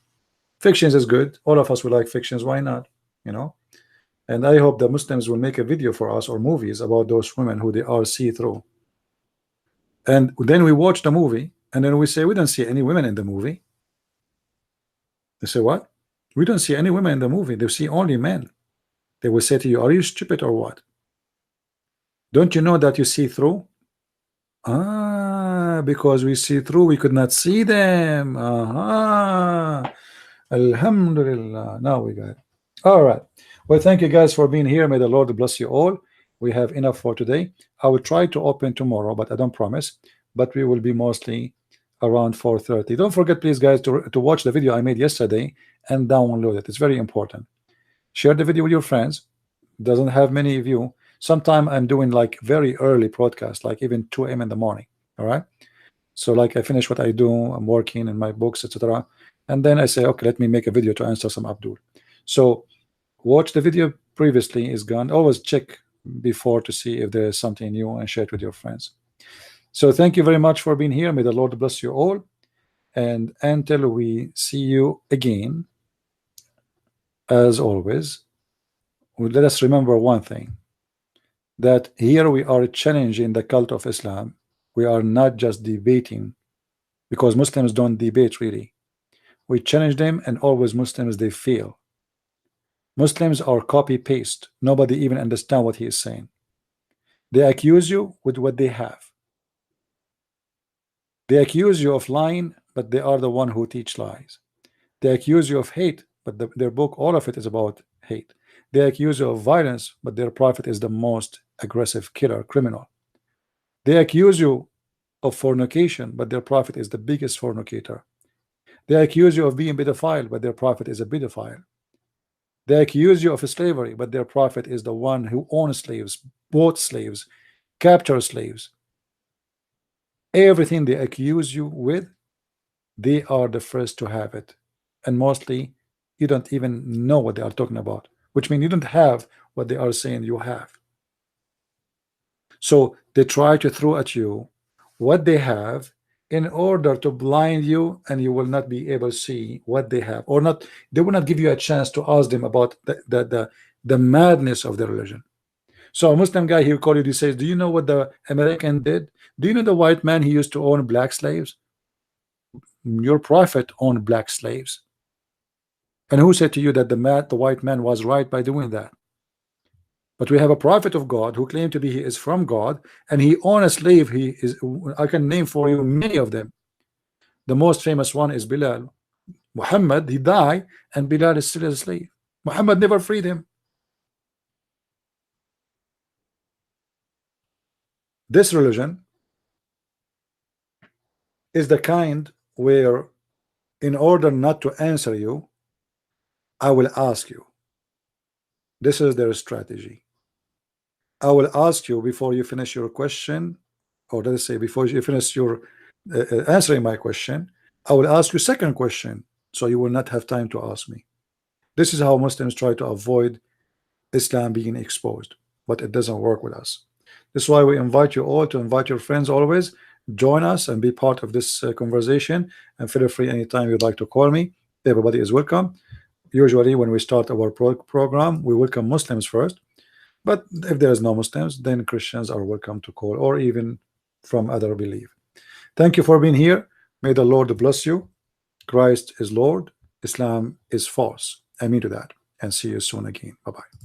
Fictions is good. All of us will like fictions. Why not? You know. And I hope the Muslims will make a video for us or movies about those women who they are see-through. And then we watch the movie and then we say, we don't see any women in the movie. They say, what? We don't see any women in the movie. They see only men. They will say to you, are you stupid or what? Don't you know that you see through? Because we see through, we could not see them. Alhamdulillah. Now we got it. All right. Well, thank you guys for being here. May the Lord bless you all. We have enough for today. I will try to open tomorrow, but I don't promise. But we will be mostly around 4:30. Don't forget, please, guys, to watch the video I made yesterday and download it. It's very important. Share the video with your friends. It doesn't have many views. Sometime I'm doing like very early broadcast, like even 2 a.m. in the morning. All right. So like I finish what I do, I'm working in my books, etc. And then I say, okay, let me make a video to answer some Abdul. So watch the video previously is gone. Always check before to see if there is something new and share it with your friends. So thank you very much for being here. May the Lord bless you all, and until we see you again, as always, let us remember one thing, that here we are challenging the cult of Islam. We are not just debating, because Muslims don't debate really. We challenge them, and always Muslims, they fail. Muslims are copy-paste. Nobody even understand what he is saying. They accuse you with what they have. They accuse you of lying, but they are the one who teach lies. They accuse you of hate, but their book, all of it is about hate. They accuse you of violence, but their prophet is the most aggressive killer, criminal. They accuse you of fornication, but their prophet is the biggest fornicator. They accuse you of being pedophile, but their prophet is a pedophile. They accuse you of slavery, but their prophet is the one who owns slaves, bought slaves, captured slaves. Everything they accuse you with, they are the first to have it. And mostly you don't even know what they are talking about, which means you don't have what they are saying you have. So they try to throw at you what they have in order to blind you, and you will not be able to see what they have, or not. They will not give you a chance to ask them about the madness of the religion. So a Muslim guy, he'll call you, he says, do you know what the American did? Do you know the white man, he used to own black slaves? Your prophet owned black slaves. And who said to you that the white man was right by doing that? But we have a prophet of God who claimed to be he is from God, and he owned a slave. He is, I can name for you many of them. The most famous one is Bilal. Muhammad, he died, and Bilal is still a slave. Muhammad never freed him. This religion is the kind where, in order not to answer you, I will ask you. This is their strategy. I will ask you before you finish your question, or let us say before you finish your answering my question, I will ask you second question, so you will not have time to ask me. This is how Muslims try to avoid Islam being exposed, but it doesn't work with us. This is why we invite you all to invite your friends always. Join us and be part of this conversation, and feel free anytime you'd like to call me. Everybody is welcome. Usually when we start our program, we welcome Muslims first, but if there is no Muslims, then Christians are welcome to call, or even from other belief. Thank you for being here. May the Lord bless you. Christ is Lord. Islam is false. Amen to that. And see you soon again. Bye-bye.